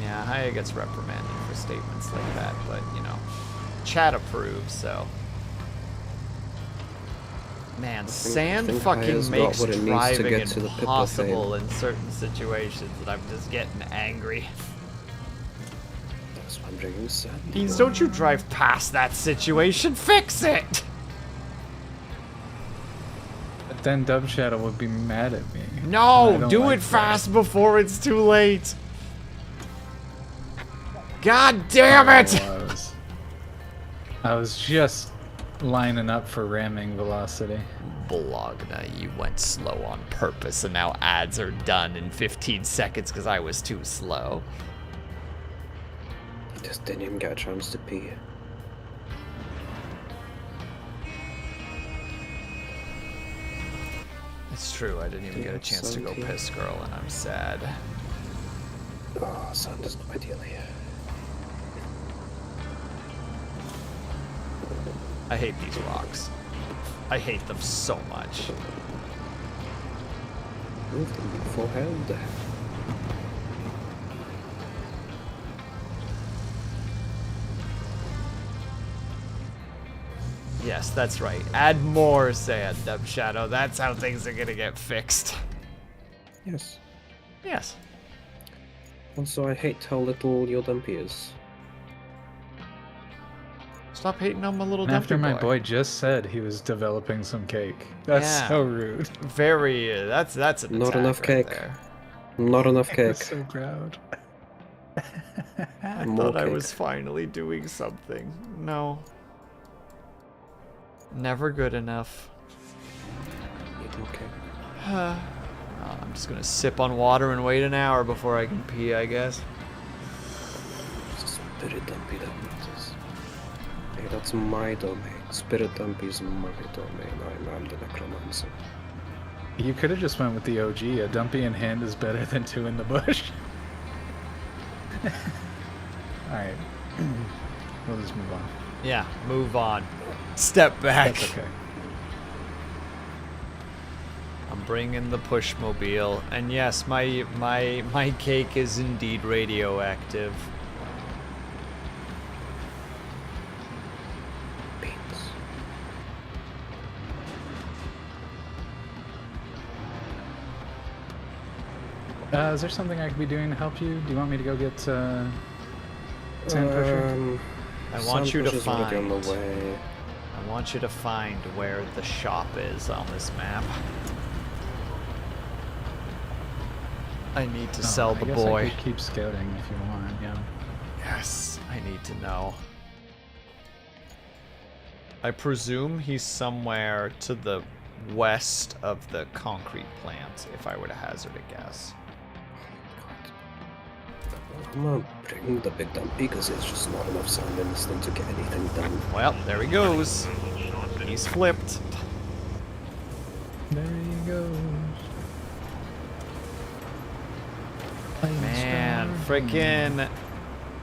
Yeah, Haya gets reprimanded for statements like that, but, you know, chat approves, so. Man, I sand think fucking Haya's got makes what it needs to driving get to the pip of impossible fame. in certain situations, and I'm just getting angry. That's why I'm bringing sand. Beans, don't you drive past that situation, fix it! But then Dub Shadow would be mad at me. I No, don't do like it fast before it's too late. God damn it! I was just lining up for ramming velocity. Bologna, you went slow on purpose, and now ads are done in 15 seconds because I was too slow. He just didn't even get a chance to pee. It's true, I didn't even get a chance to go piss, girl, and I'm sad. Oh, sand is not ideal here. I hate these rocks. I hate them so much. Move them beforehand. Yes, that's right. Add more sand, Dub Shadow. That's how things are gonna get fixed. Yes. Yes. Also, I hate how little your dumpy is. Stop hating on my little And after dumpy my boy just said he was developing some cake. That's Yeah. so rude. Very. That's an Not attack enough right cake. there. Not enough I'm cake. so proud. I More thought I cake. was finally doing something. No. Never good enough. Okay. I'm just gonna sip on water and wait an hour before I can pee, I guess. Spirit dumpy that matters. Hey, that's my domain. Spirit dumpy is my domain. I'm the necromancer. You could have just went with the OG. A dumpy in hand is better than two in the bush. Alright. We'll just move on. Yeah, move on. Step back. That's okay. I'm bringing the pushmobile, and yes, my cake is indeed radioactive. Beans. Is there something I could be doing to help you? Do you want me to go get sand pusher? I want you to Sandwich is already find. on the way. I want you to find where the shop is on this map. I need to sell the I guess boy. I could keep scouting if you want, yeah. Yes, I need to know. I presume he's somewhere to the west of the concrete plant, if I were to hazard a guess. I'm gonna bring the big dumpy because there's just not enough sand in this thing to get anything done. Well, there he goes. He's flipped. There you go. Man, frickin'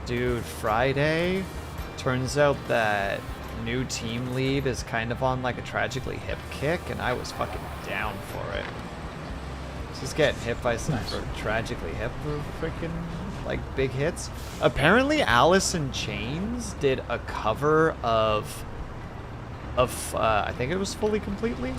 dude, Friday, turns out that new team lead is kind of on like a tragically hip kick, and I was fucking down for it. Just getting hit by some tragically hip freaking like big hits. Apparently Alice in Chains did a cover of I think it was Fully Completely.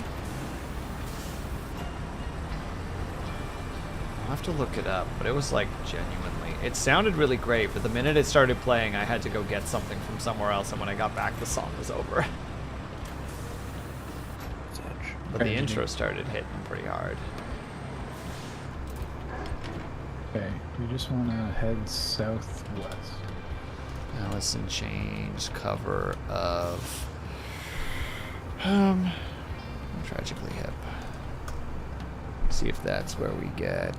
I'll have to look it up, but it was like genuinely It sounded really great, but the minute it started playing, I had to go get something from somewhere else, and when I got back, the song was over. But the intro started hitting pretty hard. Okay, we just want to head southwest. Alice in Chains cover of Tragically Hip. See if that's where we get.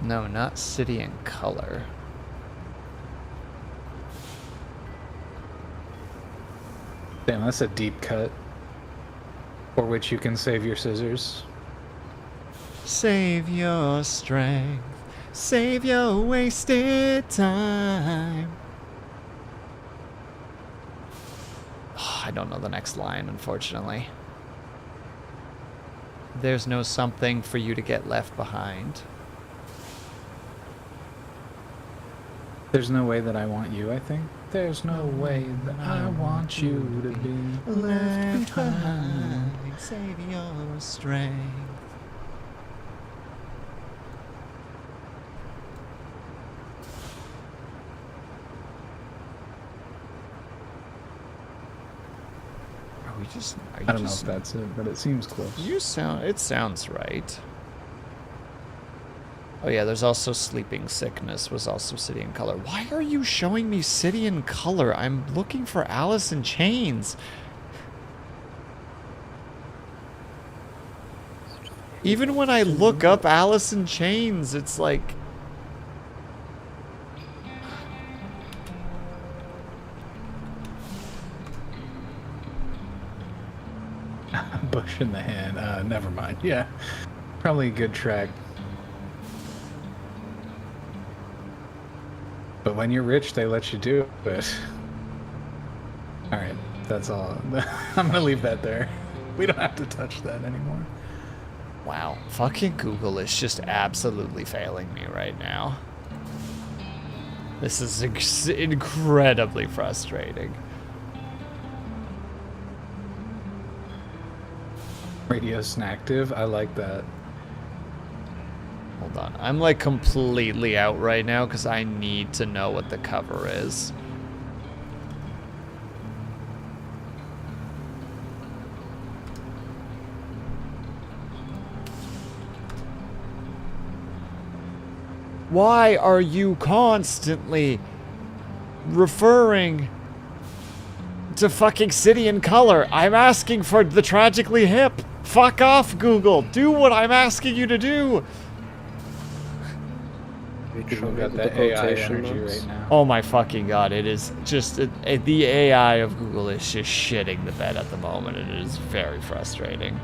No, not City in Color. Damn, that's a deep cut. For which you can save your scissors. Save your strength, save your wasted time. Oh, I don't know the next line, unfortunately. There's no something for you to get left behind. There's no way that I want you, I think. There's no way that I want you to be left behind. Save your strength. I don't know if that's it, but it seems close. It sounds right. Oh yeah, there's also Sleeping Sickness was also City in Color. Why are you showing me City in Color? I'm looking for Alice in Chains. Even when I look up Alice in Chains, it's like... Bush in the hand. Never mind. Yeah. Probably a good track. But when you're rich, they let you do it. Alright, that's all. I'm gonna leave that there. We don't have to touch that anymore. Wow. Fucking Google is just absolutely failing me right now. This is incredibly frustrating. Radio Snacktive, I like that. Hold on. I'm like completely out right now because I need to know what the cover is. Why are you constantly referring to fucking City in Color? I'm asking for the Tragically Hip. Fuck off, Google. Do what I'm asking you to do. We've got that AI energy right now. Oh my fucking god, it is just... the AI of Google is just shitting the bed at the moment. It is very frustrating.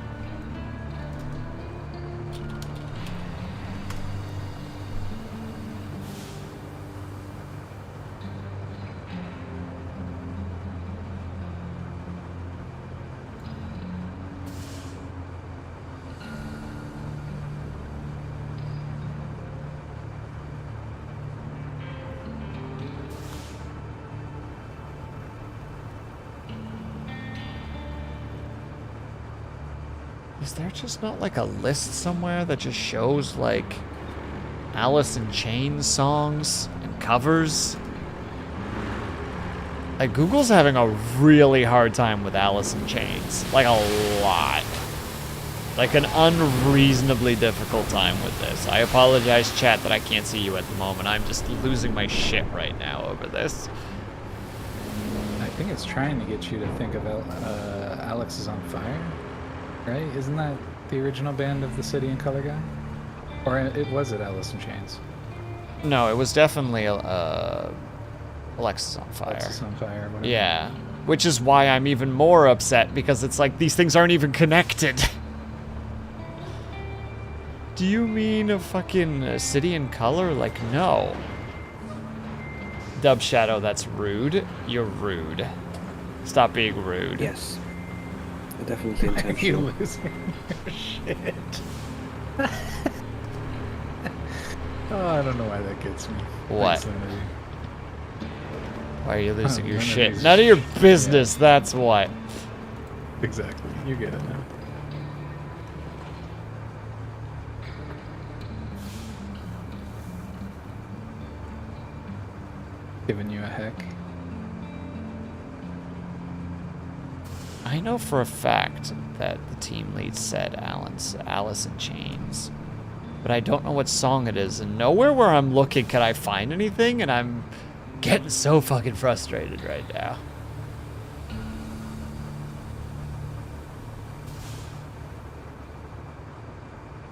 Is there just not like a list somewhere that just shows like Alice in Chains songs and covers? Like Google's having a really hard time with Alice in Chains. Like a lot. Like an unreasonably difficult time with this. I apologize, chat, that I can't see you at the moment. I'm just losing my shit right now over this. I think it's trying to get you to think of Alex is on Fire. Right? Isn't that the original band of the City in Color guy? Or was it Alice in Chains? No, it was definitely Alexis on Fire. Alexis on Fire, whatever. Yeah. Which is why I'm even more upset, because it's like these things aren't even connected. Do you mean a fucking City in Color? Like, no. Dub Shadow, that's rude. You're rude. Stop being rude. Yes. Definitely intentional. Are you losing your shit? Oh, I don't know why that gets me. What? Why are you losing your shit? These... None of your business, yeah. That's what. Exactly. You get it now. Giving you a heck. I know for a fact that the team lead said Alice in Chains. But I don't know what song it is, and nowhere where I'm looking can I find anything, and I'm getting so fucking frustrated right now.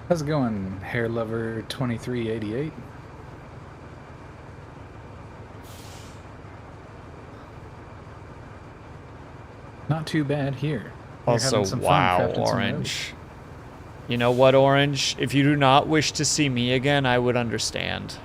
How's it going, Hair Lover 2388? Not too bad here. You're Also, having some fun wow, crafting some roads. Orange. You know what, Orange? If you do not wish to see me again, I would understand.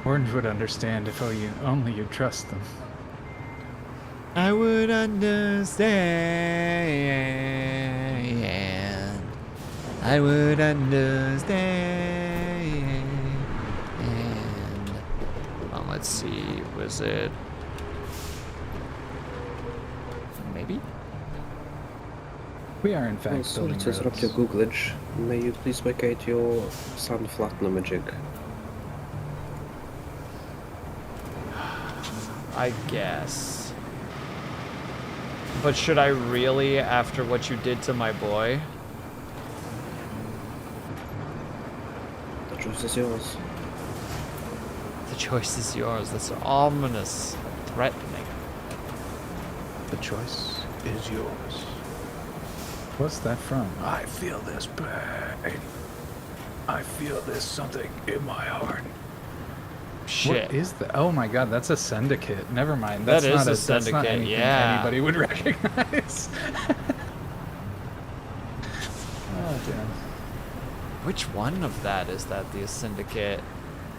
Orange would understand if only you trust them. I would understand. I would understand. Let's see. Was it? Maybe? We are in fact Sorry building to interrupt your roads. Googlage. May you please vacate your sound flattener magic? I guess. But should I really, after what you did to my boy? The choice is yours. The choice is yours. That's ominous. Threatening. The choice is yours. What's that from? I feel this pain. I feel this something in my heart. Shit. What is that? Oh my god, that's a syndicate. Never mind. That That's is not a That's not syndicate, anything yeah. anybody would recognize. Oh damn. Which one of that is that, the syndicate?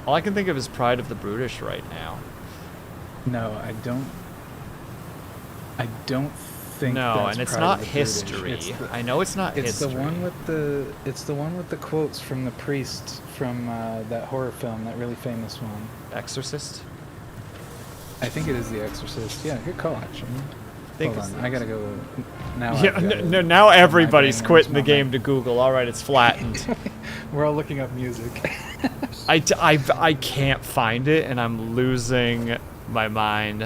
All I can think of is Pride of the Brutish right now. No, I don't think No, that's and it's Pride not of the history. British. It's I know it's not It's history. the one with the quotes from the priest from that horror film, that really famous one. Exorcist? I think it is The Exorcist. Yeah, good call actually. Think Hold it's on, The I gotta go now. Yeah, I've gotta no, now put my everybody's brain in quitting the this game moment. to Google. All right, it's flattened. We're all looking up music. I can't find it, and I'm losing my mind.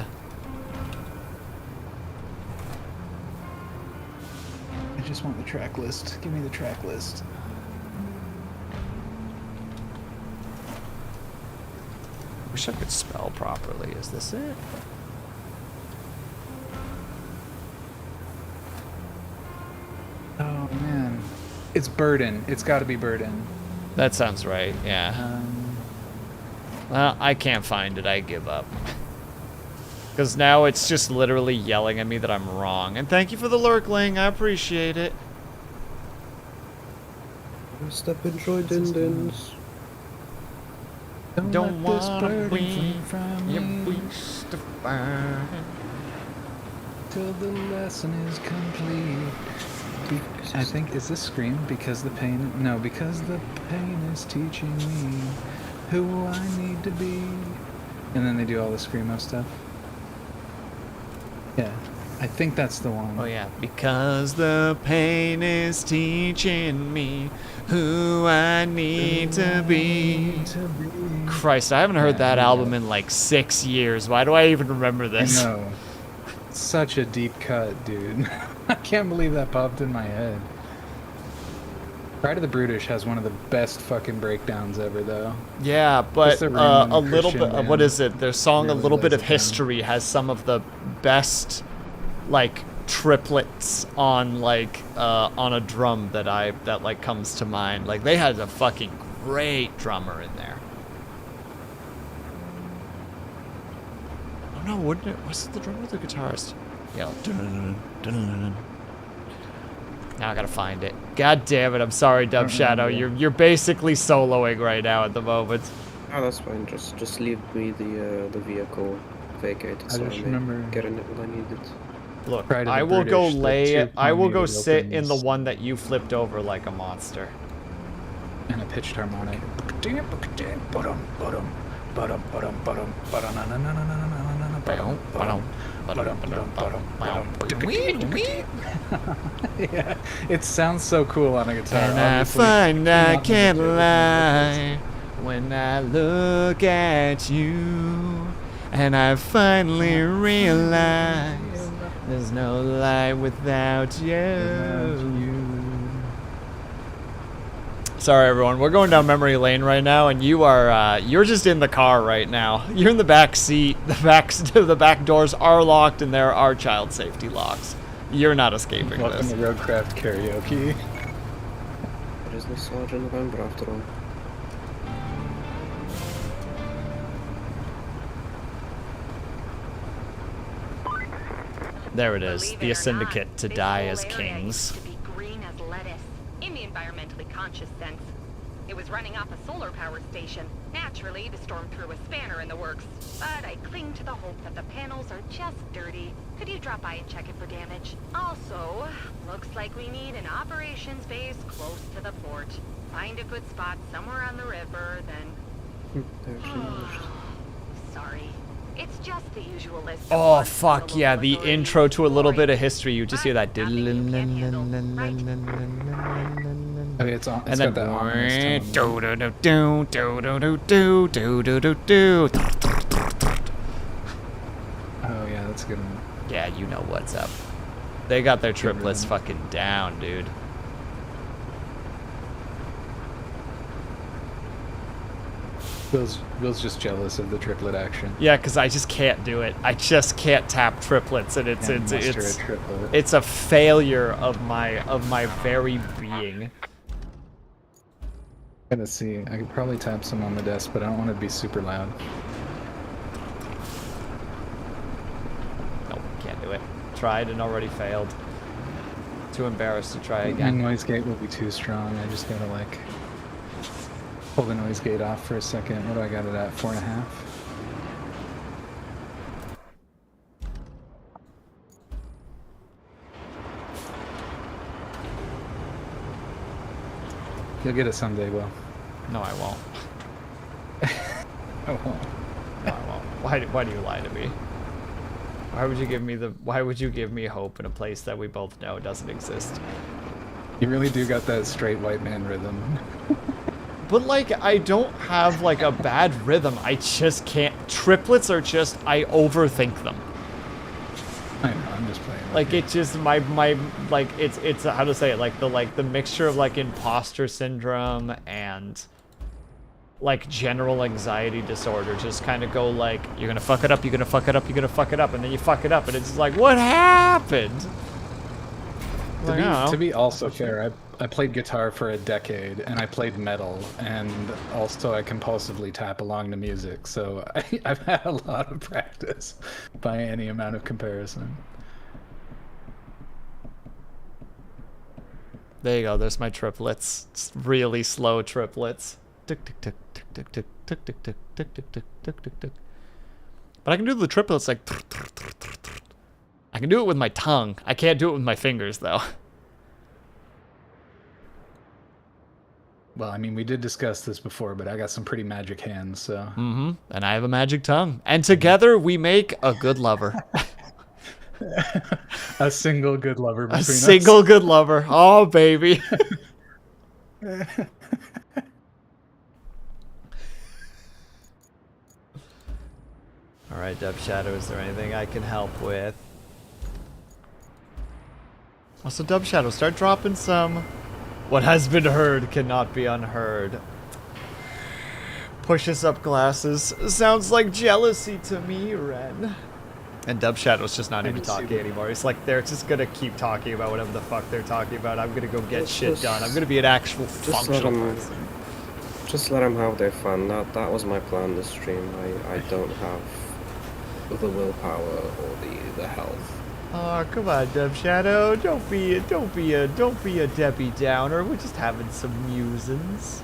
I just want the track list. Give me the track list. Wish I could spell properly. Is this it? Oh man, it's Burden. It's got to be Burden. That sounds right, yeah. Well, I can't find it. I give up. Because now it's just literally yelling at me that I'm wrong. And thank you for the lurkling. I appreciate it. Step in Troydindins. Don't let this wanna burden be from your me beast of burden. till the lesson is complete. I think, is this Scream? Because the pain... No, because the pain is teaching me who I need to be. And then they do all the Screamo stuff. Yeah, I think that's the one. Oh yeah, because the pain is teaching me who I need to be. Christ, I haven't heard Yeah, that yeah. album in like 6 years. Why do I even remember I this? know. Such a deep cut, dude. I can't believe that popped in my head. Pride of the Brutish has one of the best fucking breakdowns ever, though. Yeah, but Just a random a little Christian bit. What band is it? Their song "A really Little Bit lays of it down. History" has some of the best, like, triplets on like on a drum that like comes to mind. Like they had a fucking great drummer in there. Oh no, wouldn't it? Was it the drummer or the guitarist? Yeah. Now I gotta find it. God damn it! I'm sorry, Dub Shadow. You're basically soloing right now at the moment. Oh, that's fine. Just leave me the vehicle. vacated, I so I just may remember- get in it when I need it. Look, Pride of I the will go British, the lay. I will go two-pointed sit in the openings. one that you flipped over like a monster. And a pitched harmonic. Yeah, it sounds so cool on a guitar. And I obviously. find I Not can't necessarily lie when I look at you, and I finally realize there's no life without you. Sorry, everyone. We're going down memory lane right now, and you're just in the car right now. You're in the back seat. The back doors are locked, and there are child safety locks. You're not escaping Welcome this. to Roadcraft karaoke. It is the Sergeant November after all. There it is. Believe The it or syndicate not, to this die whole as area kings. used to be green as lettuce, in the environmentally conscious sense. It was running off a solar power station. Naturally, the storm threw a spanner in the works. But I cling to the hope that the panels are just dirty. Could you drop by and check it for damage? Also, looks like we need an operations base close to the port. Find a good spot somewhere on the river, then... They're finished. Sorry. It's just the usual list of Oh, wants from fuck the yeah. local The authorities. intro to a little bit of Boring. history. You just hear that. Nothing you can't handle. Right. Okay, it's on. And It's then got that ominous tone. Oh yeah, that's a good one. Yeah, you know what's up. They got their triplets fucking down, dude. Bill's just jealous of the triplet action. Yeah, because I just can't do it. I just can't tap triplets, and Can't muster a triplet. it's a failure of my very being. Gotta see. I could probably tap some on the desk, but I don't want it to be super loud. Nope, can't do it. Tried and already failed. Too embarrassed to try The again. noise gate will be too strong. I just gotta like pull the noise gate off for a second. What do I got it at? 4.5? You'll get it someday, Will. No, I won't. I won't. No, I won't. Why do you lie to me? Why would you give me hope in a place that we both know doesn't exist? You really do got that straight white man rhythm. But like, I don't have like a bad rhythm. I just can't. Triplets are just, I overthink them. I know, I'm just playing. Like it's just my like it's how to say it, like the mixture of like imposter syndrome and like general anxiety disorder just kind of go like, you're gonna fuck it up, you're gonna fuck it up, you're gonna fuck it up, and then you fuck it up, and it's just like, what happened? Like, I don't know. To be also fair, I played guitar for a decade, and I played metal, and also I compulsively tap along to music, so I've had a lot of practice by any amount of comparison. There you go. There's my triplets. It's really slow triplets. Tick tick tick tick tick tick tick tick tick tick tick tick tick tick tick. But I can do the triplets like. I can do it with my tongue. I can't do it with my fingers though. Well, I mean, we did discuss this before, but I got some pretty magic hands, so... Mm-hmm. And I have a magic tongue. And together we make a good lover. A single good lover between A us. single good lover. Oh, baby. All right, Dub Shadow, is there anything I can help with? Also, Dub Shadow, start dropping some. What has been heard cannot be unheard. Pushes up glasses. Sounds like jealousy to me, Ren. And Dub Shadow's just not even talking anymore. He's like, they're just gonna keep talking about whatever the fuck they're talking about. I'm gonna go get shit done. I'm gonna be an actual functional person. Just let them have their fun. That was my plan this stream. I don't have the willpower or the health. Oh, come on, Dub Shadow. Don't be a Debbie Downer. We're just having some musings.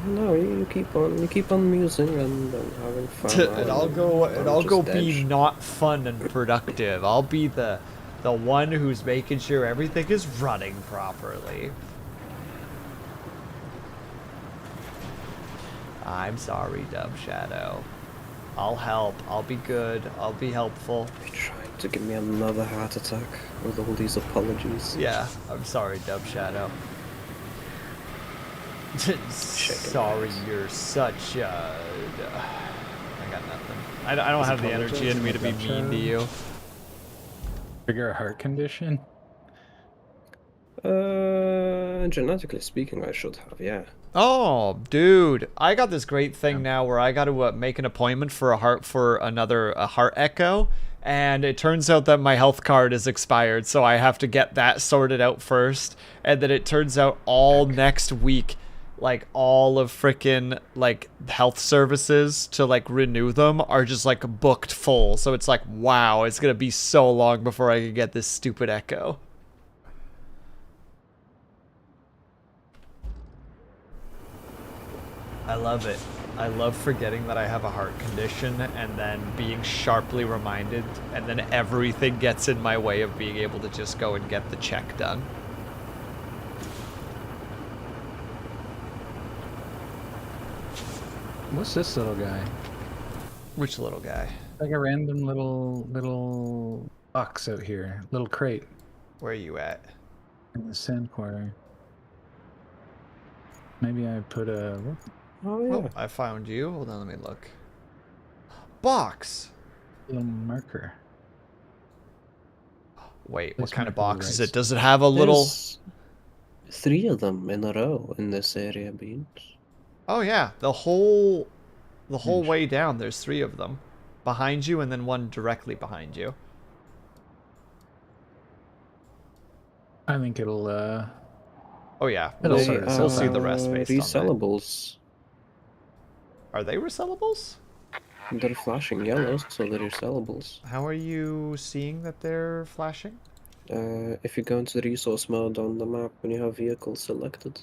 No, you keep on musing and having fun. And I'll go just be edge. not fun and productive. I'll be the one who's making sure everything is running properly. I'm sorry, Dub Shadow. I'll help. I'll be good. I'll be helpful. You're trying to give me another heart attack with all these apologies. Yeah, I'm sorry, Dub Shadow. Sorry, you're such I got nothing. I don't have the energy in me to be mean to you. Trigger a heart condition? Genetically speaking, I should have, yeah. Oh, dude, I got this great thing now where I got to make an appointment for a heart echo, and it turns out that my health card is expired, so I have to get that sorted out first, and then it turns out all next week, like all of frickin' like health services to like renew them are just like booked full. So it's like, wow, it's gonna be so long before I can get this stupid echo. I love it. I love forgetting that I have a heart condition and then being sharply reminded, and then everything gets in my way of being able to just go and get the check done. What's this little guy? Which little guy? Like a random little box out here. Little crate Where are you at? in the sand quarter. Maybe I put a... Oh yeah. Oh, I found you. Hold on, let me look. Box! little marker. Wait, This what kind might of be box is right. it? Does it have a little... There's 3 of them in a row in this area, Beans. Oh yeah, the whole Inch. way down, there's 3 of them. Behind you and then one directly behind you. I think it'll Oh yeah, It'll we'll, sort itself we'll see the out. rest based on that. Resellables. Are they resellables? They're flashing yellow, so they're resellables. How are you seeing that they're flashing? If you go into the resource mode on the map when you have vehicles selected,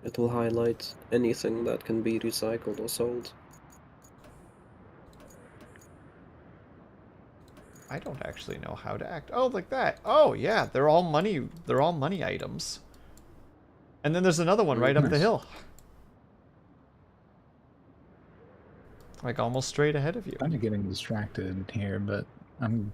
it will highlight anything that can be recycled or sold. I don't actually know how to act. Oh, like that. Oh yeah, they're all money items. And then there's another one right up the Nice. hill. Like almost straight ahead of you. kind of getting distracted here, but I'm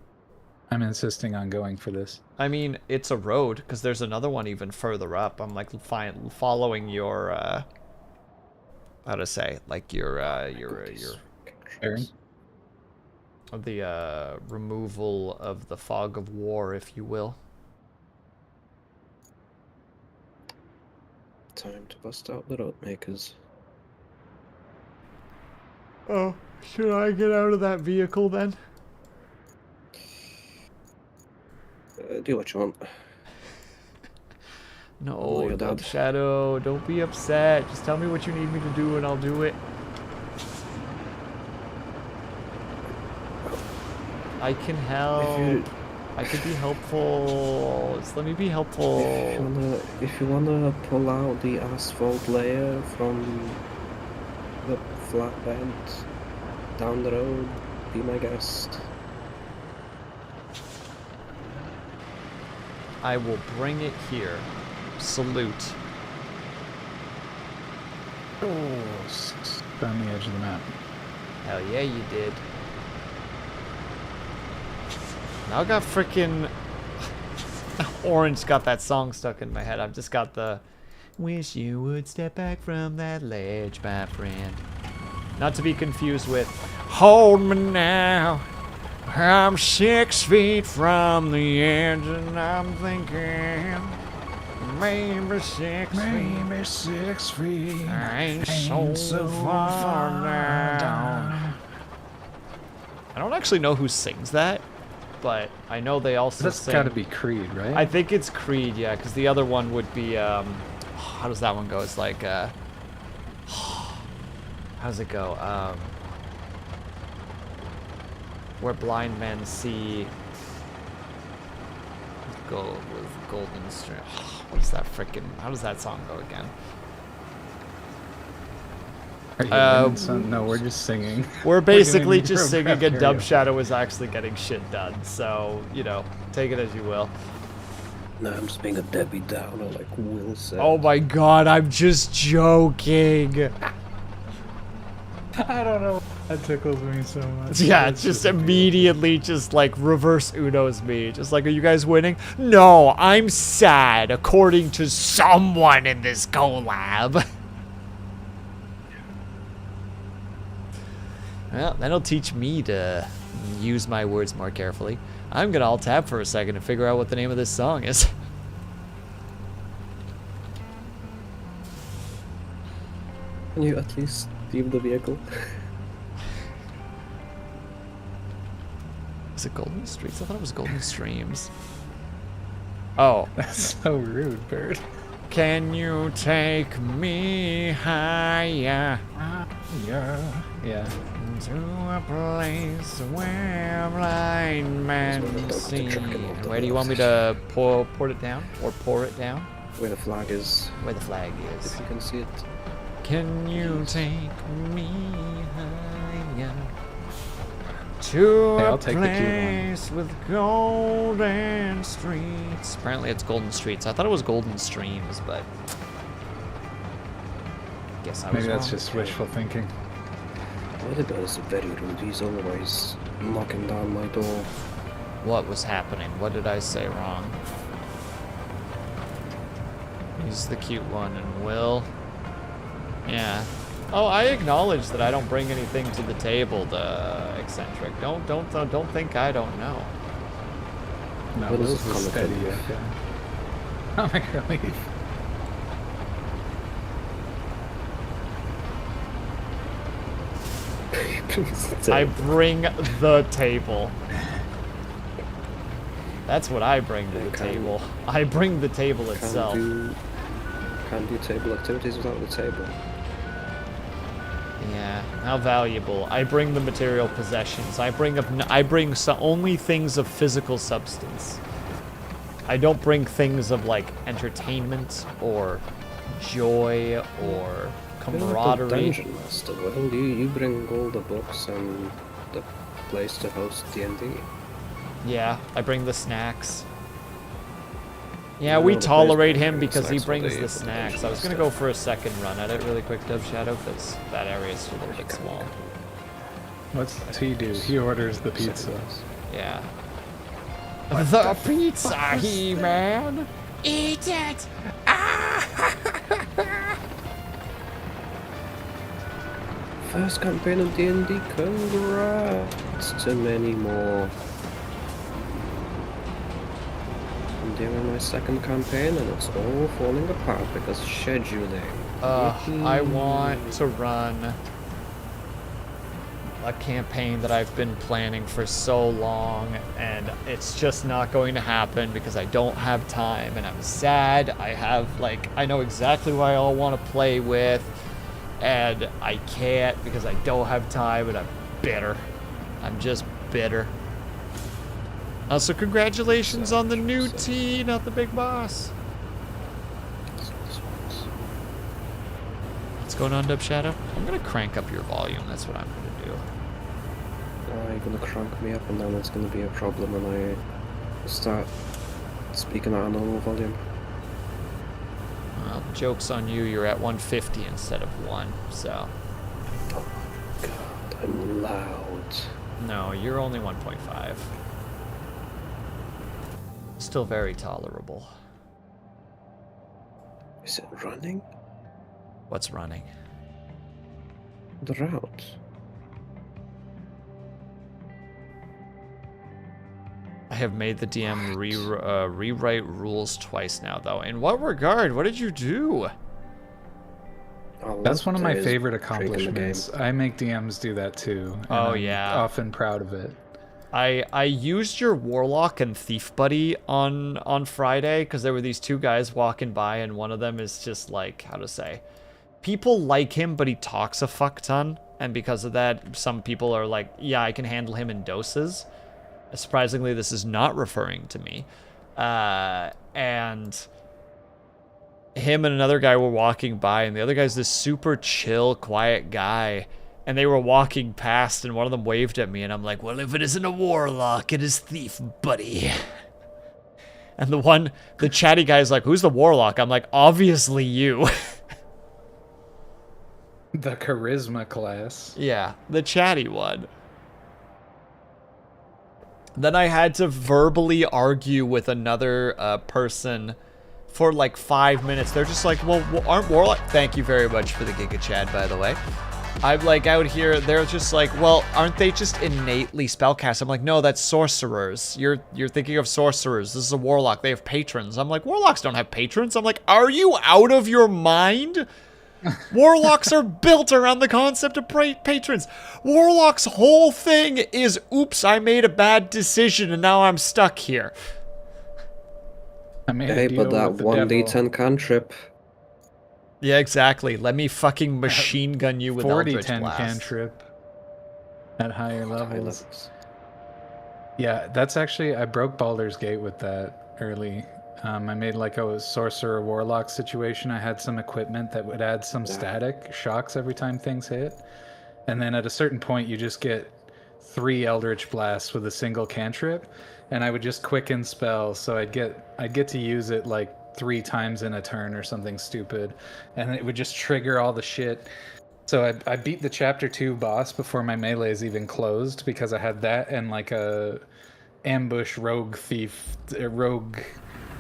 insisting on going for this. I mean, it's a road because there's another one even further up. I'm like following your how to say, like your Aaron? the removal of the fog of war, if you will. Time to bust out the road makers. Oh, should I get out of that vehicle then? Do what you want. No, you're Dub dead. Shadow, don't be upset. Just tell me what you need me to do and I'll do it. I can help. I can be helpful. Just let me be helpful. If you wanna pull out the asphalt layer from the flatbed down the road, be my guest. I will bring it here. Salute. Oh, on the edge of the map. Hell yeah, you did. Now I got frickin' Orange got that song stuck in my head. I've just got the wish you would step back from that ledge, my friend. Not to be confused with hold me now. I'm 6 feet from the edge and I'm thinking maybe 6 feet. Maybe 6 feet. I ain't so far down. I don't actually know who sings that, but I know they also That's sing. gotta be Creed, right? I think it's Creed, yeah, because the other one would be, how does that one go? It's like, how does it go? Where blind men see gold with golden string. What is that frickin', how does that song go again? Are you winning some? No, we're just singing. We're basically just road singing craft and Dub area. Shadow is actually getting shit done. So, you know, take it as you will. No, I'm just being a Debbie Downer, like Will said. Oh my god, I'm just joking. I don't know. That tickles me so much. Yeah, it's just immediately just like reverse Uno's me. Just like, are you guys winning? No, I'm sad, according to someone in this collab. Well, that'll teach me to use my words more carefully. I'm gonna alt tab for a second and figure out what the name of this song is. Can you at least leave the vehicle? Is it Golden Streets? I thought it was Golden Streams. Oh. That's so rude, Bird. Can you take me higher? Yeah. To a place where blind men see. Where do you want me to port it down? Or pour it down? Where the flag is, Where the flag is. if you can see it. Can you take me higher? To Hey, a I'll take the cute one. place with golden streets. Apparently it's Golden Streets. I thought it was Golden Streams, but guess I was Maybe that's wrong. just wishful thinking. Oliver is very rude, he's always knocking down my door. What was happening? What did I say wrong? He's the cute one, and Will. Yeah. Oh, I acknowledge that I don't bring anything to the table, the eccentric. Don't think I don't know. No, What is Will's this is comic steady. relief? Comic relief. I bring the table. That's what I bring to the table. I bring the table itself. Can't do table activities without the table. Yeah, how valuable. I bring the material possessions. I bring only things of physical substance. I don't bring things of like entertainment or joy or You're like a camaraderie. dungeon master. Well, you bring all the books and the place to host D&D. Yeah, I bring the snacks. Yeah, I we know the place tolerate where him you bring because he snacks all brings day the for the snacks. dungeon I was gonna master. go for a second run at it really quick, Dove Shadow, because that area is a little bit small. What's he do? He orders the pizza. Yeah. The pizza, He-Man! Eat it! First campaign of D&D, congrats to many more. I'm doing my second campaign and it's all falling apart because scheduling. I want to run a campaign that I've been planning for so long, and it's just not going to happen because I don't have time, and I'm sad. I know exactly who I all want to play with, and I can't because I don't have time, and I'm bitter. I'm just bitter. Also, congratulations on the new T, not the big boss. What's going on, Dub Shadow? I'm gonna crank up your volume. That's what I'm gonna do. You're gonna crank me up and then it's gonna be a problem when I start speaking at a normal volume. Well, joke's on you. You're at 150 instead of 1, so. Oh my god, I'm loud. No, you're only 1.5. Still very tolerable. Is it running? What's running? The route. I have made the DM rewrite rules twice now, though. In what regard? What did you do? That's one of my Is favorite trick in the game. accomplishments. I make DMs do that too. And Oh, I'm yeah. often proud of it. I used your Warlock and Thief buddy on Friday because there were these two guys walking by, and one of them is just like, how to say, people like him, but he talks a fuck ton, and because of that, some people are like, yeah, I can handle him in doses. Surprisingly, this is not referring to me. And him and another guy were walking by, and the other guy's this super chill, quiet guy. And they were walking past, and one of them waved at me, and I'm like, well, if it isn't a warlock, it is thief, buddy. And the chatty guy's like, who's the warlock? I'm like, obviously you. The charisma class. Yeah, the chatty one. Then I had to verbally argue with another person for like 5 minutes. They're just like, well, aren't warlock... Thank you very much for the Giga Chad, by the way. I'm like out here, they're just like, well, aren't they just innately spellcast? I'm like, no, that's sorcerers. You're thinking of sorcerers. This is a warlock. They have patrons. I'm like, warlocks don't have patrons. I'm like, are you out of your mind? Warlocks are built around the concept of patrons. Warlock's whole thing is, oops, I made a bad decision and now I'm stuck here. I made Hey, a deal but that with the 1d10 devil. cantrip. Yeah, exactly. Let me fucking machine gun you with Eldritch 40-10 Blast. cantrip at higher High levels. levels. Yeah, that's actually, I broke Baldur's Gate with that early. I made like a sorcerer warlock situation. I had some equipment that would add some static shocks every time things hit. And then at a certain point, you just get 3 Eldritch Blasts with a single cantrip. And I would just quicken spell, so I'd get to use it like 3 times in a turn or something stupid. And it would just trigger all the shit. So I beat the chapter 2 boss before my melee's even closed because I had that and like a ambush rogue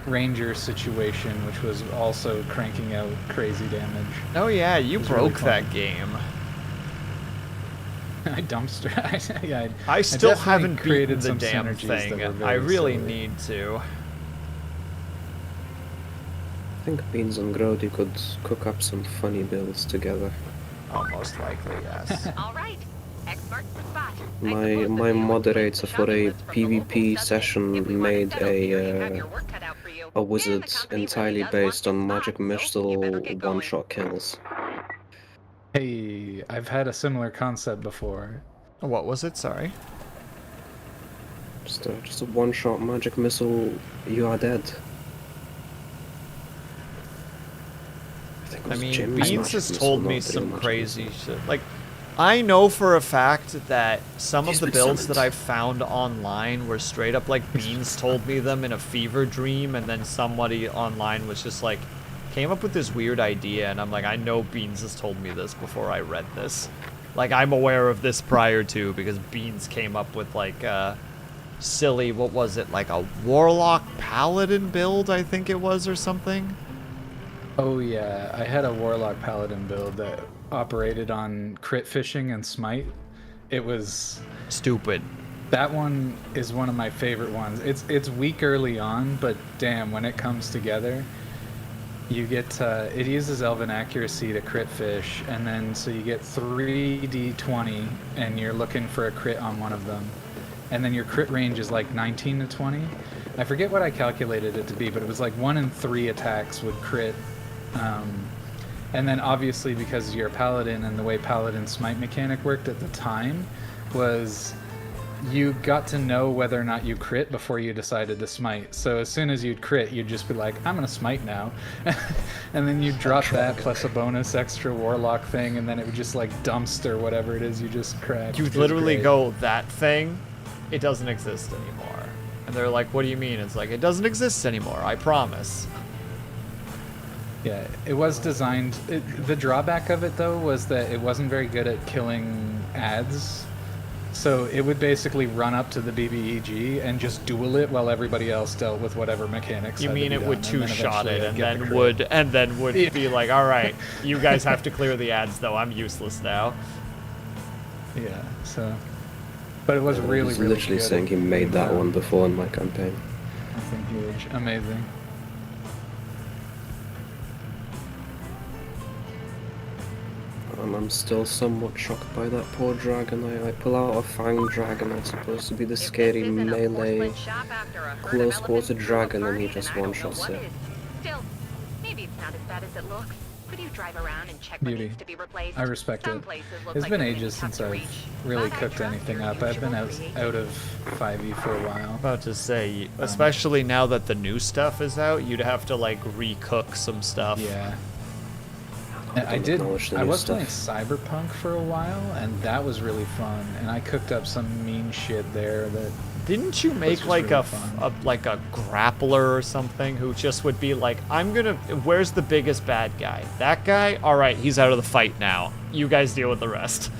ranger situation, which was also cranking out crazy damage. Oh yeah, you was really broke that game. I dumpster. I still definitely haven't beaten created the some damn synergies that thing. were very I really silly. need to. I think Beans and Grody could cook up some funny builds together. Oh, most likely, yes. All right. Expert spot. My moderator for a PvP session made a wizard entirely based on magic missile one-shot kills. Hey, I've had a similar concept before. What was it? Sorry. Just a one-shot magic missile, you are dead. I think it I was mean, Jim's Beans magic has missile, told not me real some magic crazy missile. shit. Like, I know for a fact that some of He's the been builds summoned. that I've found online were straight up like Beans told me them in a fever dream, and then somebody online was just like, came up with this weird idea, and I'm like, I know Beans has told me this before I read this. Like, I'm aware of this prior to, because Beans came up with like silly, what was it, like a warlock paladin build, I think it was, or something. Oh yeah, I had a warlock paladin build that operated on crit fishing and smite. It was Stupid. that one is one of my favorite ones. It's weak early on, but damn, when it comes together, you get it uses elven accuracy to crit fish, and then so you get 3d20, and you're looking for a crit on one of them, and then your crit range is like 19 to 20. I forget what I calculated it to be, but it was like 1 in 3 attacks would crit. And then obviously because you're a paladin, and the way paladin smite mechanic worked at the time was you got to know whether or not you crit before you decided to smite. So as soon as you'd crit, you'd just be like, I'm gonna smite now. And then you drop that plus a bonus extra warlock thing, and then it would just like dumpster whatever it is you just cracked. You which was literally great. go, that thing, it doesn't exist anymore. And they're like, what do you mean? It's like, it doesn't exist anymore, I promise. Yeah, it was designed. The drawback of it, though, was that it wasn't very good at killing ads. So it would basically run up to the BBEG and just duel it while everybody else dealt with whatever mechanics. You had to mean be it done, would and then two-shot eventually it, I'd and get the then would Yeah. be like, all right, you guys have to clear the ads, though. I'm useless now. Yeah, so. But it was really, He's really literally good. saying he made that one before in my campaign. Something huge. Amazing. I'm still somewhat shocked by that poor dragon. I pull out a fang dragon that's supposed to be the scary melee close quarter dragon, and he just one-shots it. Still, maybe it's not as bad as it looks. Could you drive around and check Beauty. what needs to be replaced? I respect Some it. places look It's like been they're gonna be ages tough since to I've reach, really but I cooked trust anything your up. I've been usual out creativity. of 5e for a while. About to say, especially now that the new stuff is out, you'd have to like recook some stuff. Yeah. I I don't did. acknowledge the I new was stuff. playing Cyberpunk for a while, and that was really fun. And I cooked up some mean shit there that Didn't you make was like really a fun. like a grappler or something who just would be like, where's the biggest bad guy? That guy? All right, he's out of the fight now. You guys deal with the rest.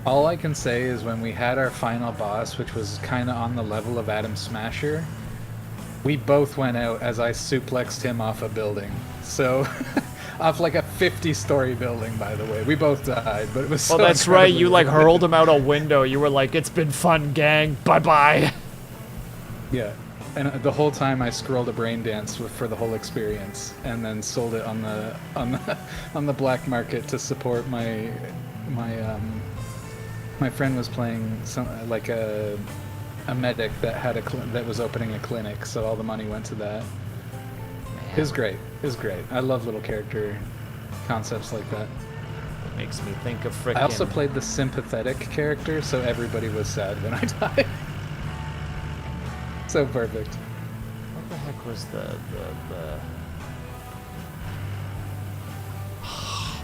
All I can say is when we had our final boss, which was kind of on the level of Adam Smasher, we both went out as I suplexed him off a building. So, off like a 50-story building, by the way. We both died, but it was so Oh, that's right. incredibly You like rewarding. hurled him out a window. You were like, it's been fun, gang. Bye-bye. Yeah. And the whole time I scrolled a brain dance for the whole experience, and then sold it on the black market to support my friend was playing like a medic that had that was opening a clinic, so all the money went to that. It was great. It was great. I love little character concepts like that. Makes me think of frickin'... I also played the sympathetic character, so everybody was sad when I died. So perfect. What the heck was the...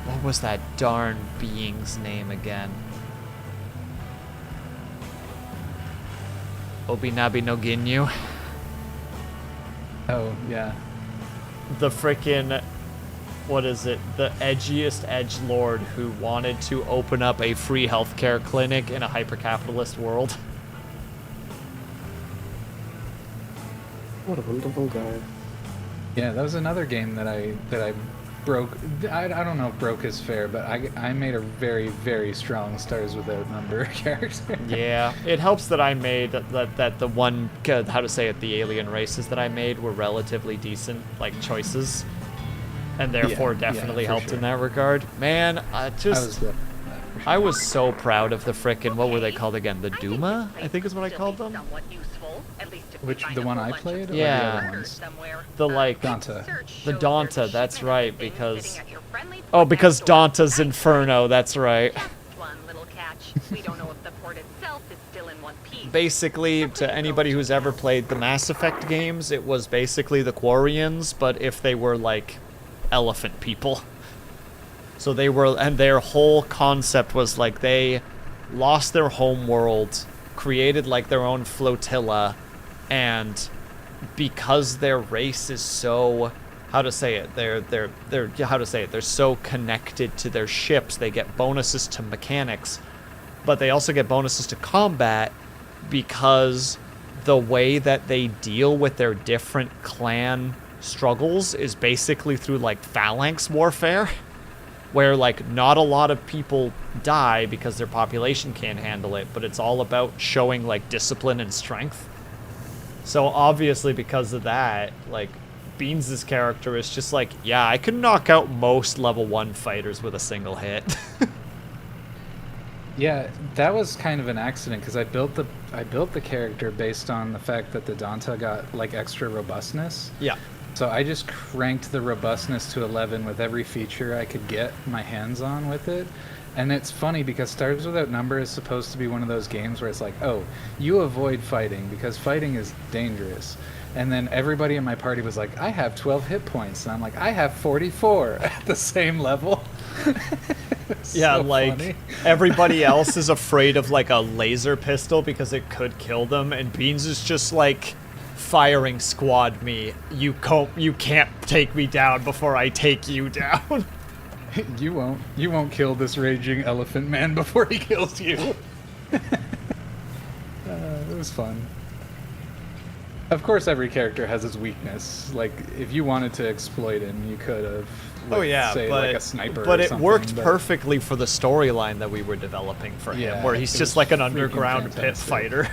What was that darn being's name again? Obinabi no Ginyu? Oh yeah. The frickin'... What is it? The edgiest edgelord who wanted to open up a free healthcare clinic in a hyper-capitalist world. What a wonderful guy. Yeah, that was another game that I broke. I don't know if broke is fair, but I made a very, very strong Stars Without Number character. Yeah, it helps that I made that the one, how to say it, the alien races that I made were relatively decent, like, choices. And therefore Yeah, definitely for helped sure. in that regard. Man, I was so proud of the frickin', what were they called again? The Duma, I think is what I called them? Which, the one I played? Or Yeah. the other ones? The, like... Danta. The Danta, that's right, because... Oh, because Danta's Inferno, that's right. One little catch. We don't know if the port itself is still in one piece. Basically, to anybody who's ever played the Mass Effect games, it was basically the Quarians, but if they were, like, elephant people. So they were, and their whole concept was, like, they lost their home world, created, like, their own flotilla, and because their race is so... How to say it? They're so connected to their ships, they get bonuses to mechanics, but they also get bonuses to combat because the way that they deal with their different clan struggles is basically through, like, phalanx warfare, where, like, not a lot of people die because their population can't handle it, but it's all about showing, like, discipline and strength. So obviously because of that, like, Beans' character is just like, yeah, I can knock out most level 1 fighters with a single hit. Yeah, that was kind of an accident because I built the character based on the fact that the Danta got, like, extra robustness. Yeah. So I just cranked the robustness to 11 with every feature I could get my hands on with it. And it's funny because Stars Without Number is supposed to be one of those games where it's like, oh, you avoid fighting because fighting is dangerous. And then everybody in my party was like, I have 12 hit points. And I'm like, I have 44 at the same level. Yeah, So like, funny. everybody else is afraid of, like, a laser pistol because it could kill them, and Beans is just like, firing squad me. You can't take me down before I take you down. You won't kill this raging elephant man before he kills you. It was fun. Of course, every character has his weakness. Like, if you wanted to exploit him, you could have. Like, Oh yeah, say, but like a sniper. but or it something, worked but- perfectly for the storyline that we were developing for him, Yeah, where he's it just was like an freaking underground pit fantastic. fighter.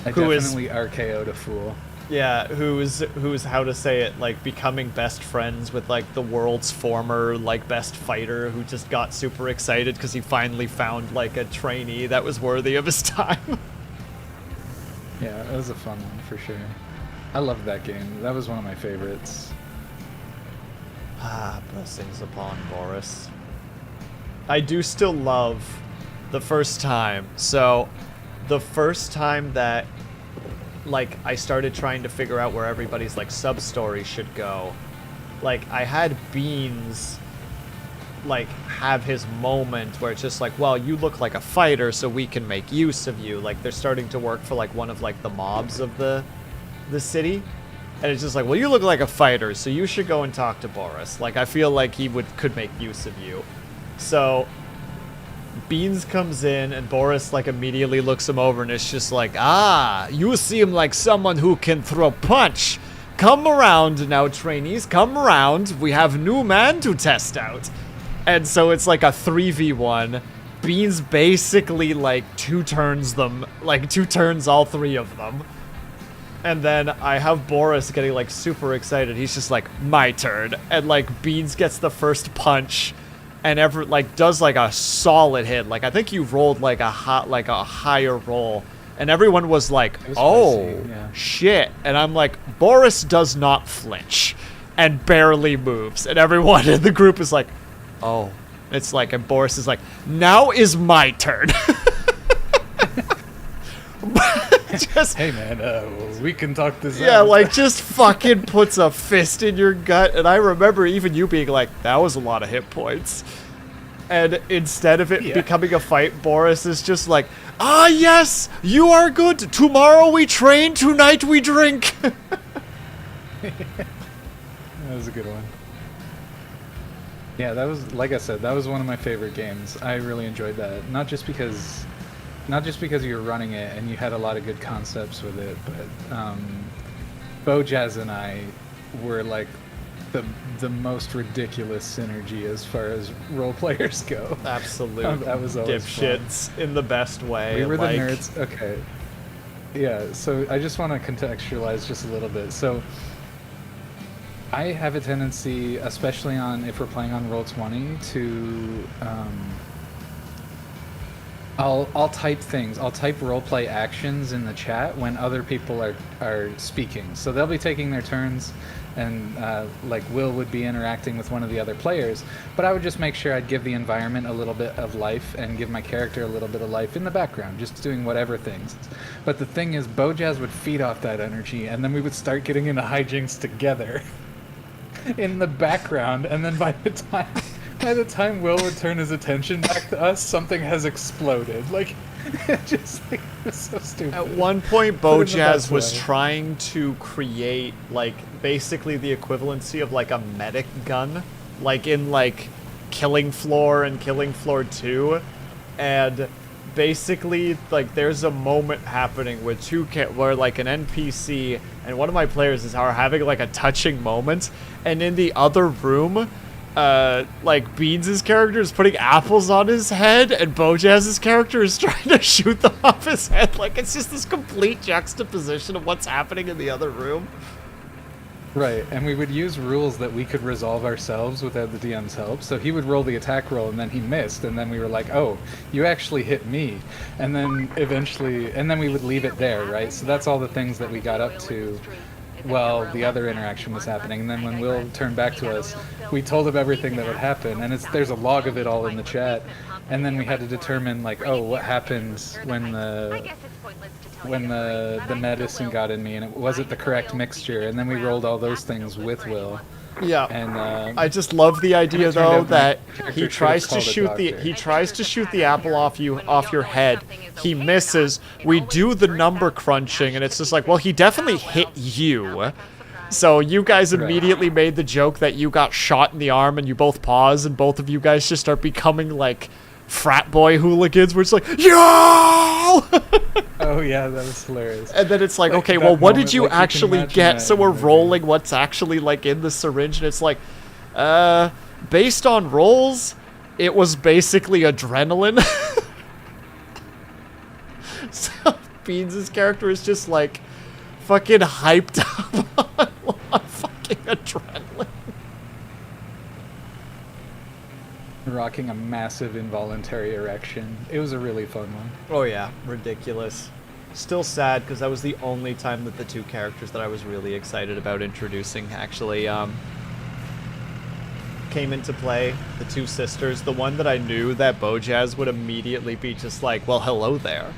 I who is- definitely RKO'd a fool. Yeah, who's how to say it, like, becoming best friends with, like, the world's former, like, best fighter who just got super excited because he finally found, like, a trainee that was worthy of his time. Yeah, it was a fun one for sure. I loved that game. That was one of my favorites. Ah, blessings upon Boris. I do still love the first time. So, the first time that, like, I started trying to figure out where everybody's, like, sub-story should go, like, I had Beans, like, have his moment where it's just like, well, you look like a fighter, so we can make use of you. Like, they're starting to work for, like, one of, like, the mobs of the city. And it's just like, well, you look like a fighter, so you should go and talk to Boris. Like, I feel like he could make use of you. So, Beans comes in, and Boris, like, immediately looks him over, and it's just like, ah, you seem like someone who can throw punch. Come around now, trainees, come around. We have new man to test out. And so it's like a 3v1. Beans basically, like, two turns all three of them. And then I have Boris getting, like, super excited. He's just like, my turn. And, like, Beans gets the first punch and does, like, a solid hit. Like, I think you rolled, like, a higher roll. And everyone was like, oh, yeah. Shit. And I'm like, Boris does not flinch and barely moves. And everyone in the group is like, oh. It's like, and Boris is like, now is my turn. Just, hey man, we can talk this out. yeah, like, just fucking puts a fist in your gut. And I remember even you being like, that was a lot of hit points. And instead of it becoming a fight, Boris is just like, ah, yes, you are good. Tomorrow we train, tonight we drink. That was a good one. Yeah, that was, like I said, that was one of my favorite games. I really enjoyed that. Not just because you were running it and you had a lot of good concepts with it, but Bojazz and I were like the most ridiculous synergy as far as role players go. Absolute that was always dipshits fun. In the best way. We were like... the nerds. Okay. Yeah, so I just want to contextualize just a little bit. So I have a tendency, especially if we're playing on Roll20, to I'll type things. I'll type roleplay actions in the chat when other people are speaking. So they'll be taking their turns, and like Will would be interacting with one of the other players. But I would just make sure I'd give the environment a little bit of life and give my character a little bit of life in the background, just doing whatever things. But the thing is, Bojazz would feed off that energy, and then we would start getting into hijinks together in the background, and then by the time Will would turn his attention back to us, something has exploded. Like, just like, it was so stupid. At one point, Bojazz was trying to create, like, basically the equivalency of, like, a medic gun. Like, in, like, Killing Floor and Killing Floor 2. And basically, like, there's a moment happening with where, like, an NPC and one of my players are having, like, a touching moment. And in the other room... like, Beans' character is putting apples on his head, and Bojazz's character is trying to shoot them off his head. Like, it's just this complete juxtaposition of what's happening in the other room. Right, and we would use rules that we could resolve ourselves without the DM's help. So he would roll the attack roll, and then he missed, and then we were like, oh, you actually hit me. And then eventually, and then we would leave it there, right? So that's all the things that we got up to while the other interaction was happening. And then when Will turned back to us, we told him everything that would happen, and there's a log of it all in the chat. And then we had to determine, like, oh, what happens when the medicine got in me, and was it the correct mixture? And then we rolled all those things with Will. Yeah, and I just love the idea though that he character tries should to have called a shoot the apple off your head. He misses. We do the number crunching, and it's just like, well, he definitely hit you. So you guys immediately made the joke that you got shot in the arm, and you both pause, and both of you guys just start becoming like frat boy hooligans, where it's like, yo! Oh yeah, that was hilarious. And then it's like, okay, well, what did you actually get? So we're rolling what's actually, like, in the syringe, and it's like, based on rolls, it was basically adrenaline. So Beans' character is just, like, fucking hyped up on fucking adrenaline. Rocking a massive involuntary erection. It was a really fun one. Oh yeah, ridiculous. Still sad, because that was the only time that the two characters that I was really excited about introducing actually came into play, the two sisters, the one that I knew that Bojaz would immediately be just like, well, hello there.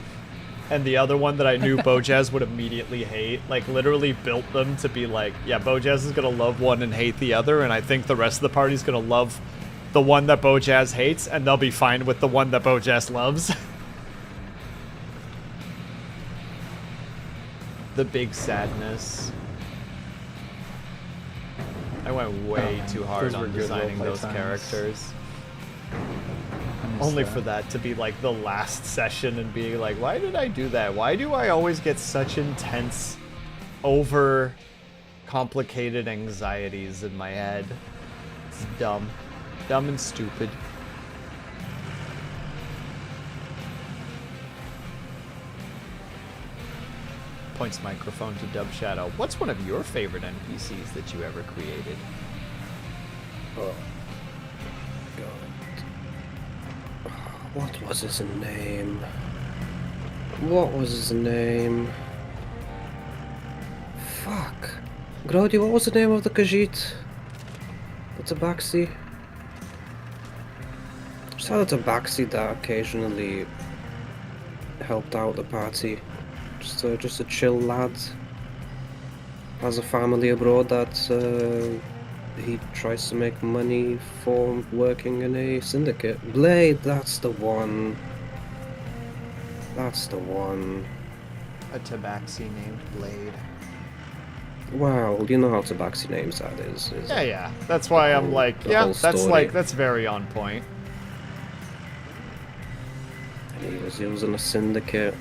And the other one that I knew Bojaz would immediately hate, like literally built them to be like, yeah, Bojaz is gonna love one and hate the other, and I think the rest of the party's gonna love the one that Bojaz hates, and they'll be fine with the one that Bojaz loves. The big sadness. I went way too hard those were on good designing roleplay those times. characters. I miss Only that. for that to be like the last session and being like, why did I do that? Why do I always get such intense, over complicated anxieties in my head? It's dumb. Dumb and stupid. Points microphone to Dub Shadow. What's one of your favorite NPCs that you ever created? Oh, God. What was his name? What was his name? Fuck. Grody, what was the name of the Khajiit? The Tabaxi? Just had a Tabaxi that occasionally helped out the party. Just a chill lad. Has a family abroad that he tries to make money for working in a syndicate. Blade, that's the one. That's the one. A tabaxi named Blade. Wow, you know how Tabaxi names that is. Yeah, yeah. That's why I'm like, The yeah, whole that's story. like, that's very on point. And he was in a syndicate.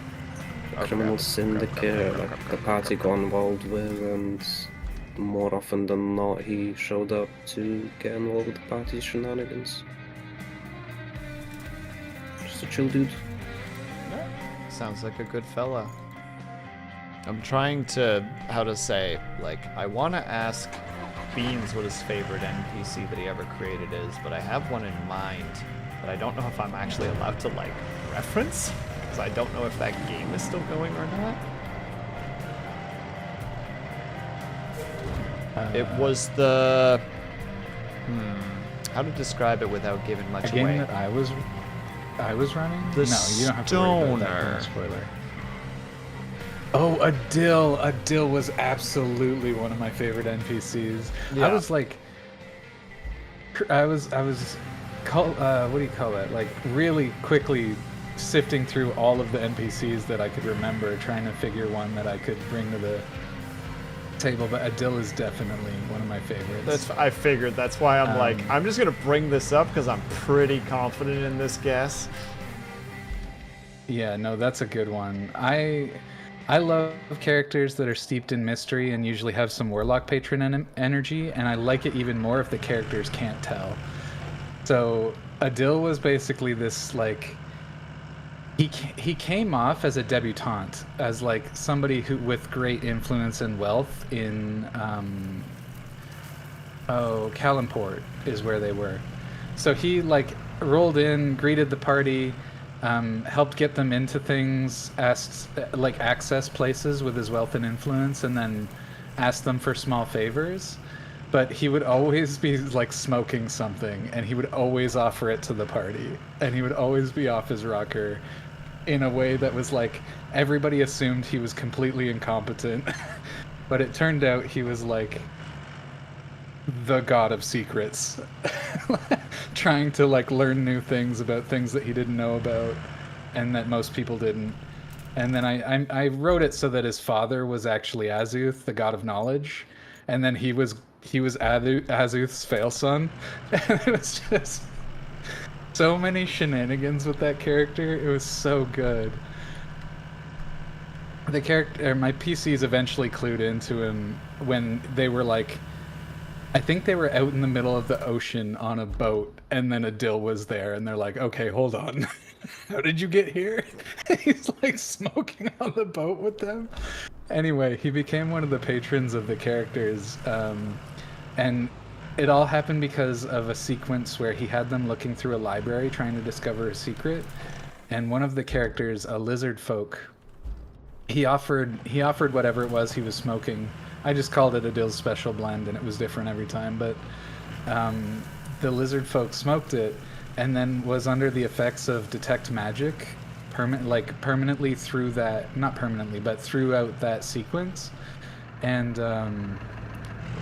A criminal syndicate like the party got involved with, and more often than not he showed up to get involved with the party's shenanigans. Just a chill dude. Sounds like a good fella. I'm trying to, how to say, like, I want to ask Beans what his favorite NPC that he ever created is, but I have one in mind, but I don't know if I'm actually allowed to, like, reference, because I don't know if that game is still going or not. It was the... how to describe it without giving much A game away. that I was running? The No, you don't have to worry about that kind of Stoner. spoiler. Oh, Adil. Adil was absolutely one of my favorite NPCs. Yeah. I was like, what do you call that? Like really quickly sifting through all of the NPCs that I could remember, trying to figure one that I could bring to the table. But Adil is definitely one of my favorites. I figured. That's why I'm like, Um, I'm just going to bring this up because I'm pretty confident in this guess. Yeah, no, that's a good one. I love characters that are steeped in mystery and usually have some warlock patron energy, and I like it even more if the characters can't tell. So Adil was basically this like he came off as a debutante, as like somebody who with great influence and wealth in Kalimport is where they were. So he like rolled in, greeted the party, helped get them into things, asked like access places with his wealth and influence, and then asked them for small favors. But he would always be like smoking something, and he would always offer it to the party, and he would always be off his rocker in a way that was like everybody assumed he was completely incompetent. But it turned out he was like the god of secrets, trying to like learn new things about things that he didn't know about and that most people didn't. And then I wrote it so that his father was actually Azuth, the god of knowledge, and then he was Azuth's fail son. And it was just so many shenanigans with that character. It was so good. The character, my PCs eventually clued into him when they were like, I think they were out in the middle of the ocean on a boat, and then Adil was there, and they're like, okay, hold on. How did you get here? He's like smoking on the boat with them. Anyway, he became one of the patrons of the characters, and it all happened because of a sequence where he had them looking through a library trying to discover a secret, and one of the characters, a lizard folk, he offered whatever it was he was smoking. I just called it Adil's special blend, and it was different every time. But the lizard folk smoked it, and then was under the effects of detect magic, permanently through that, not permanently, but throughout that sequence, and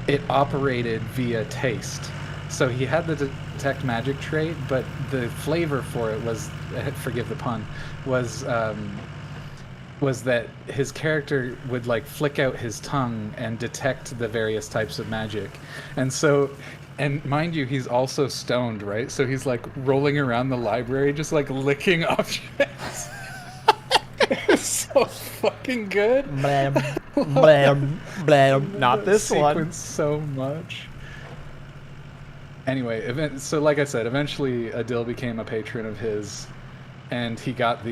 it operated via taste. So he had the detect magic trait, but the flavor for it was, forgive the pun, was that his character would like flick out his tongue and detect the various types of magic. And so, and mind you, he's also stoned, right? So he's like rolling around the library just like licking objects. It's so fucking good. Blam, blam, blam. Not this one. Sequence so much. Anyway, so like I said, eventually Adil became a patron of his, and he got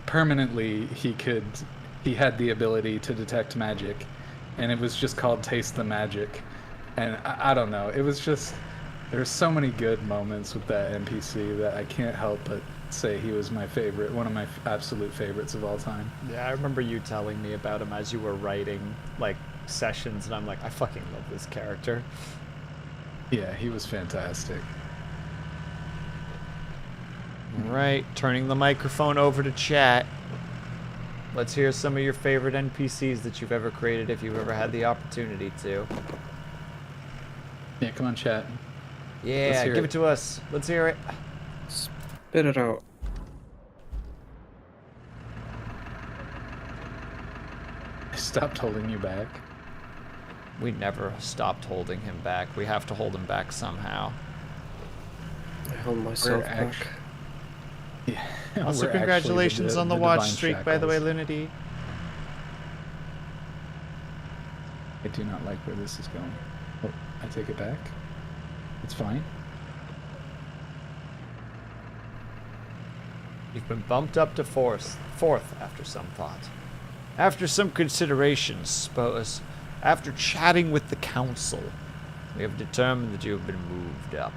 permanently he had the ability to detect magic, and it was just called Taste the Magic. And I don't know, it was just, there's so many good moments with that NPC that I can't help but say he was my favorite, one of my absolute favorites of all time. Yeah, I remember you telling me about him as you were writing like sessions, and I'm like, I fucking love this character. Yeah, he was fantastic. Right, turning the microphone over to chat. Let's hear some of your favorite NPCs that you've ever created, if you've ever had the opportunity to. Yeah, come on, chat. Yeah, give it to us. Let's hear it. Spit it out. I stopped holding you back. We never stopped holding him back. We have to hold him back somehow. I held myself back. Yeah. Also, we're congratulations actually on the watch divine streak, by the way, shackles. Lunity. I do not like where this is going. Oh, I take it back. It's fine. You've been bumped up to fourth after some thought. After some consideration, suppose. After chatting with the council, we have determined that you have been moved up.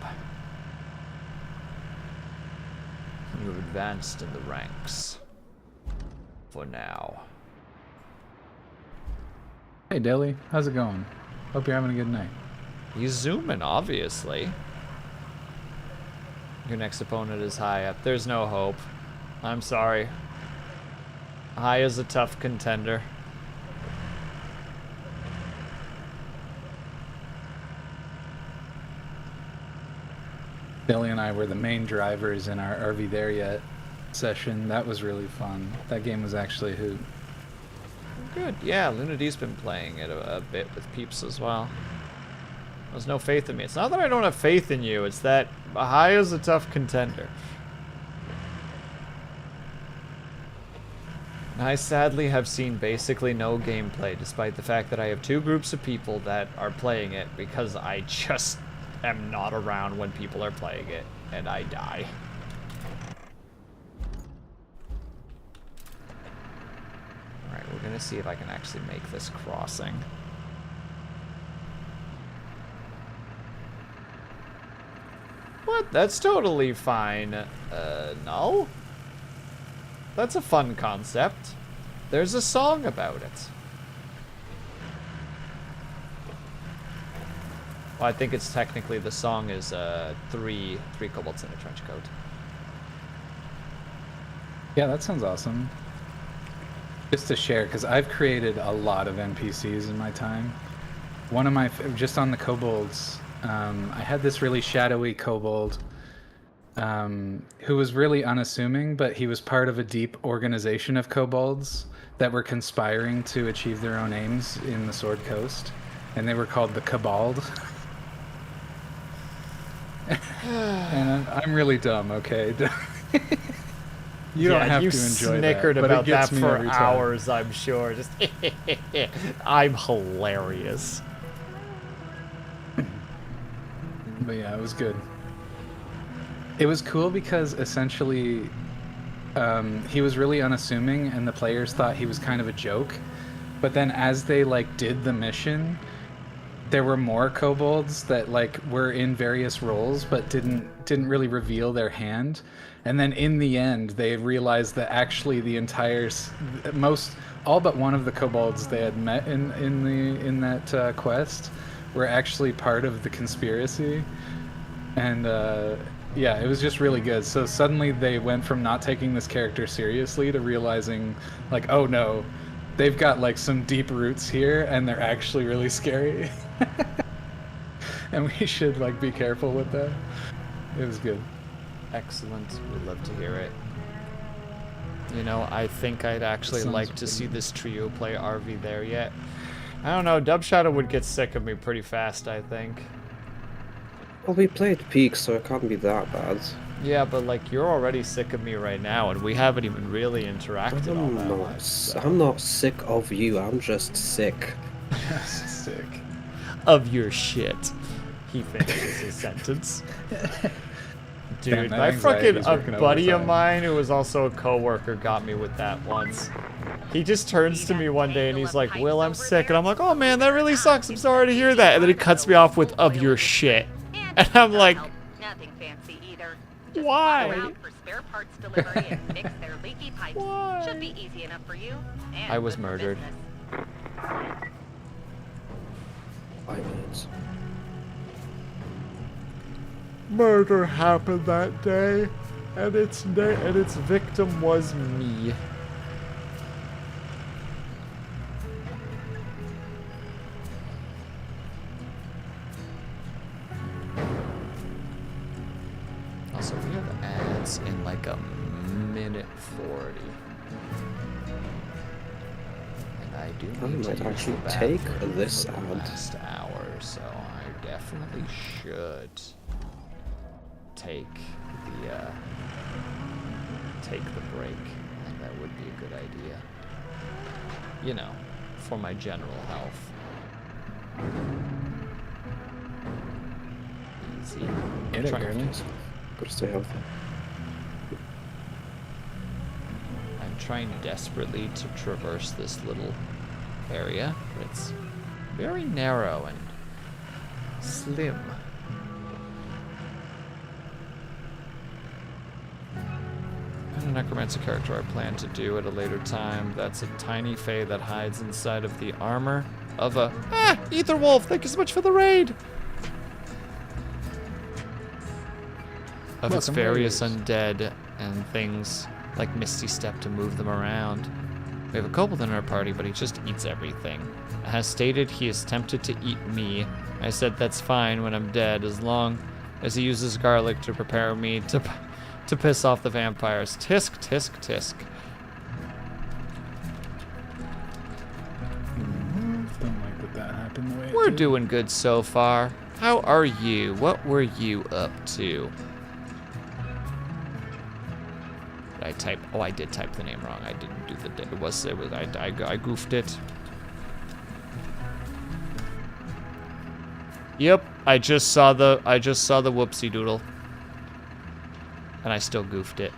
You have advanced in the ranks. For now. Hey, Deli. How's it going? Hope you're having a good night. He's zooming, obviously. Your next opponent is high up. There's no hope. I'm sorry. High is a tough contender. Deli and I were the main drivers in our Are We There Yet session. That was really fun. That game was actually a hoot. Good. Yeah, Lunity's been playing it a bit with peeps as well. There's no faith in me. It's not that I don't have faith in you. It's that High is a tough contender. I sadly have seen basically no gameplay, despite the fact that I have two groups of people that are playing it, because I just am not around when people are playing it, and I die. Alright, we're gonna see if I can actually make this crossing. What? That's totally fine. No? That's a fun concept. There's a song about it. Well, I think it's technically, the song is three kobolds in a trench coat. Yeah, that sounds awesome. Just to share, because I've created a lot of NPCs in my time. One of my, just on the kobolds, I had this really shadowy kobold who was really unassuming, but he was part of a deep organization of kobolds that were conspiring to achieve their own aims in the Sword Coast, and they were called the Cabald. And I'm really dumb, okay? You don't have to enjoy snickered that, but about it gets that me for every time. hours, I'm sure. Just I'm hilarious. But yeah, it was good. It was cool because essentially he was really unassuming and the players thought he was kind of a joke. But then as they like did the mission, there were more kobolds that like were in various roles but didn't really reveal their hand. And then in the end, they realized that actually the entire all but one of the kobolds they had met in that quest were actually part of the conspiracy. And yeah, it was just really good. So suddenly they went from not taking this character seriously to realizing, like, oh no, they've got like some deep roots here, and they're actually really scary. And we should like be careful with that. It was good. Excellent. We'd love to hear it. You know, I think I'd actually Sounds like to good. see this trio play RV there yet. I don't know, Dub Shadow would get sick of me pretty fast, I think. Well, we played Peak, so it can't be that bad. Yeah, but like, you're already sick of me right now, and we haven't even really interacted all that I'm much. not, so- I'm not sick of you, I'm just sick. Sick. Of your shit. He finishes his sentence. Dude, Damn, that my fucking anxiety's working buddy of overtime. mine who was also a coworker got me with that once. He just turns to me one day and he's like, Will, I'm sick. And I'm like, oh man, that really sucks. I'm sorry to hear that. And then he cuts me off with, of your shit. And I'm like, Nothing fancy either. Just why? call around for spare parts delivery and fix their leaky pipes. Why? Should be easy enough for you. And I was good for murdered. business. 5 minutes. Murder happened that day, and its victim was me. Also, we have ads in like a minute 40. And I do I need to might use actually the take bathroom this for the ad. last hour, so I definitely should take the break. I think that would be a good idea. You know, for my general health. Easy. Get it, Trying- Gurney. Gotta stay healthy. I'm trying desperately to traverse this little area, but it's very narrow and slim. And a necromancer character I plan to do at a later time. That's a tiny fae that hides inside of the armor of a Ether Wolf. Thank you so much for the raid. Of its Welcome, various raiders. undead and things like Misty Step to move them around. We have a kobold in our party, but he just eats everything. As stated, he is tempted to eat me. I said that's fine when I'm dead, as long as he uses garlic to prepare me to piss off the vampires. Tisk, tisk, tisk. Don't like that happened the way it We're did. doing good so far. How are you? What were you up to? Did I type? Oh, I did type the name wrong. I didn't do the. It was. I goofed it. Yep. I just saw the whoopsie doodle. And I still goofed it.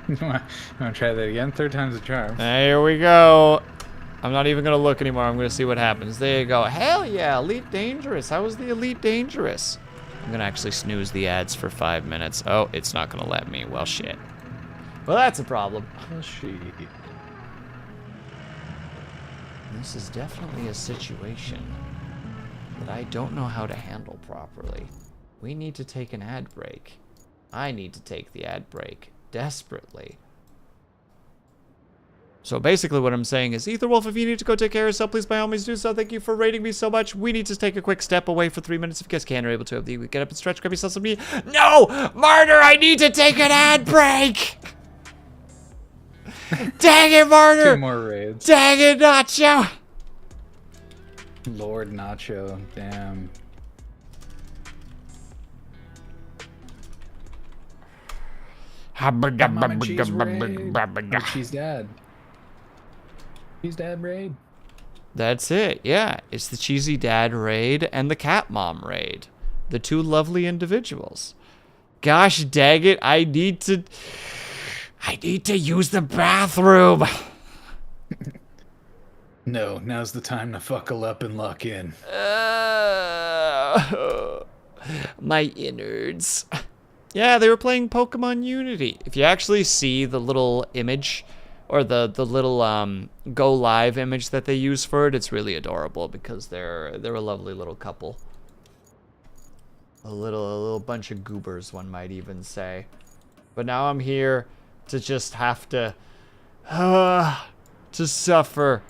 You want to try that again? Third time's a charm. Here we go. I'm not even gonna look anymore. I'm gonna see what happens. There you go. Hell yeah, Elite Dangerous. How was the Elite Dangerous? I'm gonna actually snooze the ads for 5 minutes. Oh, it's not gonna let me. Well, shit. Well, that's a problem. Oh, she. This is definitely a situation that I don't know how to handle properly. We need to take an ad break. I need to take the ad break desperately. So basically what I'm saying is, Etherwolf, if you need to go take care of yourself, please by all means do so. Thank you for rating me so much. We need to take a quick step away for 3 minutes. If you guys can or able to, get up and stretch, grab yourself some meat. No! Martyr, I need to take an ad break! Dang it, Martyr! 2 more raids. Dang it, Nacho! Lord Nacho. Damn. Mom and Cheese raid. Or Cheese Dad. Cheese Dad raid. That's it, yeah. It's the Cheesy Dad raid and the Cat Mom raid. The 2 lovely individuals. Gosh dang it, I need to use the bathroom. No, now's the time to fuckle up and lock in. My innards. Yeah, they were playing Pokemon Unity. If you actually see the little image, or the little go live image that they use for it, it's really adorable because they're a lovely little couple. A little bunch of goobers, one might even say. But now I'm here to just have to suffer.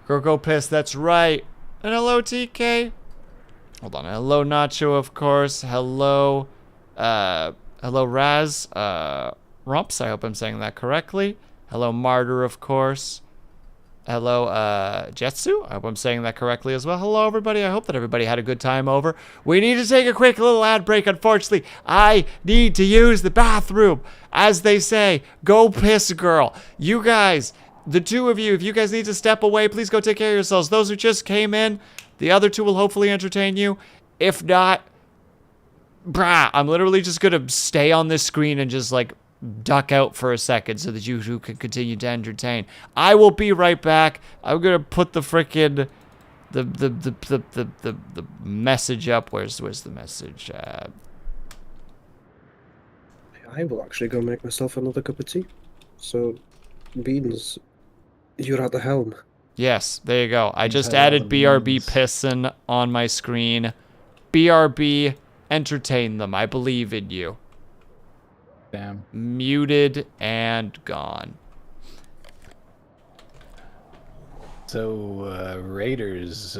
Go piss, that's right. And hello, TK. Hold on. Hello, Nacho, of course. Hello, hello, Raz. Rumps, I hope I'm saying that correctly. Hello, Martyr, of course. Hello, Jetsu. I hope I'm saying that correctly as well. Hello, everybody. I hope that everybody had a good time over. We need to take a quick little ad break, unfortunately. I need to use the bathroom. As they say, go piss, girl. You guys, the two of you, if you guys need to step away, please go take care of yourselves. Those who just came in, the other two will hopefully entertain you. If not, brah, I'm literally just going to stay on this screen and just, like, duck out for a second so that you two can continue to entertain. I will be right back. I'm gonna put the frickin' the message up. Where's the message? I will actually go make myself another cup of tea. So, Beans, you're at the helm. Yes, there you go. I just had all added the BRB beans. pissin' on my screen. BRB, entertain them. I believe in you. Damn. Muted and gone. So, Raiders,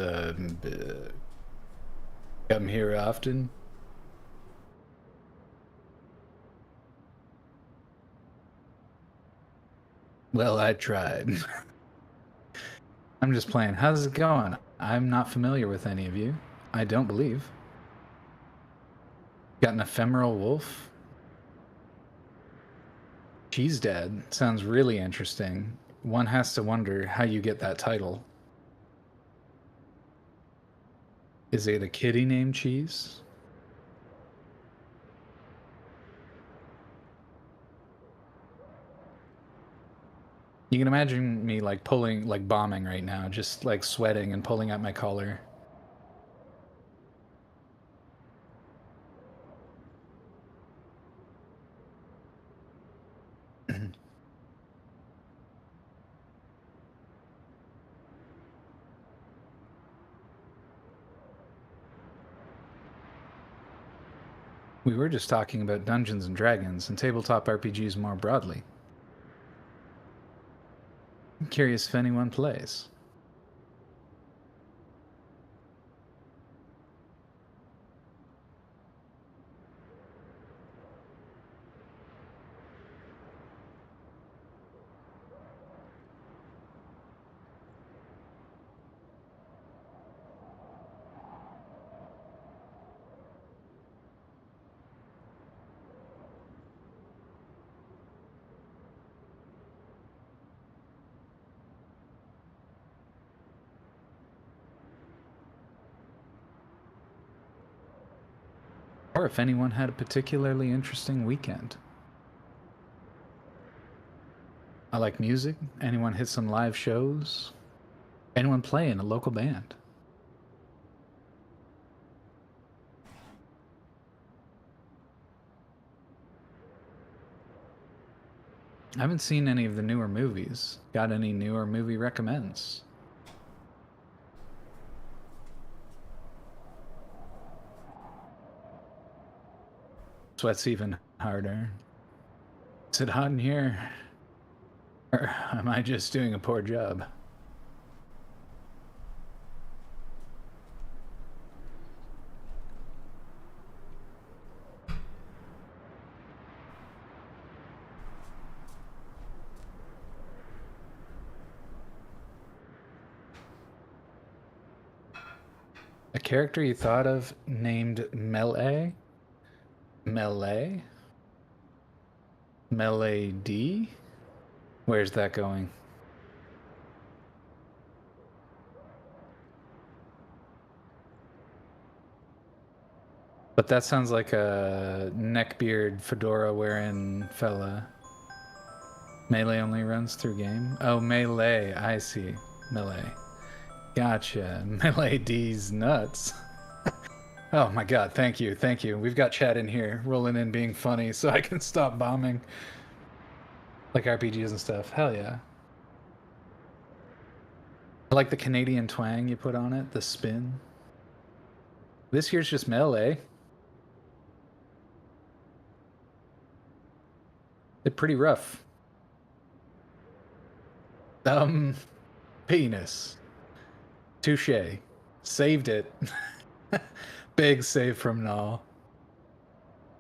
come here often? Well, I tried. I'm just playing. How's it going? I'm not familiar with any of you. I don't believe. Got an ephemeral wolf? Cheese Dad sounds really interesting. One has to wonder how you get that title. Is it a kitty named Cheese? You can imagine me like pulling, like bombing right now, just like sweating and pulling out my collar. We were just talking about Dungeons and Dragons and tabletop RPGs more broadly. I'm curious if anyone plays. Or if anyone had a particularly interesting weekend. I like music. Anyone hit some live shows? Anyone play in a local band? I haven't seen any of the newer movies. Got any newer movie recommends? Sweat's even harder. Is it hot in here? Or am I just doing a poor job? A character you thought of named Melee? Melee? Melee D? Where's that going? But that sounds like a neckbeard fedora wearing fella. Melee only runs through game? Oh, Melee. I see. Melee. Gotcha. Melee D's nuts. Oh my god, thank you, thank you. We've got chat in here, rolling in being funny so I can stop bombing. Like RPGs and stuff. Hell yeah. I like the Canadian twang you put on it, the spin. This here's just Melee. They're pretty rough. Penis. Touche. Saved it. Big save from Null.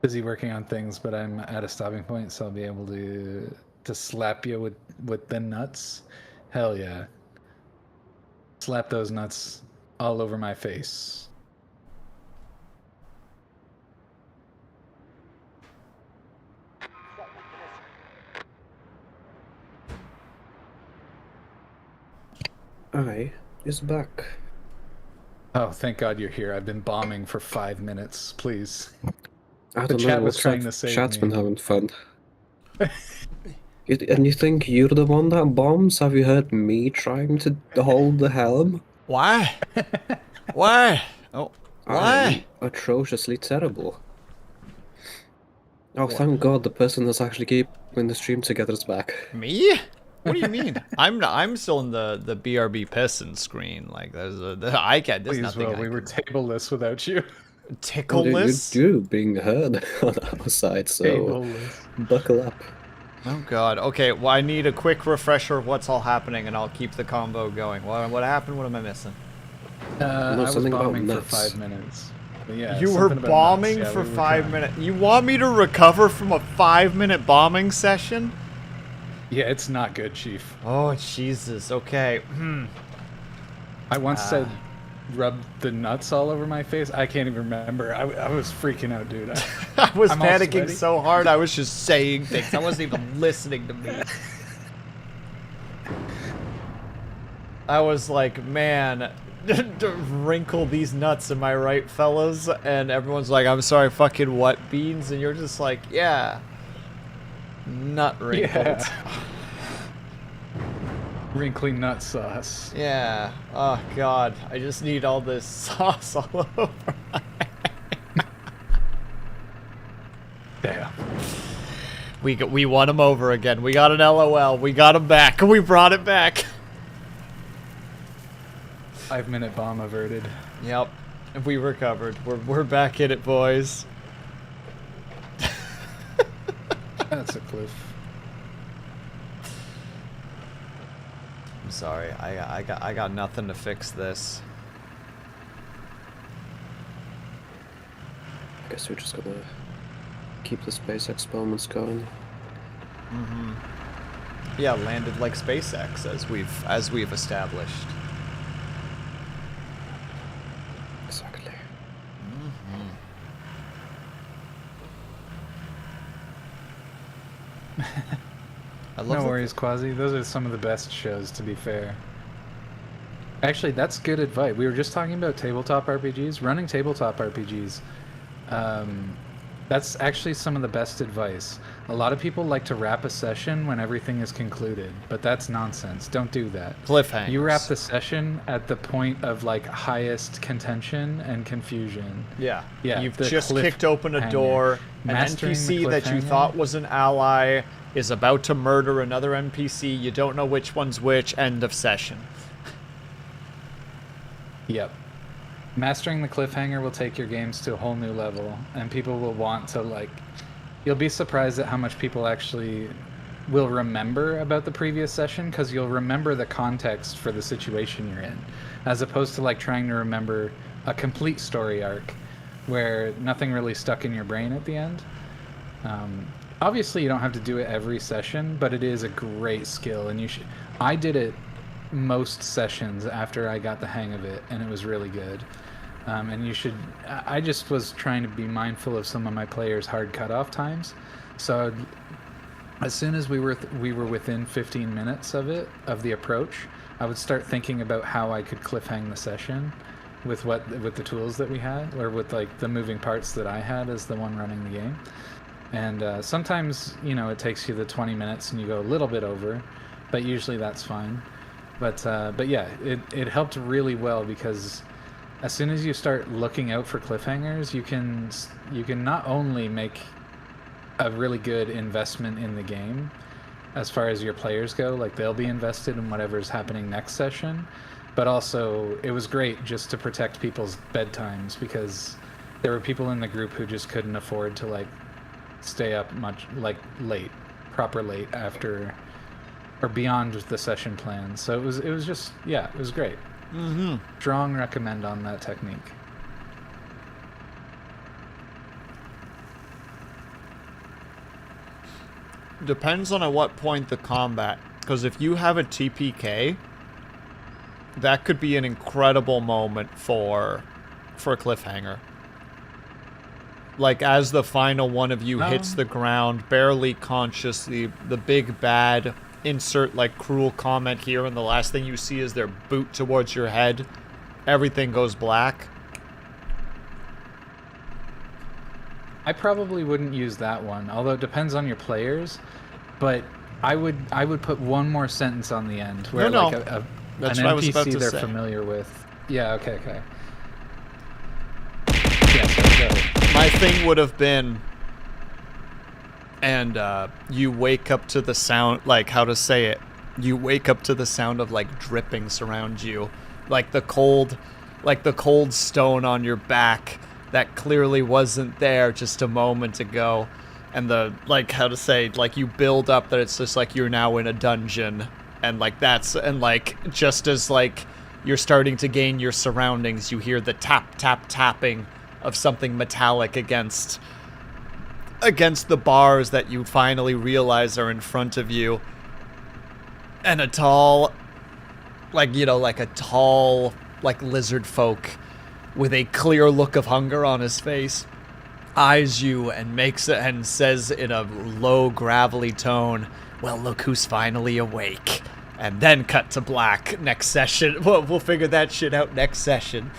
Busy working on things, but I'm at a stopping point, so I'll be able to slap you with the nuts. Hell yeah. Slap those nuts all over my face. I is back. Oh, thank God you're here. I've been bombing for 5 minutes. Please. I The don't chat know. was Looks trying like to save chat's me. been having fun. And you think you're the one that bombs? Have you heard me trying to hold the helm? Why? Why? Oh, I why? am atrociously terrible. Oh, thank God the person that's actually keeping the stream together is back. Me? What do you mean? I'm still in the BRB piston screen. Like there's I can't. There's Please, nothing. Will, we were tableless without you. Oh, Tickleless. you're being heard on our side, so Tableless. buckle up. Oh God. Okay. Well, I need a quick refresher of what's all happening, and I'll keep the combo going. What happened? What am I missing? I was something about bombing for nuts. 5 minutes. But yeah, You were something about bombing nuts. Yeah, for we were 5 trying. minutes. You want me to recover from a 5-minute bombing session? Yeah, it's not good, Chief. Oh Jesus. Okay. I once said rub the nuts all over my face. I can't even remember. I was freaking out, dude. I was I'm all panicking sweaty. so hard. I was just saying things. I wasn't even listening to me. I was like, man, wrinkle these nuts, am I right, fellas? And everyone's like, I'm sorry, fucking what, beans? And you're just like, yeah, nut wrinkled. Yeah. Wrinkly nut sauce. Yeah. Oh God, I just need all this sauce all over. Damn. We won him over again. We got an LOL. We got him back. We brought it back. 5-minute bomb averted. Yep. We recovered. We're back in it, boys. That's a cliff. I'm sorry. I got nothing to fix this. I guess we're just gonna keep the space experiments going. Yeah, landed like SpaceX as we've established. Exactly. I love No that- worries, Quasi. Those are some of the best shows, to be fair. Actually, that's good advice. We were just talking about tabletop RPGs. Running tabletop RPGs, that's actually some of the best advice. A lot of people like to wrap a session when everything is concluded, but that's nonsense. Don't do that. Cliffhangers. You wrap the session at the point of like highest contention and confusion. Yeah. Yeah, You've the just kicked open a cliffhanger. door. An Mastering the NPC that you cliffhanger. thought was an ally is about to murder another NPC. You don't know which one's which. End of session. Yep. Mastering the cliffhanger will take your games to a whole new level, and people will want to, like... You'll be surprised at how much people actually will remember about the previous session, because you'll remember the context for the situation you're in, as opposed to, like, trying to remember a complete story arc where nothing really stuck in your brain at the end. Obviously, you don't have to do it every session, but it is a great skill, and you should... I did it most sessions after I got the hang of it, and it was really good. And you should... I just was trying to be mindful of some of my players' hard cutoff times, so as soon as we were within 15 minutes of the approach, I would start thinking about how I could cliffhang the session with the tools that we had, or with like the moving parts that I had as the one running the game. And sometimes, you know, it takes you the 20 minutes and you go a little bit over, but usually that's fine. But yeah, it helped really well, because as soon as you start looking out for cliffhangers, you can not only make a really good investment in the game as far as your players go, like they'll be invested in whatever's happening next session, but also it was great just to protect people's bedtimes, because there were people in the group who just couldn't afford to like stay up much, like late proper late after or beyond the session plan. So it was just, yeah, it was great. Mm-hmm. Strong recommend on that technique. Depends on at what point the combat, because if you have a TPK, that could be an incredible moment for a cliffhanger. Like, as the final one of you hits the ground, barely conscious, the big bad insert, like, cruel comment here, and the last thing you see is their boot towards your head. Everything goes black. I probably wouldn't use that one, although it depends on your players. But I would put one more sentence on the end where No, like that's an what I was about NPC to they're say. familiar with. Yeah. Okay. Yeah. So go ahead. My thing would have been, and you wake up to the sound, like, how to say it, you wake up to the sound of, like, dripping surround you, like the cold stone on your back that clearly wasn't there just a moment ago, and the, like, how to say, like, you build up that it's just like you're now in a dungeon, and like that's, and like just as like you're starting to gain your surroundings, you hear the tapping of something metallic against the bars that you finally realize are in front of you. And a tall, like, you know, like a tall, like, lizard folk with a clear look of hunger on his face eyes you and makes it and says in a low, gravelly tone, "Well, look who's finally awake." And then cut to black. Next session. We'll figure that shit out next session.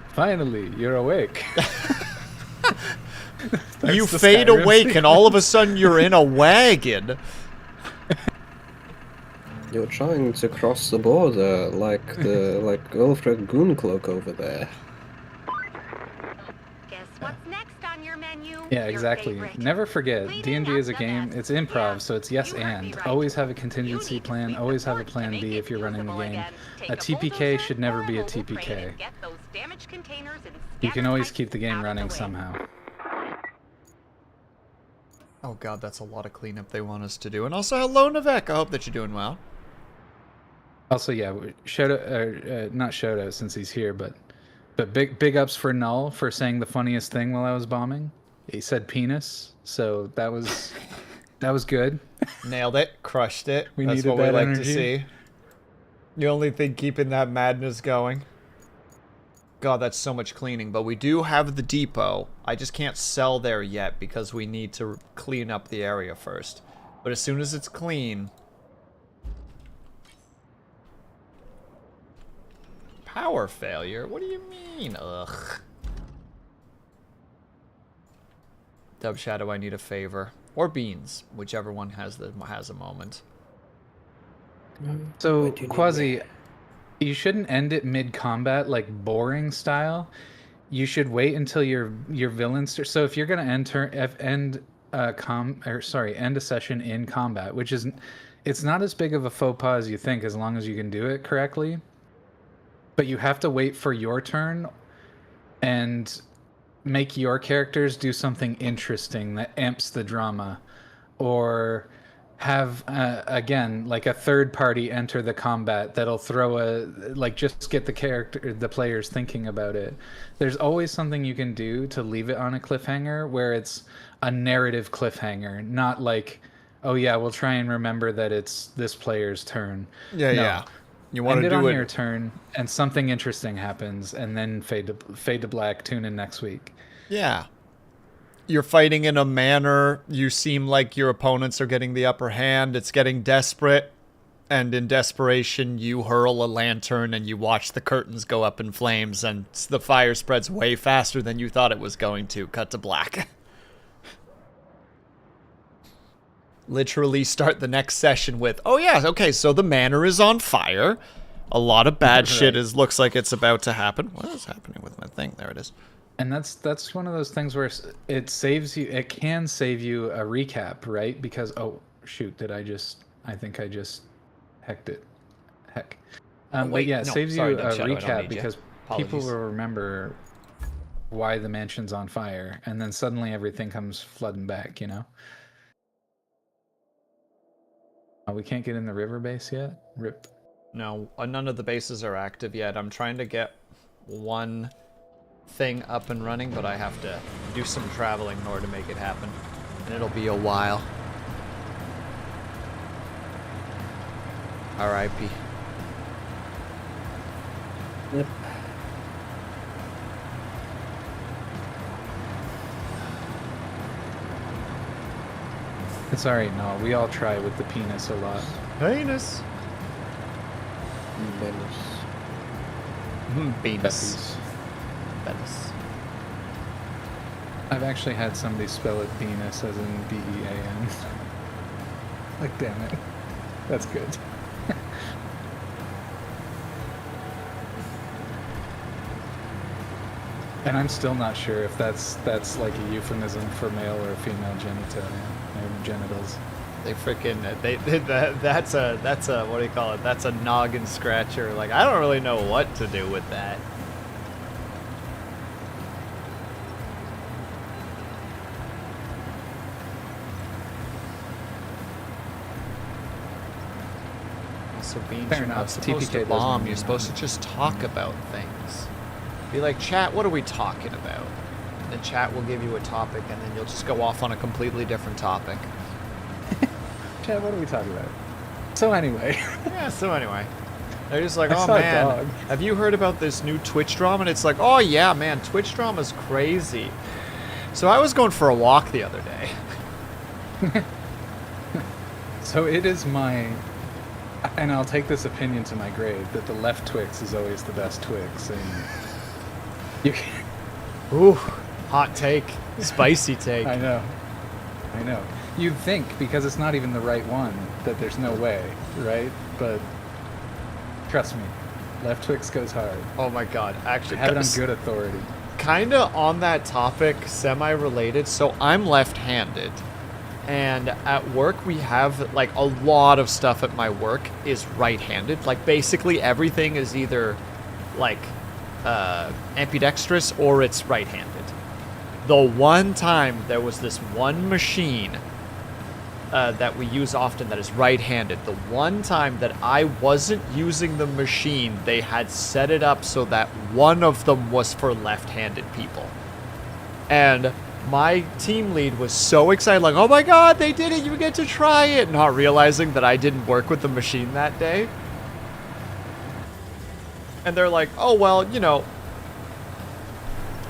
Finally, you're awake. You to fade Skyrim awake and all of a sudden you're in a wagon. You're trying to cross the border like the Wilfred Gooncloak over there. Guess what's next on your menu? Yeah, Your exactly. favorite. Never forget, Cleaning D&D is a up the game. mess. It's improv, Yeah, so it's yes you heard me and. right. Always have a You contingency need to plan. sweep the Always have a porch to plan make B it if you're running the usable game. again. Take A TPK bulldozer should never or be a mobile crane TPK. and get those damaged containers and You can scatter always pipes keep the game out of running way. somehow. Oh god, that's a lot of cleanup they want us to do. And also, hello, Navek. I hope that you're doing well. Also, yeah, shout out, not shout out since he's here, but big ups for Null for saying the funniest thing while I was bombing. He said penis, so that was good. Nailed it. Crushed it. We That's needed what we that like to energy. see. The only thing keeping that madness going. God, that's so much cleaning. But we do have the depot. I just can't sell there yet because we need to clean up the area first. But as soon as it's clean... Power failure? What do you mean? Ugh. Dub Shadow, I need a favor. Or beans, whichever one has a moment. So, What do you need Quasi, you shouldn't end it mid-combat, like boring style. You should wait until your villains. So if you're gonna end a session in combat, which is, it's not as big of a faux pas as you think, as long as you can do it correctly. But you have to wait for your turn and make your characters do something interesting that amps the drama, or have again, like, a third party enter the combat that'll throw just get the players thinking about it. There's always something you can do to leave it on a cliffhanger where it's a narrative cliffhanger, not like, oh yeah, we'll try and remember that it's this player's turn. Yeah, No. yeah. You want End to it do on it your turn, and something interesting happens, and then fade to black. Tune in next week. Yeah. You're fighting in a manner, you seem like your opponents are getting the upper hand, it's getting desperate, and in desperation you hurl a lantern and you watch the curtains go up in flames and the fire spreads way faster than you thought it was going to. Cut to black. Literally start the next session with, oh yeah, okay, so the manor is on fire. A lot of bad shit looks like it's about to happen. What is happening with my thing? There it is. And that's one of those things where it saves you. It can save you a recap, right? Because, oh shoot, I think I just hecked it. Heck. But yeah, it saves sorry, you Dub a Shadow, I don't recap need you. because Apologies. people will remember why the mansion's on fire, and then suddenly everything comes flooding back. You know. Oh, we can't get in the river base yet? Rip. No, none of the bases are active yet. I'm trying to get one thing up and running, but I have to do some traveling in order to make it happen. And it'll be a while. R.I.P. Yep. It's alright, no. We all try with the penis a lot. Penis. Venice. Penis. Peppies. Penis. I've actually had somebody spell it Venus as in B-E-A-N. Like, damn it. That's good. And I'm still not sure if that's like a euphemism for male or female genitalia or genitals. They freaking that's a what do you call it? That's a noggin scratcher. Like, I don't really know what to do with that. Also, being Fair you're not enough. supposed TPK to doesn't bomb. mean You're supposed to nothing. just talk about things. Be like, chat, what are we talking about? And then chat will give you a topic, and then you'll just go off on a completely different topic. Chad, what are we talking about? So anyway, Yeah, so anyway. They're just like, I oh saw a man, dog. have you heard about this new Twitch drama? And it's like, oh yeah, man, Twitch drama's crazy. So I was going for a walk the other day. so it is my, and I'll take this opinion to my grave, that the left Twix is always the best Twix. And you can, Ooh, hot take, spicy take. I know. You'd think, because it's not even the right one, that there's no way, right? But trust me, left Twix goes hard. Oh my god, actually, I have it on good authority. Kinda on that topic, semi-related. So I'm left-handed, and at work we have like a lot of stuff at my work is right-handed. Like basically everything is either like ambidextrous or it's right-handed. The one time there was this one machine that we use often that is right-handed. The one time that I wasn't using the machine, they had set it up so that one of them was for left-handed people. And my team lead was so excited, like, oh my god, they did it, you get to try it, not realizing that I didn't work with the machine that day. And they're like, oh well, you know,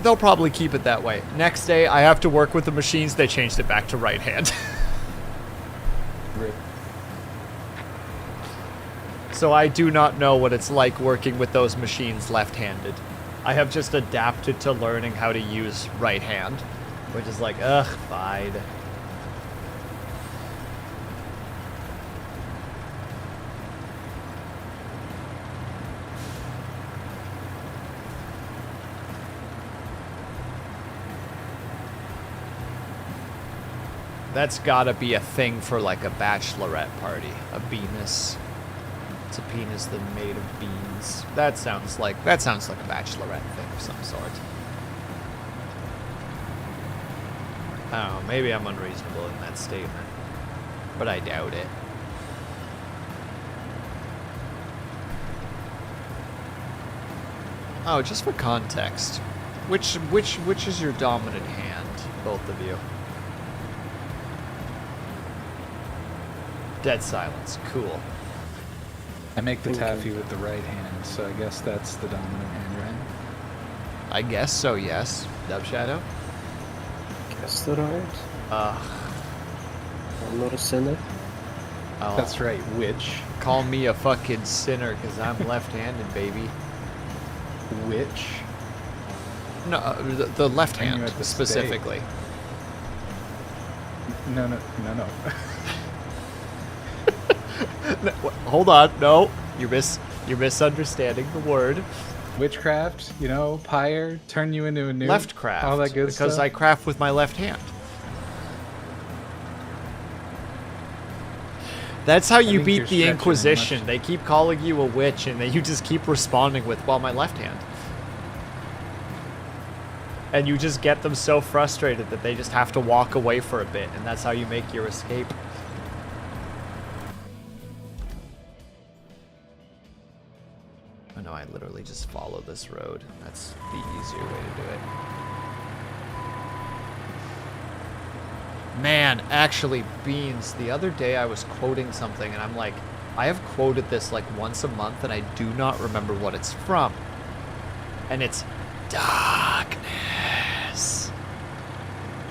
they'll probably keep it that way. Next day, I have to work with the machines, they changed it back to right hand. Rip. So I do not know what it's like working with those machines left-handed. I have just adapted to learning how to use right hand, which is like, ugh, fine. That's gotta be a thing for like a bachelorette party. A penis. It's a penis that's made of beans. That sounds like a bachelorette thing of some sort. I don't know, maybe I'm unreasonable in that statement. But I doubt it. Oh, just for context. Which is your dominant hand, both of you? Dead silence. Cool. I make the Okay. taffy with the right hand, so I guess that's the dominant hand, right? I guess so, yes. Dub Shadow? Guess that right. I'm not a sinner. Oh, That's right, which? Call me a fucking sinner because I'm left-handed, baby. Which? No, the left When you're hand at the specifically. No. No, hold on, no, you're misunderstanding the word. Witchcraft, you know, pyre, turn you into a new Left craft, all that good because stuff. I craft with my left hand. That's how you think beat you're the stretching it Inquisition. much. They keep calling you a witch, and then you just keep responding with, well, my left hand. And you just get them so frustrated that they just have to walk away for a bit, and that's how you make your escape. literally just follow this road. That's the easier way to do it. Man, actually, Beans, the other day I was quoting something and I'm like, I have quoted this like once a month and I do not remember what it's from. And it's darkness.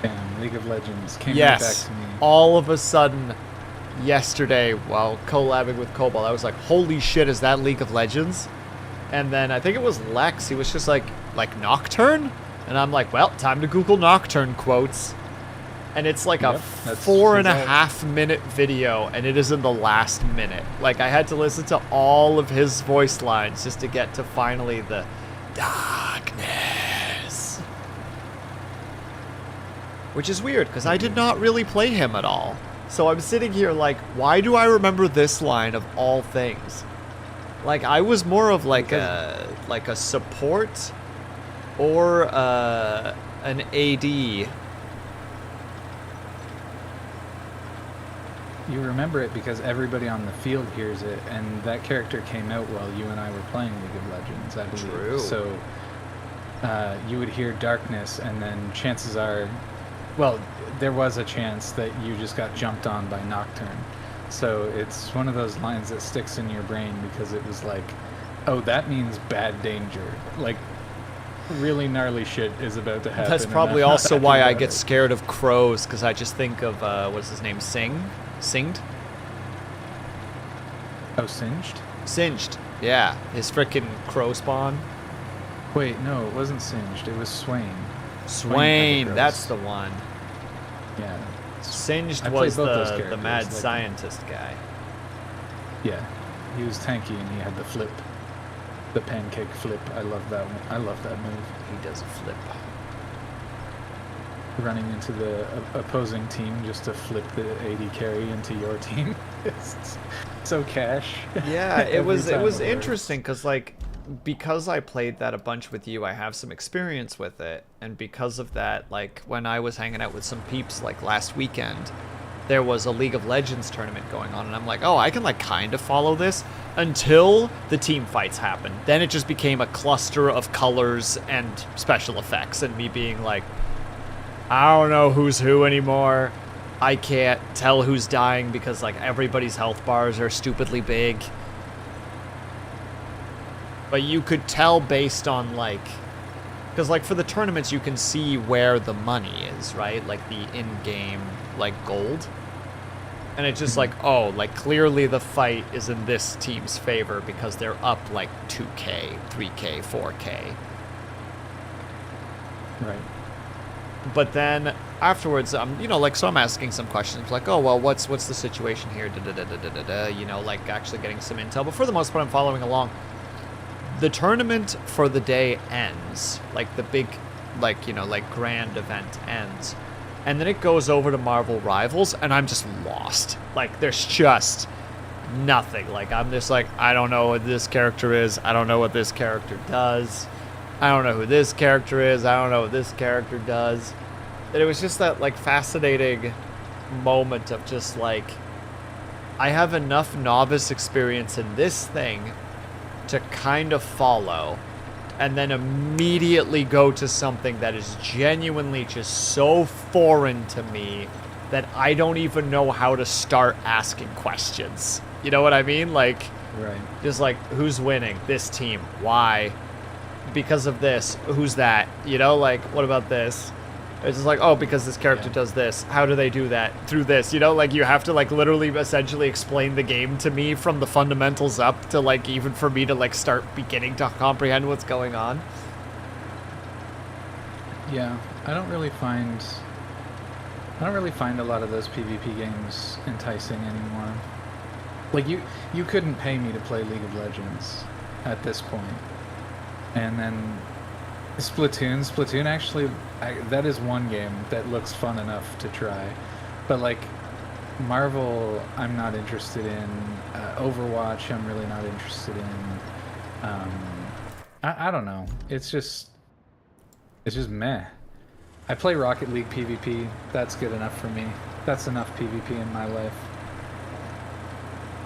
Damn, League of Legends came right back Yes, to me. all of a sudden, yesterday, while collabing with Cobalt, I was like, holy shit, is that League of Legends? And then I think it was Lex, he was just like Nocturne? And I'm like, well, time to Google Nocturne quotes. And it's like a Yep, that's 4.5 minute video, and it is in the last minute. Like, I had to listen to all of his voice lines just to get to finally the darkness. Which is weird, because I did not really play him at all. So I'm sitting here like, why do I remember this line of all things? Like, I was more of like a support or an AD. You remember it because everybody on the field hears it, and that character came out while you and I were playing League of Legends, I believe. True. So you would hear darkness, and then chances are, well, there was a chance that you just got jumped on by Nocturne. So it's one of those lines that sticks in your brain because it was like, oh, that means bad danger. Like, really gnarly shit is about to happen. That's and probably I'm not also happy why I about get it. scared of crows, because I just think of, what's his name, Singed? Oh, Singed? Singed, yeah. His frickin' crow spawn. Wait, no, it wasn't Singed. It was Swain. Swain, Crows. that's the one. Yeah. Singed I played was both those the characters, mad like- scientist guy. Yeah. He was tanky and he had the flip. The pancake flip. I love that one. I love that move. He does a flip. Running into the opposing team just to flip the AD carry into your team. It's so cash. Yeah, it Every was time works. interesting because like because I played that a bunch with you, I have some experience with it, and because of that, like when I was hanging out with some peeps like last weekend, there was a League of Legends tournament going on, and I'm like, oh, I can like kind of follow this until the team fights happen. Then it just became a cluster of colors and special effects, and me being like, I don't know who's who anymore. I can't tell who's dying because like everybody's health bars are stupidly big. But you could tell based on like, because like for the tournaments you can see where the money is, right? Like the in-game like gold. And it's just like, oh, like clearly the fight is in this team's favor because they're up like 2K, 3K, 4K. Right. But then afterwards, you know, like, so I'm asking some questions, like, oh, well, what's the situation here? You know, like, actually getting some intel. But for the most part, I'm following along. The tournament for the day ends, like, the big, like, you know, like, grand event ends. And then it goes over to Marvel Rivals, and I'm just lost. Like, there's just nothing. Like, I'm just like, I don't know what this character is. I don't know what this character does. I don't know who this character is. I don't know what this character does. And it was just that, like, fascinating moment of just, like, I have enough novice experience in this thing to kind of follow and then immediately go to something that is genuinely just so foreign to me that I don't even know how to start asking questions. You know what I mean? Like, Right. just like, who's winning? This team. Why? Because of this. Who's that? You know, like, what about this? It's just like, oh, because this character Yeah. does this. How do they do that? Through this. You know, like, you have to, like, literally essentially explain the game to me from the fundamentals up to, like, even for me to, like, start beginning to comprehend what's going on. Yeah. I don't really find a lot of those PvP games enticing anymore. Like, you couldn't pay me to play League of Legends at this point. And then Splatoon actually, that is one game that looks fun enough to try. But like, Marvel, I'm not interested in. Overwatch, I'm really not interested in. I don't know. It's just meh. I play Rocket League PvP. That's good enough for me. That's enough PvP in my life.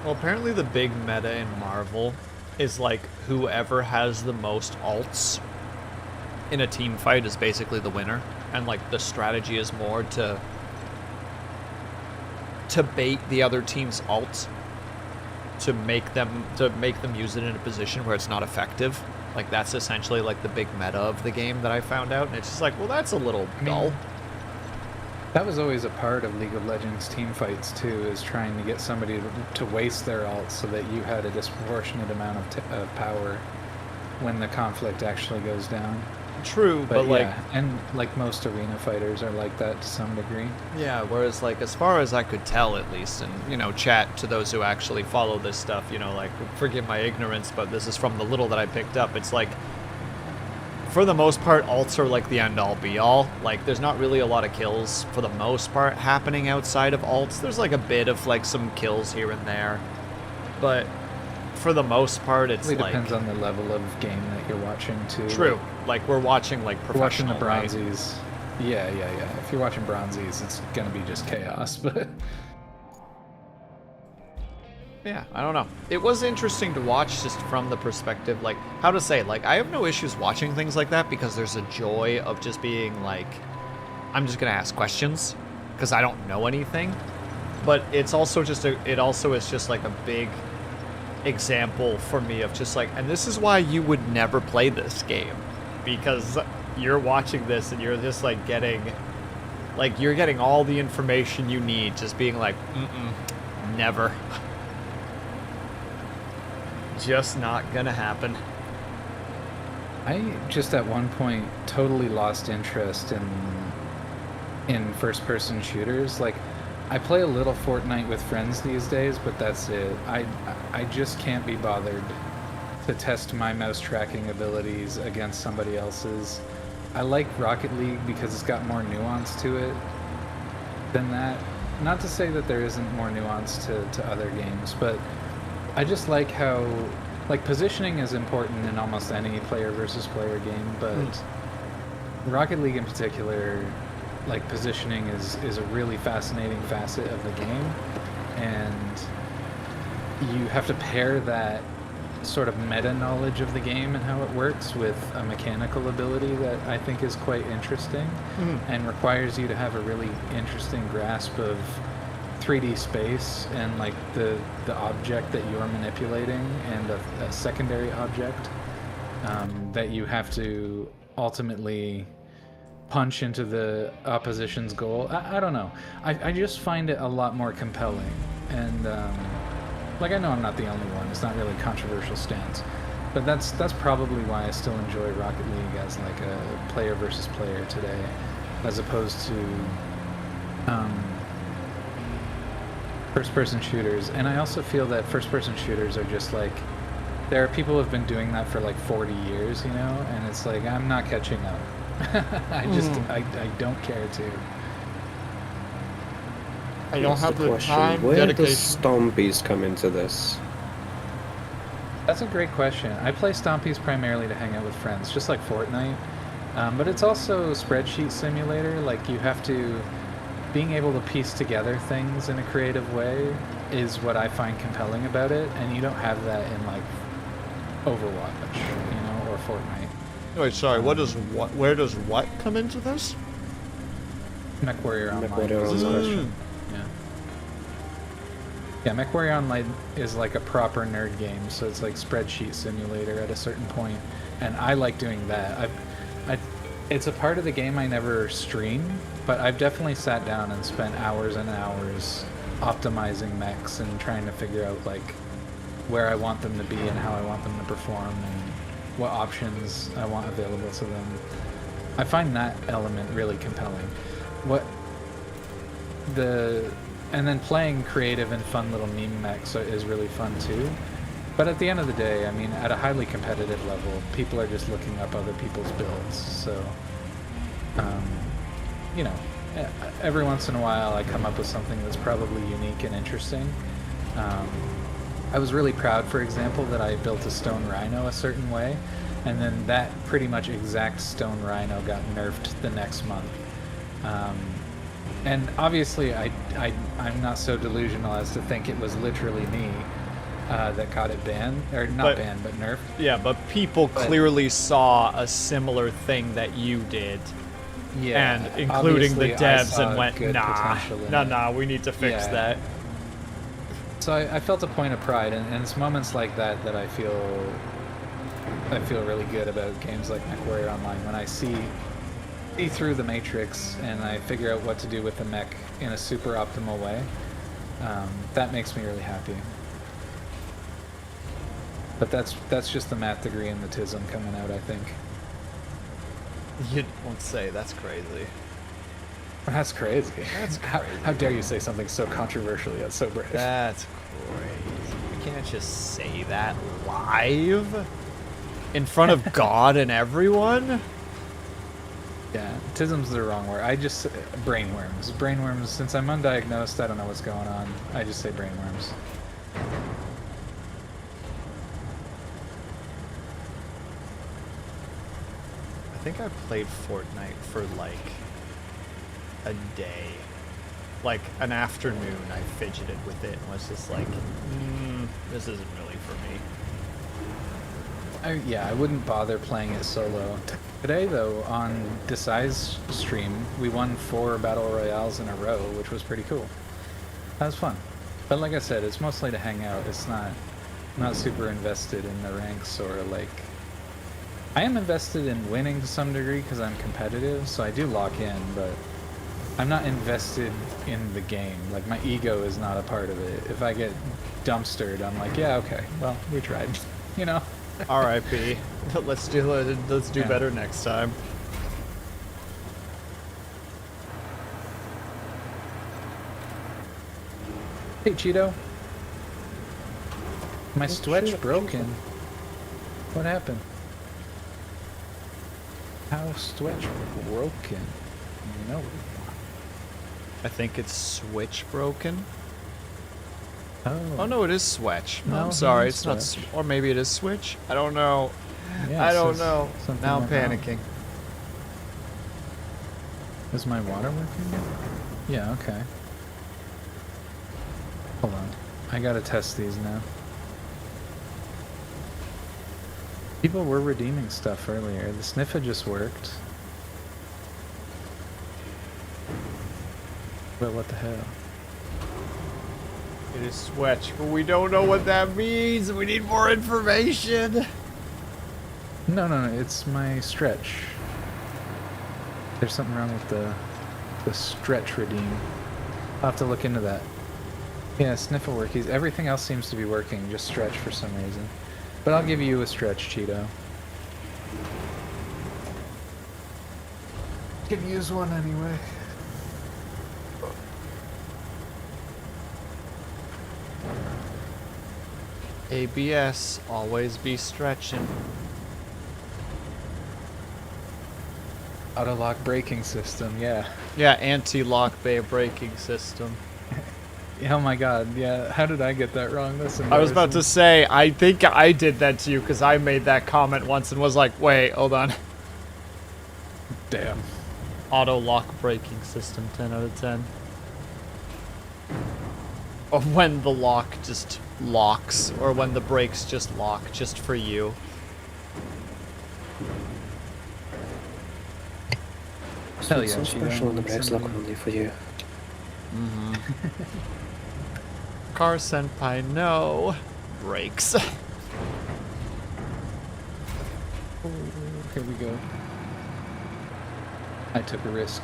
Well, apparently the big meta in Marvel is like whoever has the most alts in a team fight is basically the winner, and like the strategy is more to bait the other team's alt to make them use it in a position where it's not effective. Like that's essentially like the big meta of the game that I found out, and it's just like, well, that's a little dull. That was always a part of League of Legends team fights too, is trying to get somebody to waste their ult so that you had a disproportionate amount of power when the conflict actually goes down. True, but like, yeah, and like most arena fighters are like that to some degree. yeah, whereas like as far as I could tell at least, and you know, chat to those who actually follow this stuff, you know, like forgive my ignorance, but this is from the little that I picked up. It's like for the most part alts are like the end all be all. Like there's not really a lot of kills for the most part happening outside of alts. There's like a bit of like some kills here and there, but for the most part it's It like depends on the level of game that you're watching too. true. Like we're watching like If you're watching professional, the right? bronzies. Yeah. If you're watching bronzies, it's gonna be just chaos, but Yeah, I don't know. It was interesting to watch just from the perspective, like, how to say, like, I have no issues watching things like that because there's a joy of just being like, I'm just gonna ask questions because I don't know anything. But it's also just it also is just like a big example for me of just like, and this is why you would never play this game, because you're watching this and you're just like you're getting all the information you need, just being like, never. Just not gonna happen. I just at one point totally lost interest in first-person shooters. Like, I play a little Fortnite with friends these days, but that's it. I just can't be bothered to test my mouse tracking abilities against somebody else's. I like Rocket League because it's got more nuance to it than that. Not to say that there isn't more nuance to other games, but I just like how, like, positioning is important in almost any player versus player game, but Rocket League in particular, like, positioning is a really fascinating facet of the game, and you have to pair that sort of meta knowledge of the game and how it works with a mechanical ability that I think is quite interesting and requires you to have a really interesting grasp of 3D space and like the object that you're manipulating and a secondary object that you have to ultimately punch into the opposition's goal. I don't know. I just find it a lot more compelling, and like, I know I'm not the only one. It's not really a controversial stance, but that's probably why I still enjoy Rocket League as like a player versus player today, as opposed to first-person shooters. And I also feel that first-person shooters are just like, there are people who have been doing that for like 40 years, you know, and it's like, I'm not catching up. I don't care to. I don't have the question. time, Where dedication. does Stompies come into this? That's a great question. I play Stompies primarily to hang out with friends, just like Fortnite. But it's also a spreadsheet simulator. Like, you have to... Being able to piece together things in a creative way is what I find compelling about it, and you don't have that in, like, Overwatch, you know, or Fortnite. Wait, sorry, where does what come into this? MechWarrior Online. MechWarrior is his Online. question. Yeah, MechWarrior Online is like a proper nerd game, so it's like spreadsheet simulator at a certain point, and I like doing that. It's a part of the game I never stream, but I've definitely sat down and spent hours and hours optimizing mechs and trying to figure out like where I want them to be and how I want them to perform and what options I want available to them. I find that element really compelling. And then playing creative and fun little meme mechs is really fun too. But at the end of the day, I mean, at a highly competitive level, people are just looking up other people's builds. So, you know, every once in a while I come up with something that's probably unique and interesting. I was really proud, for example, that I built a stone rhino a certain way, and then that pretty much exact stone rhino got nerfed the next month. And obviously I'm not so delusional as to think it was literally me, that got it banned, or not But- banned, but nerfed. Yeah, but people clearly saw a similar thing that you did, Yeah, and including the obviously I devs, saw and went, good nah, potential in nah, it. we need to fix Yeah. that. So I felt a point of pride, and it's moments like that that I feel really good about games like MechWarrior Online, when I see through the matrix and I figure out what to do with the mech in a super optimal way. That makes me really happy. But that's just the math degree and the TISM coming out, I think. You won't say that's crazy. That's crazy. That's How crazy. dare you say something so controversial yet so brave? That's crazy. You can't just say that live in front of God and everyone. Yeah, TISM's the wrong word. I just brainworms. Brainworms. Since I'm undiagnosed, I don't know what's going on. I just say brainworms. I think I played Fortnite for like a day. Like an afternoon, I fidgeted with it and was just like, this isn't really for me. Yeah, I wouldn't bother playing it solo. Today, though, on Desai's stream, we won 4 battle royales in a row, which was pretty cool. That was fun. But like I said, it's mostly to hang out. It's not super invested in the ranks or like. I am invested in winning to some degree because I'm competitive, so I do lock in, but I'm not invested in the game. Like, my ego is not a part of it. If I get dumpstered, I'm like, yeah, okay, well, we tried, you know? R.I.P. Let's do Yeah. better next time. Hey, Cheeto. My Oh, Stretch shit, broken. What happened? How Stretch broken? No. I think it's Switch broken. Oh. Oh no, it is Switch. No, I'm sorry, it's it's not. Switch. Or maybe it is Switch. I don't know. Yeah, I it don't says know. something Now I'm went wrong. panicking. Is my water working now? Yeah, okay. Hold on. I gotta test these now. People were redeeming stuff earlier. The sniffer just worked. But what the hell? It is Switch, but we don't know what that means. We need more information. No, it's my stretch. There's something wrong with the stretch redeem. I'll have to look into that. Yeah, sniffle workies. Everything else seems to be working, just stretch for some reason. But I'll give you a stretch, Cheeto. Could use one anyway. ABS, always be stretching. Auto lock braking system, yeah. Yeah, anti-lock bay braking system. Oh my god, yeah. How did I get that wrong? That's I was about to embarrassing. say, I think I did that to you because I made that comment once and was like, wait, hold on. Damn. Auto lock braking system, 10 out of 10. Or when the lock just locks, or when the brakes just lock, just for you. Hell yeah, so Cheeto. special and the brakes lock Somebody- only for you. Car Senpai, no. Brakes. Oh, here we go. I took a risk.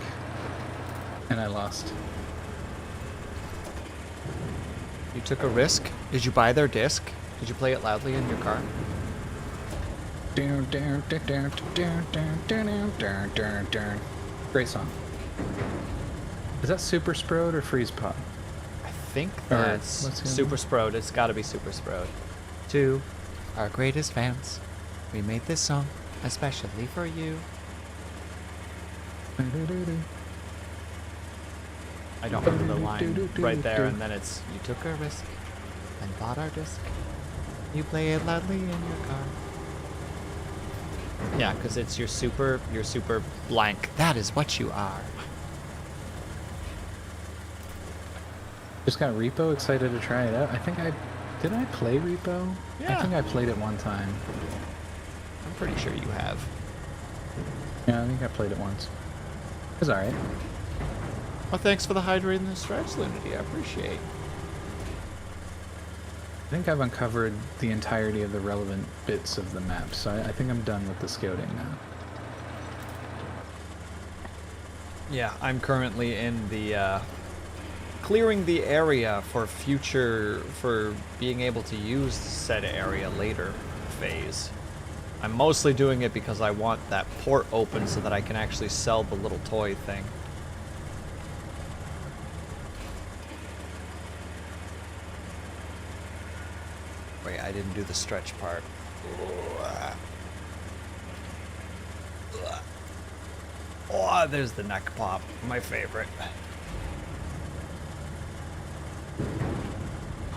And I lost. You took a risk? Did you buy their disc? Did you play it loudly in your car? Great song. Is that Super Sprout or Freeze Pop? I think Or that's what's the other Super one? Sprout. It's gotta be Super Sprout. To our greatest fans, we made this song especially for you. I don't remember the line right there, and then it's, you took a risk and bought our disc. You play it loudly in your car. Yeah, because it's your super blank. That is what you are. Just got Repo excited to try it out. I think I Did I play Repo? Yeah. I think I played it one time. I'm pretty sure you have. Yeah, I think I played it once. It was alright. Well, thanks for the hydrate and the stretch, Lunity. I appreciate. I think I've uncovered the entirety of the relevant bits of the map, so I think I'm done with the scouting now. Yeah, I'm currently in the clearing the area for being able to use said area later phase. I'm mostly doing it because I want that port open so that I can actually sell the little toy thing. Wait, I didn't do the stretch part. Oh, there's the neck pop. My favorite.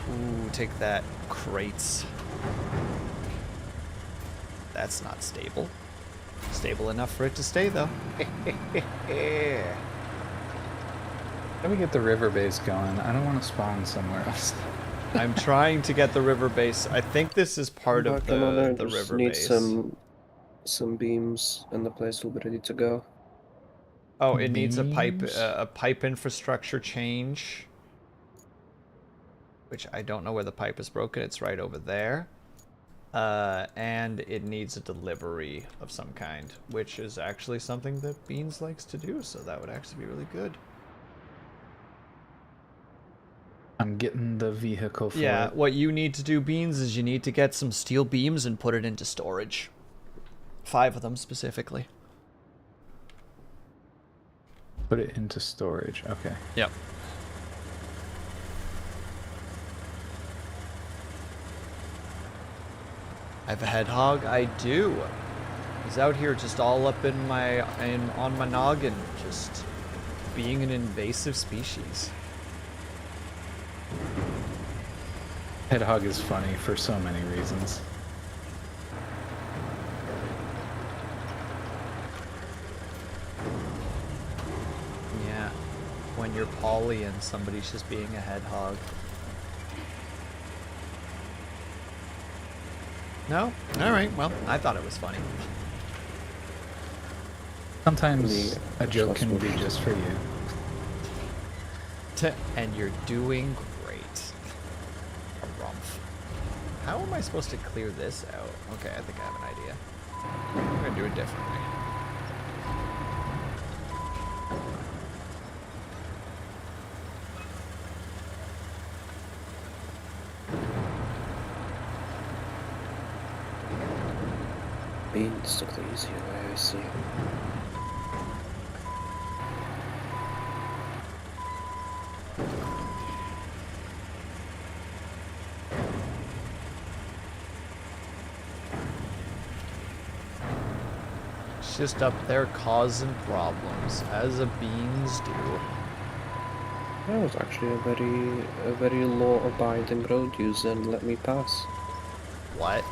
Ooh, take that, crates. That's not stable. Stable enough for it to stay, though. Let me get the river base going. I don't want to spawn somewhere else. I'm trying to get the river base. I think this is part of Come on, I the just river need base. some beams, and the place will be ready to go. Oh, it needs a Beams? pipe infrastructure change. Which I don't know where the pipe is broken. It's right over there. And it needs a delivery of some kind, which is actually something that Beans likes to do, so that would actually be really good. I'm getting the vehicle for Yeah, it. what you need to do, Beans, is you need to get some steel beams and put it into storage. 5 of them specifically. Put it into storage. Okay. Yep. I have a hedgehog. I do. He's out here just all up on my noggin, just being an invasive species. Hedgehog is funny for so many reasons. Yeah. When you're Polly and somebody's just being a hedgehog. No? Alright, well, I thought it was funny. Sometimes a joke can be just for you. And you're doing great. A rumph. How am I supposed to clear this out? Okay, I think I have an idea. I'm gonna do it differently. Beans took the easier way, I see. It's just up there causing problems, as a Beans do. That was actually a very law-abiding road user and let me pass. What?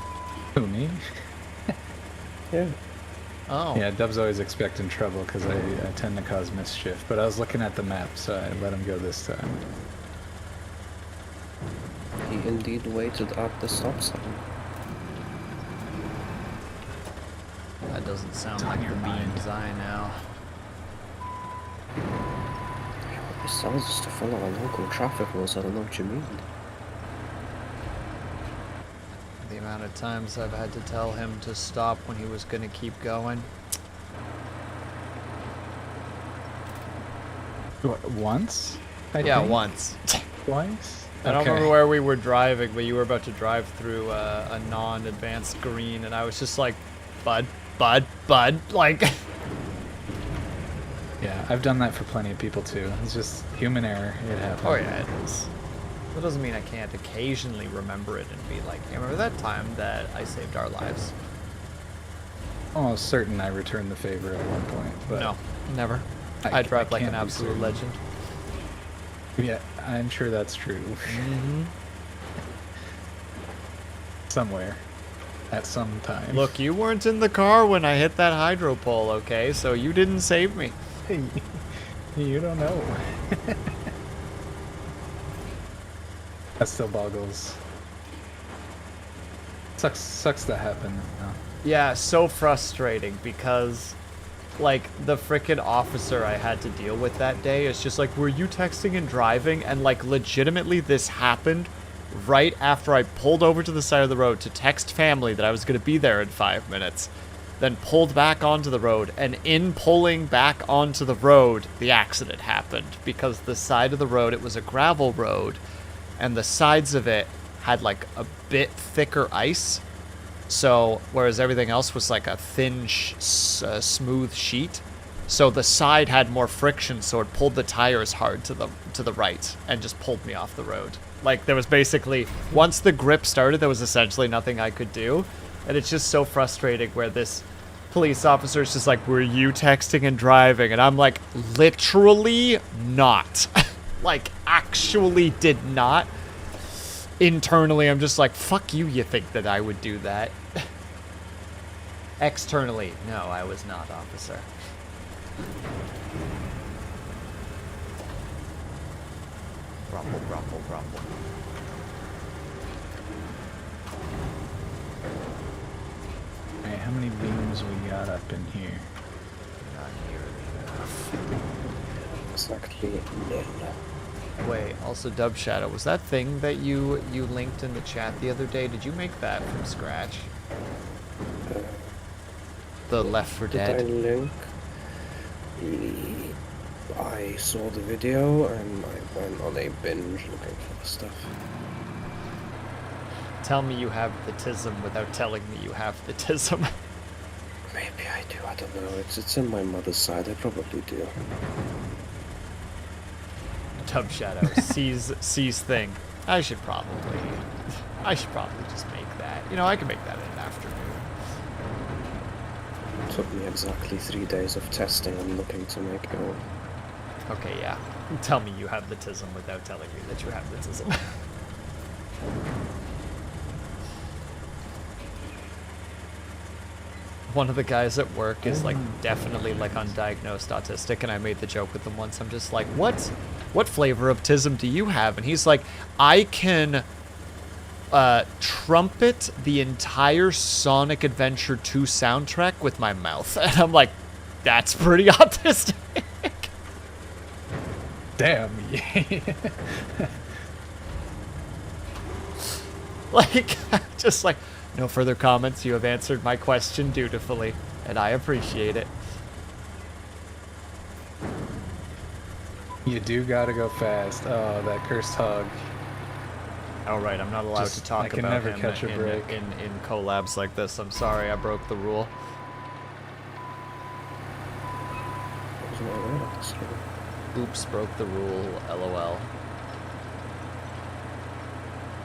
Who, me? Yeah. Oh. Yeah, Dub's always expecting trouble because I tend to cause mischief, but I was looking at the map, so I let him go this time. He indeed waited at the stop sign. That doesn't sound It's on like your the mind. Beans I know. He tells us to follow our local traffic rules, I don't know what you mean. The amount of times I've had to tell him to stop when he was gonna keep going. What, once? I Yeah, think? once. Twice? I don't Okay. remember where we were driving, but you were about to drive through a non-advanced green, and I was just like, bud, like... Yeah, I've done that for plenty of people too. It's just human error. It happens. Oh yeah, it is. That doesn't mean I can't occasionally remember it and be like, hey, remember that time that I saved our lives? Almost certain I returned the favor at one point, but No, never. I I drive like can't an be absolute certain. legend. Yeah, I'm sure that's true. Mm-hmm. Somewhere. At some time. Look, you weren't in the car when I hit that hydro pole, okay? So you didn't save me. You don't know. That still boggles Sucks that happened. No. Yeah, so frustrating because, like, the frickin' officer I had to deal with that day is just like, were you texting and driving? And, like, legitimately this happened right after I pulled over to the side of the road to text family that I was going to be there in 5 minutes. Then pulled back onto the road, and in pulling back onto the road, the accident happened. Because the side of the road, it was a gravel road, and the sides of it had, like, a bit thicker ice. So, whereas everything else was like a thin, smooth sheet. So the side had more friction, so it pulled the tires hard to the right, and just pulled me off the road. Like, there was basically, once the grip started, there was essentially nothing I could do. And it's just so frustrating where this police officer is just like, were you texting and driving? And I'm like, literally not. Like, actually did not. Internally, I'm just like, fuck you, you think that I would do that. Externally, no, I was not, officer. Rumble, rumble, rumble. Alright, how many beams we got up in here? Not nearly enough. Exactly nil. Wait, also Dub Shadow, was that thing that you linked in the chat the other day, did you make that from scratch? The Left 4 Did I Dead? link? I saw the video and I went on a binge looking for the stuff. Tell me you have the tism without telling me you have the tism. Maybe I do, I don't know. It's in my mother's side, I probably do. Dub Shadow, sees thing. I should probably just make that. You know, I can make that in an afternoon. It took me exactly 3 days of testing and looking to make it all. Okay, yeah. Tell me you have the tism without telling me that you have the tism. One of the guys at work is like definitely like undiagnosed autistic, and I made the joke with him once. I'm just like, what flavor of tism do you have? And he's like, I can trumpet the entire Sonic Adventure 2 soundtrack with my mouth. And I'm like, that's pretty autistic. Damn. Like, just like, no further comments. You have answered my question dutifully, and I appreciate it. You do gotta go fast. Oh, that cursed hug. All right, I'm not allowed Just- to talk I can about never him catch a break. in collabs like this. I'm sorry, I broke the rule. I wasn't aware of this rule. Oops, broke the rule. LOL.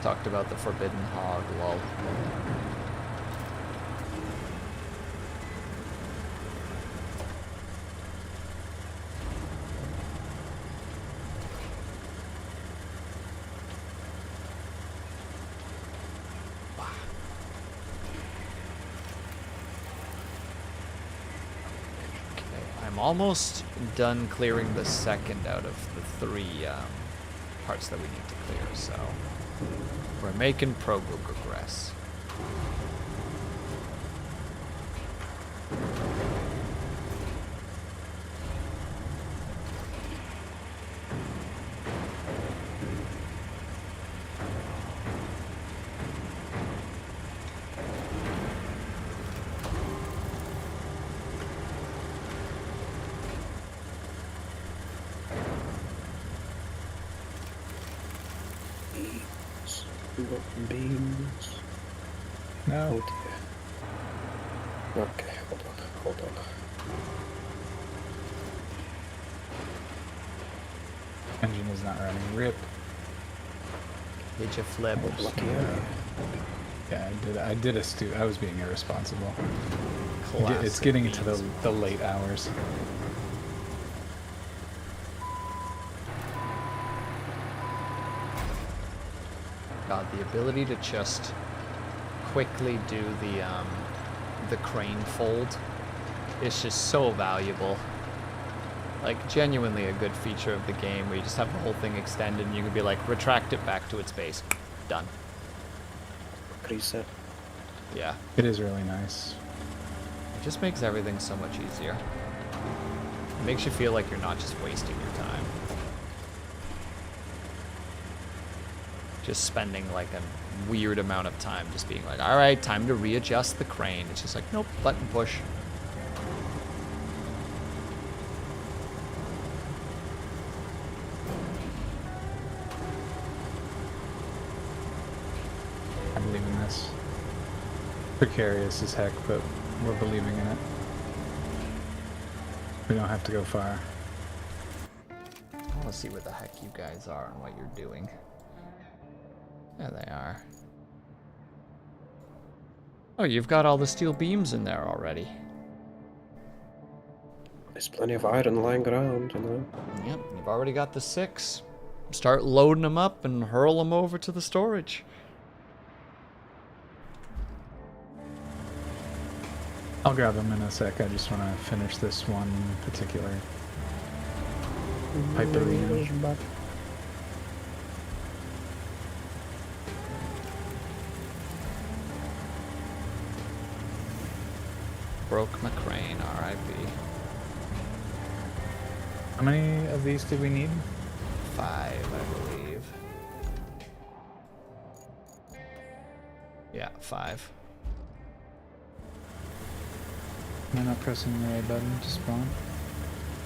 Talked about the forbidden hog. Lol. I'm almost done clearing the second out of the 3 parts that we need to clear, so we're making progress. Beams. No. Oh dear. Okay, hold on. Engine is not running. Rip. Did you flip? Lucky area. Yeah, I did a stu. I was being irresponsible. It's Classic getting into beans. the late hours. God, the ability to just quickly do the crane fold is just so valuable. Like, genuinely a good feature of the game where you just have the whole thing extended and you can be like, retract it back to its base. Done. Reset. Yeah. It is really nice. It just makes everything so much easier. It makes you feel like you're not just wasting your time. Just spending like a weird amount of time just being like, all right, time to readjust the crane. It's just like, nope, button push. I believe in this. Precarious as heck, but we're believing in it. We don't have to go far. I want to see where the heck you guys are and what you're doing. There they are. Oh, you've got all the steel beams in there already. There's plenty of iron lying around, you know. Yep, you've already got the 6. Start loading them up and hurl them over to the storage. I'll grab them in a sec. I just want to finish this one particular pipe arena. Broke my crane, R.I.P. How many of these do we need? 5, I believe. Yeah, 5. Am I not pressing the right button to spawn?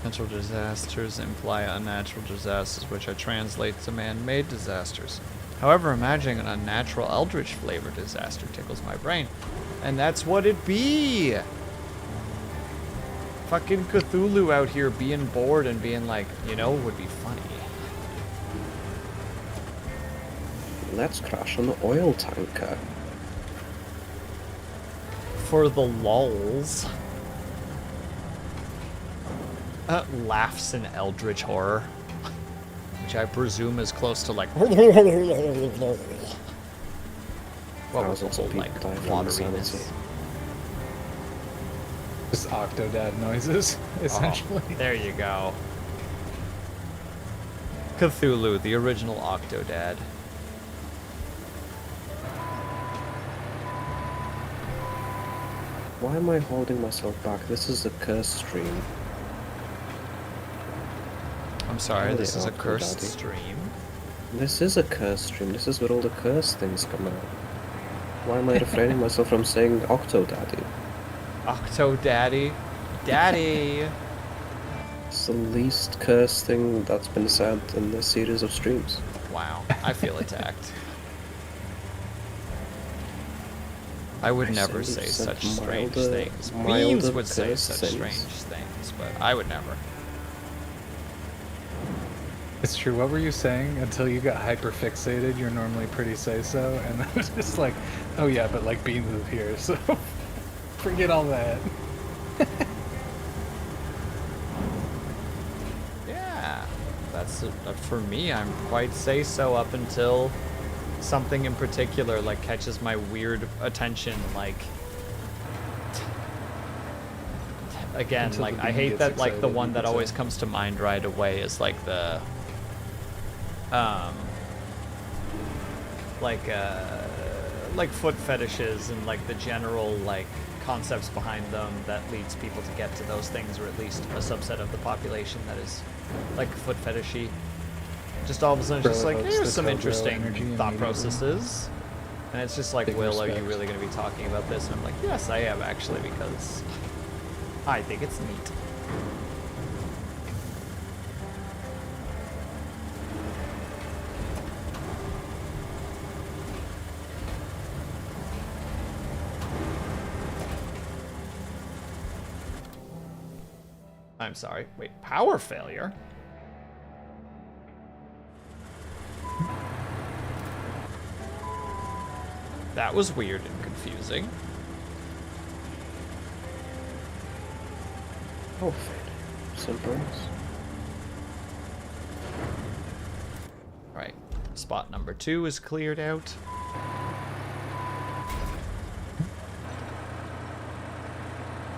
Natural disasters imply unnatural disasters, which I translate to man-made disasters. However, imagining an unnatural eldritch flavored disaster tickles my brain. And that's what it be! Fucking Cthulhu out here being bored and being like, you know, would be funny. Let's crash an oil tanker. For the lulz. Laughs in eldritch horror. Which I presume is close to like... What was the Thousands whole, of like, people die from insanity. wateriness? Just Octodad noises, essentially. Oh, there you go. Cthulhu, the original Octodad. Why am I holding myself back? This is a cursed stream. I'm sorry, Holy this is a Octodaddy. cursed stream. This is a cursed stream. This is where all the cursed things come out. Why am I refraining myself from saying Octodaddy? Octodaddy. Daddy! It's the least cursed thing that's been said in this series of streams. Wow, I feel attacked. I would never say such strange things. Memes would say such strange things, but I would never. It's true. What were you saying? Until you got hyper fixated, you're normally pretty say-so, and then it's just like, oh yeah, but like Beans is here, so forget all that. Yeah, that's for me. I'm quite say-so up until something in particular like catches my weird attention. Like again, Until like the I bean hate gets that. Like the excited, one you that could always say. comes to mind right away is like the like foot fetishes and like the general like concepts behind them that leads people to get to those things, or at least a subset of the population that is like foot fetishy. Just all of a sudden, it's just Bro like, evokes here's the some Cobra interesting energy thought immediately. processes. And it's just like, Big Will, are you respect. really going to be talking about this? And I'm like, yes, I am actually, because I think it's neat. I'm sorry. Wait, power failure? That was weird and confusing. Oh, surprise. Right. Spot number 2 is cleared out.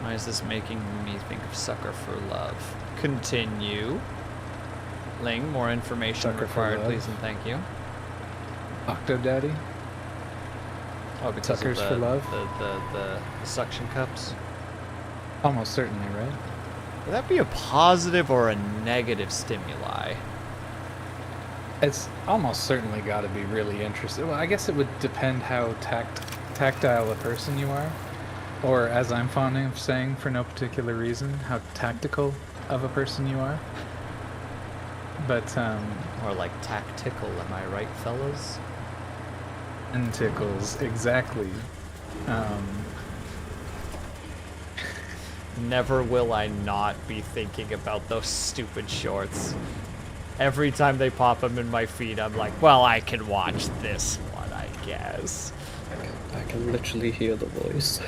Why is this making me think of Sucker for Love? Continue. Ling, more information Sucker for required, Love. please and thank you. Octodaddy? Oh, because Suckers of for love? the suction cups. Almost certainly, right? Would that be a positive or a negative stimuli? It's almost certainly got to be really interesting. Well, I guess it would depend how tactile a person you are. Or, as I'm fond of saying for no particular reason, how tactical of a person you are. But, Or like tactical, am I right, fellas? and tickles, exactly. Never will I not be thinking about those stupid shorts. Every time they pop them in my feed, I'm like, well, I can watch this one, I guess. I can literally hear the voice.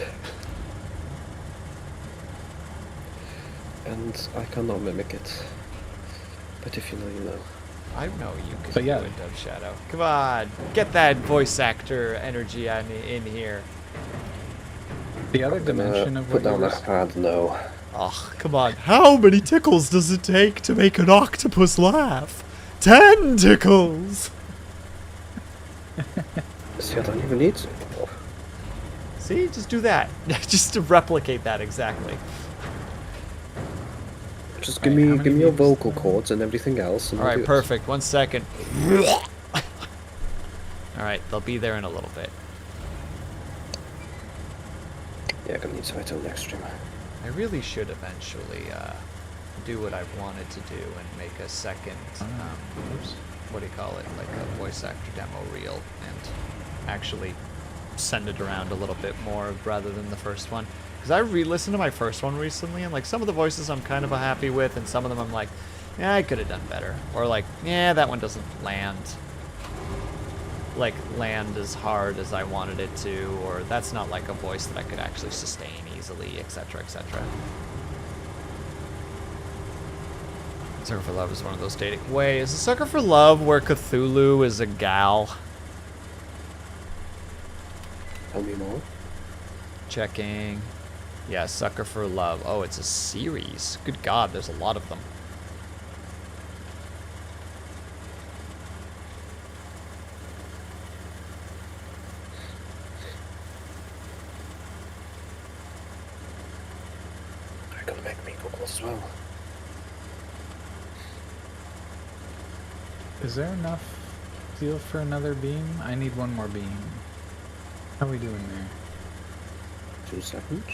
And I cannot mimic it. But if you know, you know. I know you can But yeah. do it, Dove Shadow. Come on, get that voice actor energy in here. The other dimension of what put you down were that hard no. Oh, come on. How many tickles does it take to make an octopus laugh? 10 tickles! See, I don't even need to. See, just do that. Just to replicate that exactly. Just Right, how give many me your views? vocal cords and everything else. And All we'll do right, it. perfect. 1 second. All right, they'll be there in a little bit. Yeah, I'm gonna need to wait till next stream. I really should eventually do what I've wanted to do and make a second, what do you call it, like a voice actor demo reel, and actually send it around a little bit more rather than the first one. Because I re-listened to my first one recently, and like some of the voices I'm kind of happy with, and some of them I'm like, yeah, I could have done better. Or like, yeah, that one doesn't land as hard as I wanted it to, or that's not like a voice that I could actually sustain easily, etc., etc. Sucker for Love is one of those dating. Wait, is a Sucker for Love where Cthulhu is a gal? Tell me more. Checking. Yeah, Sucker for Love. Oh, it's a series. Good God, there's a lot of them. They're gonna make me Google as well. Is there enough steel for another beam? I need one more beam. How are we doing there? 2 seconds.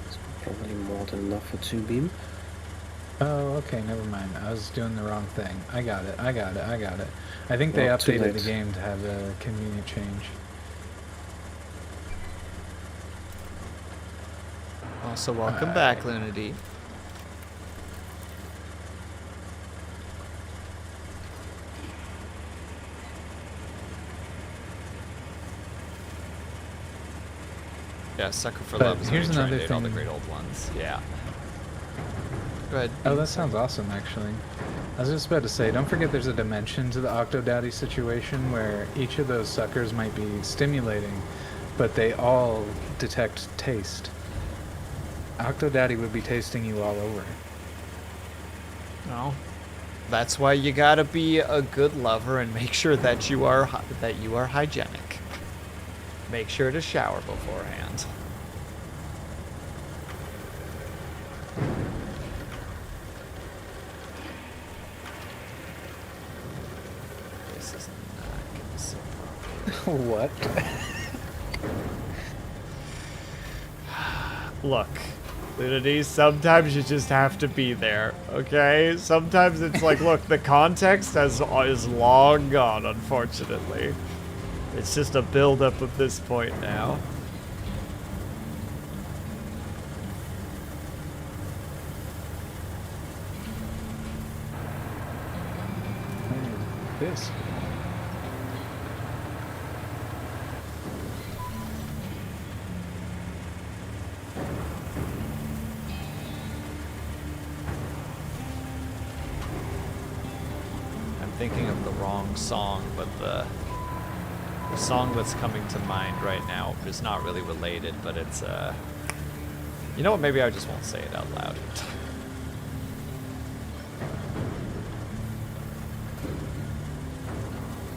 It's probably more than enough for 2 beam. Oh, okay, never mind. I was doing the wrong thing. I got it. I think they Well, too updated the late. game to have a convenient change. Also, welcome back, Lunity. Yeah, Sucker for But Love is here's when you try and another date all the thing. great old ones. Yeah. Go ahead. Oh, that sounds awesome, actually. I was just about to say, don't forget there's a dimension to the Octodaddy situation where each of those suckers might be stimulating, but they all detect taste. Octodaddy would be tasting you all over. No. That's why you gotta be a good lover and make sure that you are hygienic. Make sure to shower beforehand. This is not gonna sit properly. What? Look, Lunity, sometimes you just have to be there, okay? Sometimes it's like, look, the context is long gone, unfortunately. It's just a build-up of this point now. This. I'm thinking of the wrong song, but the song that's coming to mind right now is not really related, but it's, you know what, maybe I just won't say it out loud.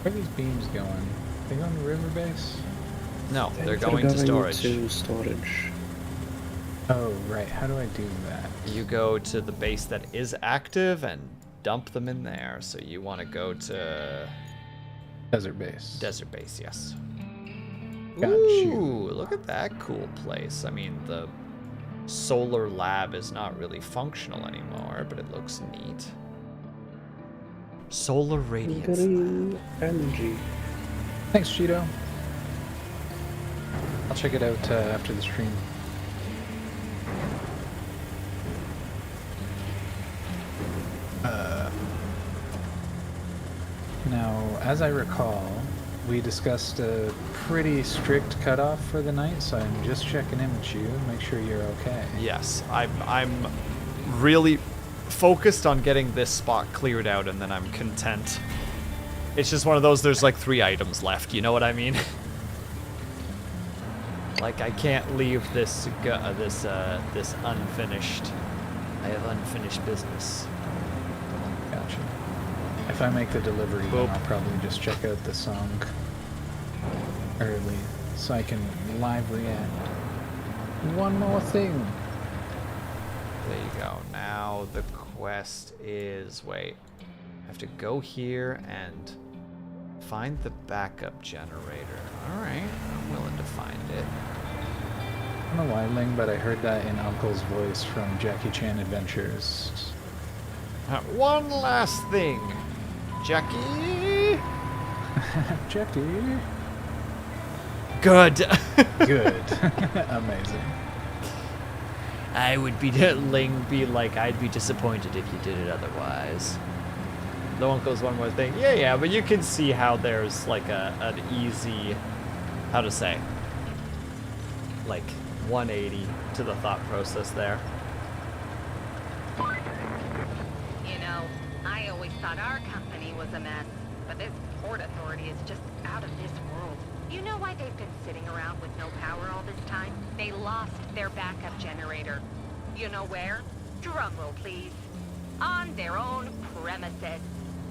Where are these beams going? They going to river base? No, Then they're they're going to storage. To storage. Oh, right. How do I do that? You go to the base that is active and dump them in there. So you want to go to Desert base. desert base, yes. Got Ooh, you. look at that cool place. I mean, the solar lab is not really functional anymore, but it looks neat. Solar radiance lab. Green energy. Thanks, Cheeto. I'll check it out after the stream. Now, as I recall, we discussed a pretty strict cutoff for the night, so I'm just checking in with you, make sure you're okay. Yes, I'm really focused on getting this spot cleared out, and then I'm content. It's just one of those, there's like 3 items left, you know what I mean? Like, I can't leave this this unfinished. I have unfinished business. Gotcha. If I make the delivery, Boop. then I'll probably just check out the song early, so I can live react. One more thing. There you go. Now the quest is, wait, I have to go here and find the backup generator. Alright, I'm willing to find it. I don't know why, Ling, but I heard that in Uncle's voice from Jackie Chan Adventures. One last thing, Jackie. Jackie. Good. Good. Amazing. I would be Ling be like, I'd be disappointed if you did it otherwise. The one goes one more thing. Yeah, but you can see how there's like an easy, how to say, like 180 to the thought process there. You know, I always thought our company was a mess, but this Port Authority is just out of this world. You know why they've been sitting around with no power all this time? They lost their backup generator. You know where? Drumroll, please. On their own premises.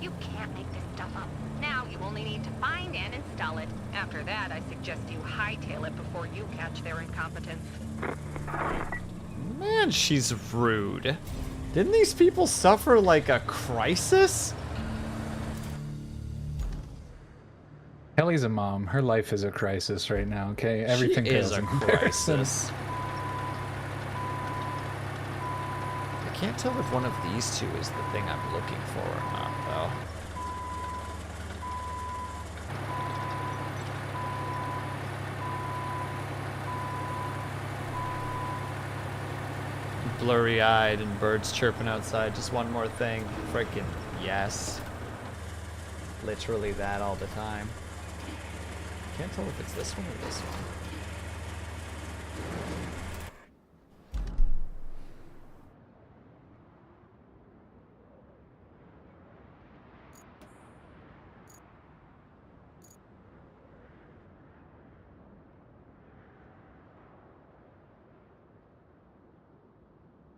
You can't make this stuff up. Now you only need to find and install it. After that, I suggest you hightail it before you catch their incompetence. Man, she's rude. Didn't these people suffer like a crisis? Kelly's a mom. Her life is a crisis right now, okay? Everything She is pales a in comparison. crisis. I can't tell if one of these two is the thing I'm looking for or not, though. Blurry-eyed and birds chirping outside. Just one more thing. Freaking yes. Literally that all the time. Can't tell if it's this one or this one.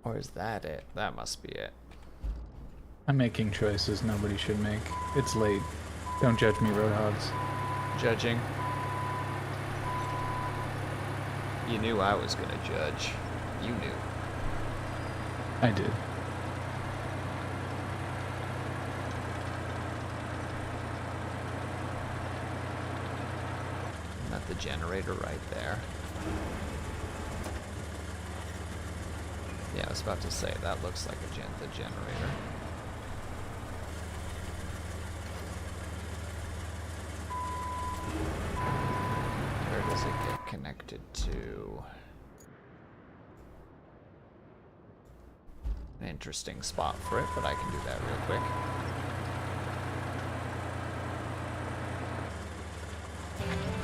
Or is that it? That must be it. I'm making choices nobody should make. It's late. Don't judge me, Roadhogs. Judging. You knew I was gonna judge. You knew. I did. Isn't that the generator right there? Yeah, I was about to say, that looks like the generator. Where does it get connected to? An interesting spot for it, but I can do that real quick.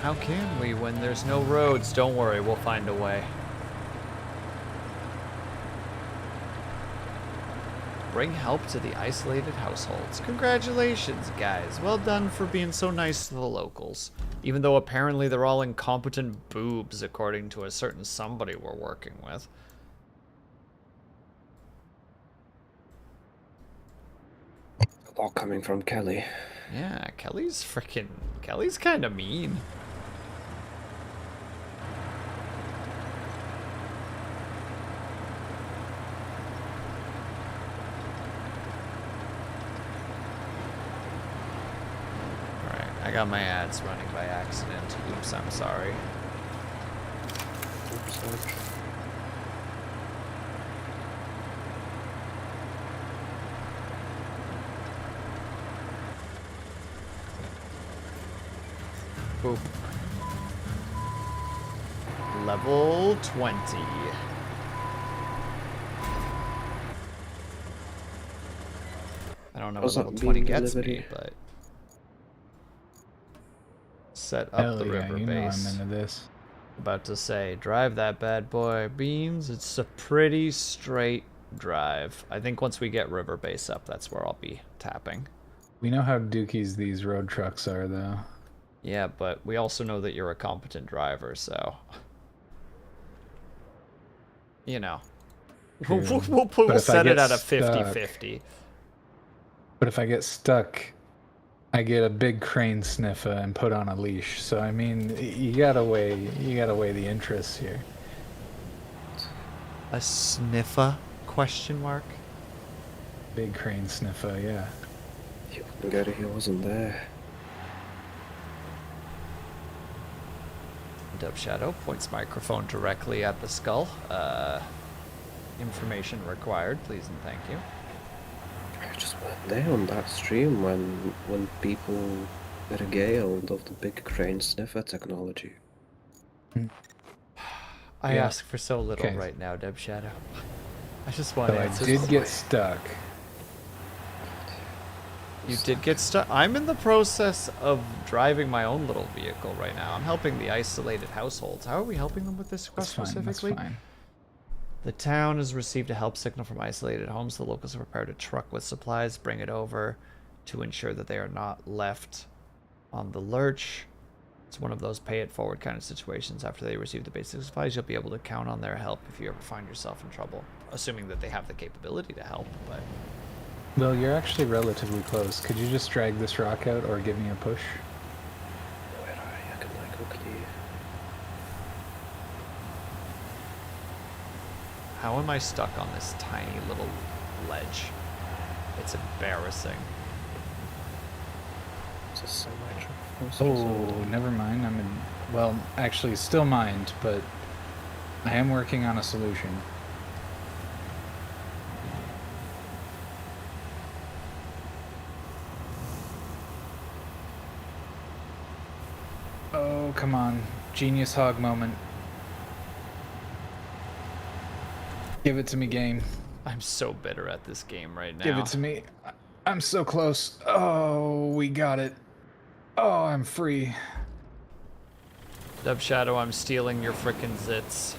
How can we when there's no roads? Don't worry, we'll find a way. Bring help to the isolated households. Congratulations, guys. Well done for being so nice to the locals. Even though apparently they're all incompetent boobs, according to a certain somebody we're working with. All coming from Kelly. Yeah, Kelly's kind of mean. Alright, I got my ads running by accident. Oops, I'm sorry. Oops, ouch. Boop. Level 20. I don't know what Was that level 20 being gets me, delivery? but... Set up Hell the yeah, river you know base. I'm into this. About to say, drive that bad boy, Beans. It's a pretty straight drive. I think once we get river base up, that's where I'll be tapping. We know how dookies these road trucks are, though. Yeah, but we also know that you're a competent driver, so... You know. True. We'll But if I set it get at a stuck- 50-50. But if I get stuck, I get a big crane sniffer and put on a leash. So I mean, you gotta weigh the interests here. A sniffer? Question mark? Big crane sniffer, yeah. He wouldn't get it, he wasn't there. Dub Shadow points microphone directly at the skull. Information required, please and thank you. I just weren't there on that stream when people regaled of the big crane sniffer technology. I Yeah. ask for so little Okay. right now, Deb Shadow. I just want So I answers. did get stuck. You did get stuck. I'm in the process of driving my own little vehicle right now. I'm helping the isolated households. How are we helping them with this quest That's fine. That's specifically? fine. The town has received a help signal from isolated homes. The locals have prepared a truck with supplies. Bring it over to ensure that they are not left on the lurch. It's one of those pay it forward kind of situations. After they receive the basic supplies, you'll be able to count on their help if you ever find yourself in trouble. Assuming that they have the capability to help, but... Well, you're actually relatively close. Could you just drag this rock out or give me a push? Where are you? Can I quickly... How am I stuck on this tiny little ledge? It's embarrassing. It's a semi-truck. Oh, never mind. I'm in. Well, actually, still mind, but I am working on a solution. Oh, come on. Genius hog moment. Give it to me, game. I'm so bitter at this game right now. Give it to me. I'm so close. Oh, we got it. Oh, I'm free. Dub Shadow, I'm stealing your frickin' zits.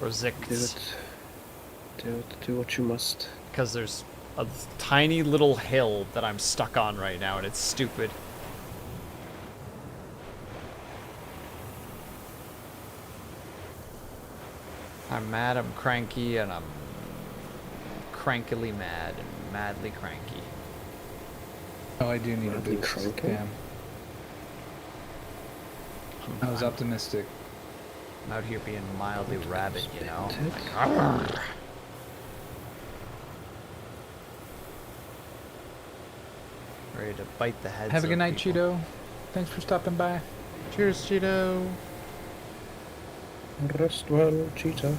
Or Do zicts. it. Do it. Do what you must. Because there's a tiny little hill that I'm stuck on right now, and it's stupid. I'm mad, I'm cranky, and I'm crankily mad and madly cranky. Oh, I do need a Madly boost. cranky? Damn. I was optimistic. I'm out here being mildly rabid, you know? Spit. Like, "Arrgh." Ready to bite the heads Have a good of night, people. Cheeto. Thanks for stopping by. Cheers, Cheeto. Rest well, cheetah.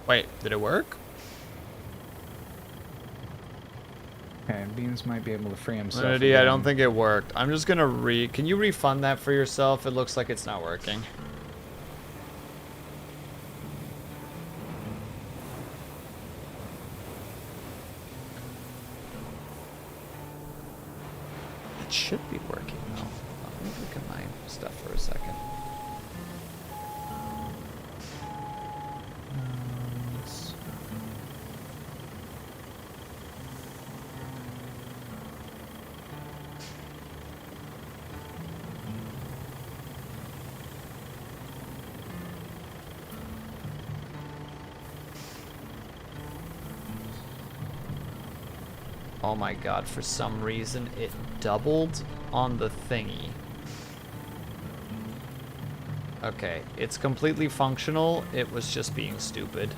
Wait, did it work? Okay, Beans might be able to free himself. Unity, I again. don't think it worked. I'm just gonna Can you refund that for yourself? It looks like it's not working. It should be working though. Let me look at my stuff for a second. Oh my god, for some reason it doubled on the thingy. Okay, it's completely functional. It was just being stupid.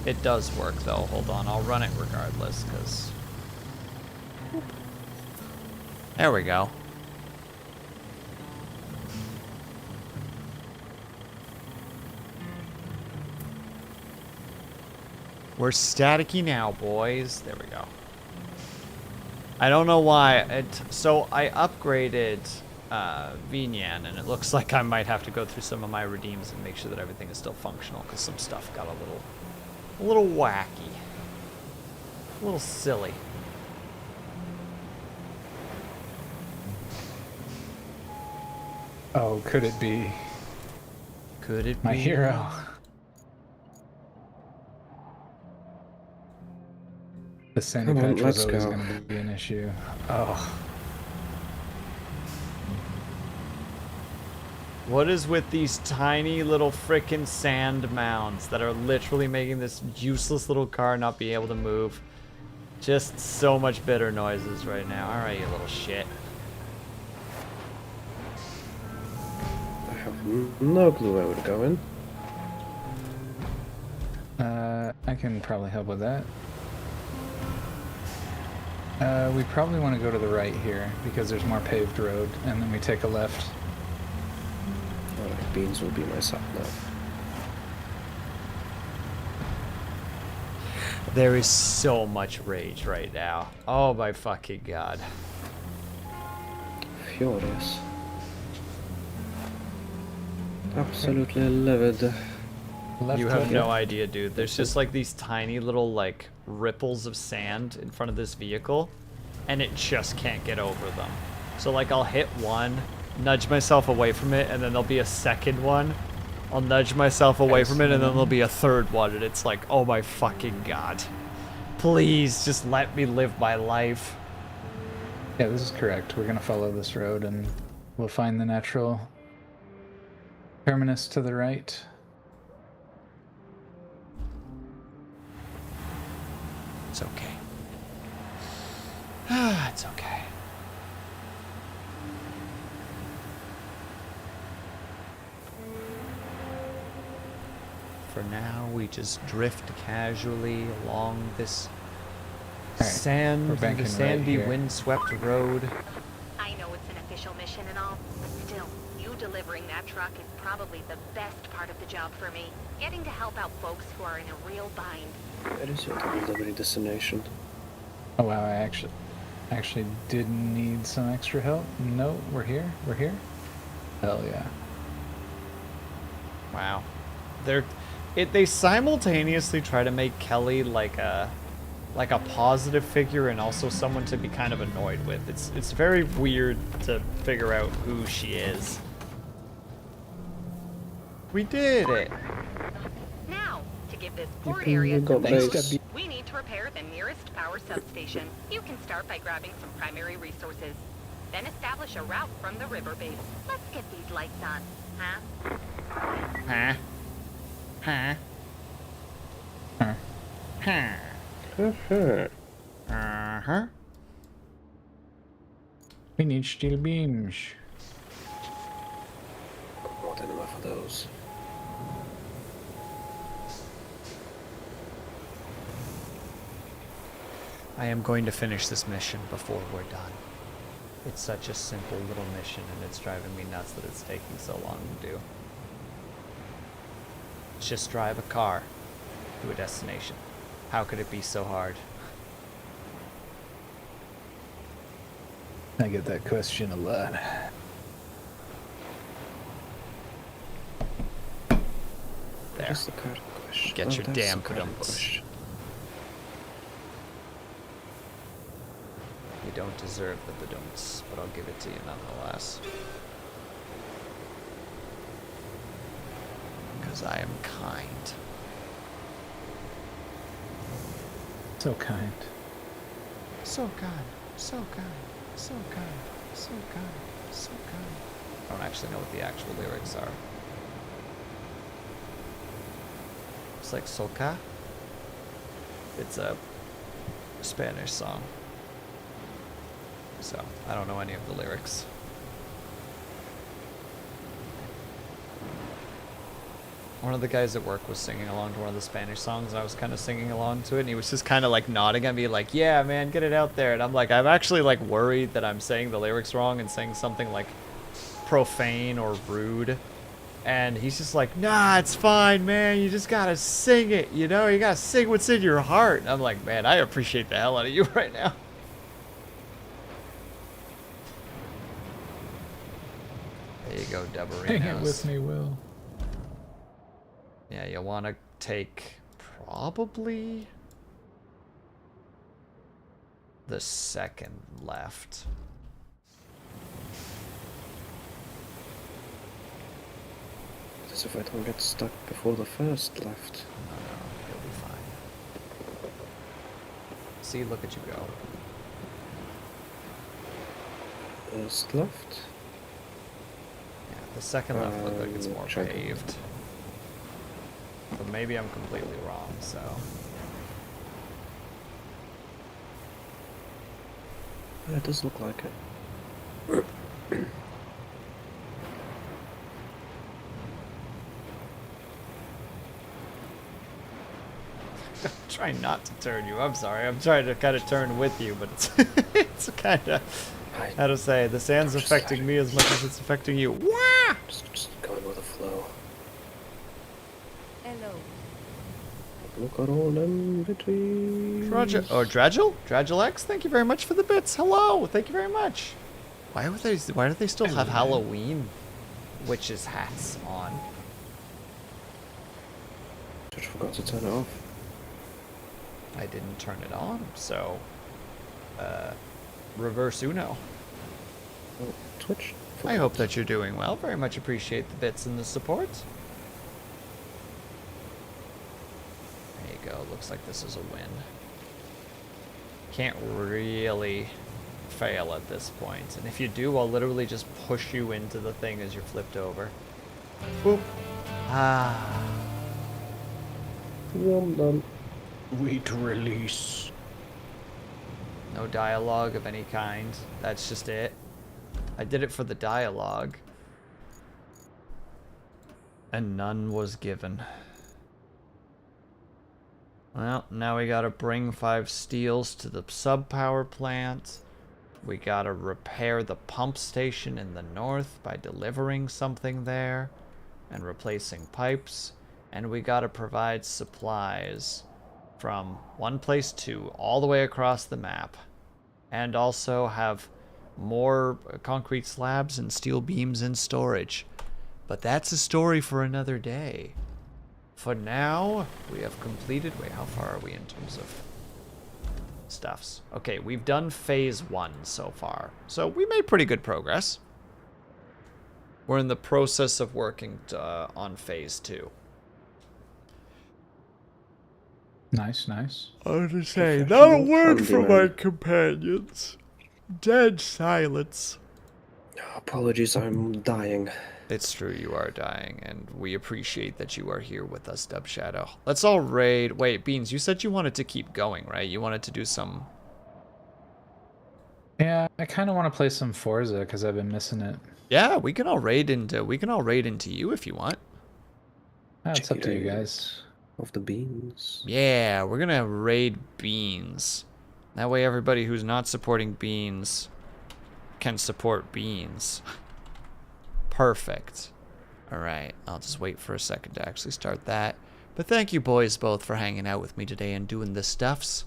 It does work though. Hold on, I'll run it regardless, because... There we go. We're staticky now, boys. There we go. I don't know why. So I upgraded Vinyan, and it looks like I might have to go through some of my redeems and make sure that everything is still functional, because some stuff got a little wacky. A little silly. Oh, could it be Could it my be? hero? The sandy Come on, patch was let's always go. going to be an issue. Oh, What is with these tiny little frickin' sand mounds that are literally making this useless little car not be able to move? Just so much bitter noises right now. Alright, you little shit. I have no clue where we're going. I can probably help with that. We probably want to go to the right here because there's more paved road, and then we take a left. Alright, beans will be my sat nav. There is so much rage right now. Oh my fucking god. Furious. Absolutely livid. Left You have click. no idea, dude. There's just like these tiny little like ripples of sand in front of this vehicle, and it just can't get over them. So like I'll hit one, nudge myself away from it, and then there'll be a second one. I'll nudge myself away from it, and then there'll be a third one, and it's like, oh my fucking god. Please, just let me live my life. Yeah, this is correct. We're gonna follow this road, and we'll find the natural terminus to the right. It's okay. It's okay. For now, we just drift casually along this Alright, we're banking the right sandy, here. windswept road. I know it's an official mission and all, but still, you delivering that truck is probably the best part of the job for me. Getting to help out folks who are in a real bind. Where is your delivery destination? Oh wow, I actually did need some extra help. No, we're here. We're here. Hell yeah. Wow. They simultaneously try to make Kelly like a positive figure and also someone to be kind of annoyed with. It's very weird to figure out who she is. We did it. Now, to give this port You area got some Thanks, base. Debbie. we need to repair the nearest power substation. You can start by grabbing some primary resources. Then establish a route from the river base. Let's get these lights on, huh? Huh? Huh? Huh. Huh? Uh-huh. We need steel beams. Got more than enough of those. I am going to finish this mission before we're done. It's such a simple little mission, and it's driving me nuts that it's taking so long to do. Just drive a car to a destination. How could it be so hard? I get that question a lot. There. Just the card question. Get your that's damn the card padumps. question. You don't deserve the badumts, but I'll give it to you nonetheless. Because I am kind. So kind. So kind, so kind, so kind, so kind, so kind. I don't actually know what the actual lyrics are. It's like Soka. It's a Spanish song. So, I don't know any of the lyrics. One of the guys at work was singing along to one of the Spanish songs, and I was kind of singing along to it, and he was just kind of like nodding at me like, yeah, man, get it out there. And I'm like, I'm actually like worried that I'm saying the lyrics wrong and saying something like profane or rude. And he's just like, nah, it's fine, man. You just gotta sing it, you know? You gotta sing what's in your heart. And I'm like, man, I appreciate the hell out of you right now. There you go, Dubarinos. Hang it with me, Will. Yeah, you'll want to take probably the second left. As if I don't get stuck before the first left. No, you'll be fine. See, look at you go. First left? Yeah, the second left looks like it's more check. paved. But maybe I'm completely wrong, so... It does look like it. I'm trying not to turn you. I'm sorry. I'm trying to kind of turn with you, but it's it's kind of... How to say, the sand's affecting me as much as it's affecting you. Wah! Just going with the flow. Hello. Look at all them between. Dragil? Dragil X, thank you very much for the bits. Hello, thank you very much. Why do they still have Halloween witches hats on? Just forgot to turn it off. I didn't turn it on, so reverse Uno. Oh, Twitch. I hope that you're doing well. Very much appreciate the bits and the support. There you go. Looks like this is a win. Can't really fail at this point. And if you do, I'll literally just push you into the thing as you're flipped over. Boop. Ah. Well done. Wait, release. No dialogue of any kind. That's just it. I did it for the dialogue. And none was given. Well, now we gotta bring 5 steels to the sub-power plant. We gotta repair the pump station in the north by delivering something there and replacing pipes. And we gotta provide supplies from one place to all the way across the map. And also have more concrete slabs and steel beams in storage. But that's a story for another day. For now, we have completed... Wait, how far are we in terms of stuffs? Okay, we've done phase 1 so far. So we made pretty good progress. We're in the process of working on phase 2. Nice, nice. I was to say, not a word from my companions. Dead silence. Apologies, I'm dying. It's true, you are dying, and we appreciate that you are here with us, Dub Shadow. Let's all raid. Wait, Beans, you said you wanted to keep going, right? You wanted to do some... Yeah, I kind of want to play some Forza because I've been missing it. Yeah, we can all raid into you if you want. It's up to you guys. Of the beans. Yeah, we're gonna raid Beans. That way everybody who's not supporting Beans can support Beans. Perfect. Alright, I'll just wait for a second to actually start that. But thank you boys both for hanging out with me today and doing the stuffs.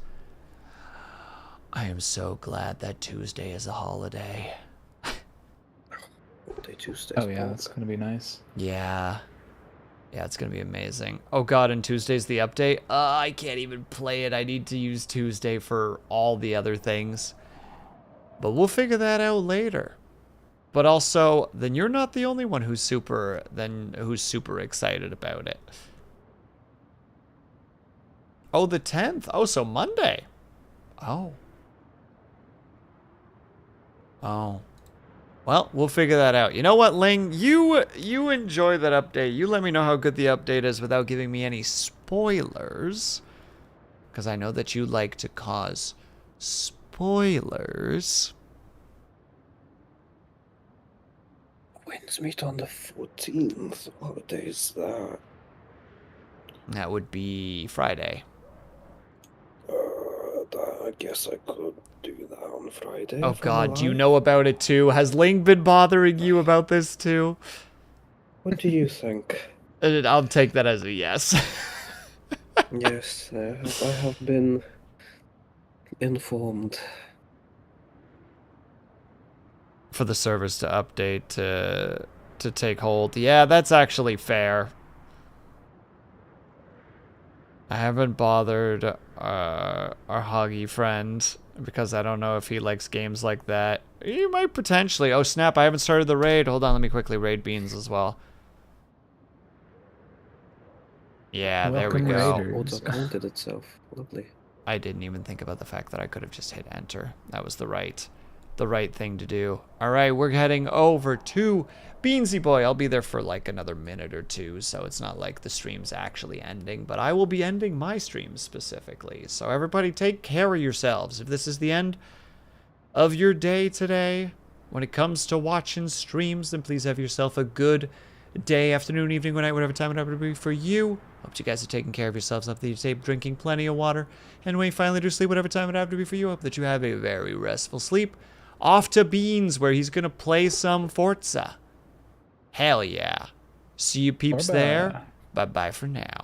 I am so glad that Tuesday is a holiday. Tuesday. Oh yeah, that's gonna be nice. Yeah. Yeah, it's gonna be amazing. Oh god, and Tuesday's the update? I can't even play it. I need to use Tuesday for all the other things. But we'll figure that out later. But also, then you're not the only one who's super excited about it. Oh, the 10th. Oh, so Monday. Oh. Oh. Well, we'll figure that out. You know what, Ling? You enjoy that update. You let me know how good the update is without giving me any spoilers. Because I know that you like to cause spoilers. When's meet on the 14th? What day is that? That would be Friday. I guess I could do that on Friday. Oh if I'm God, do you alive. know about it too? Has Ling been bothering you about this too? What do you think? I'll take that as a yes. Yes, I have been informed. For the servers to update to take hold. Yeah, that's actually fair. I haven't bothered our Hoggy friend because I don't know if he likes games like that. He might potentially. Oh snap, I haven't started the raid. Hold on, let me quickly raid Beans as well. Yeah, Welcome, there we go. raiders. Auto counted itself. Lovely. I didn't even think about the fact that I could have just hit enter. That was the right thing to do. All right, we're heading over to Beansy Boy. I'll be there for like another minute or two, so it's not like the stream's actually ending, but I will be ending my stream specifically. So everybody take care of yourselves. If this is the end of your day today, when it comes to watching streams, then please have yourself a good day, afternoon, evening, good night, whatever time it happens to be for you. Hope you guys are taking care of yourselves up there. You stay drinking plenty of water. And when you finally do sleep, whatever time it happens to be for you, hope that you have a very restful sleep. Off to Beans, where he's going to play some Forza. Hell yeah. See you peeps Bye-bye. there. Bye-bye for now.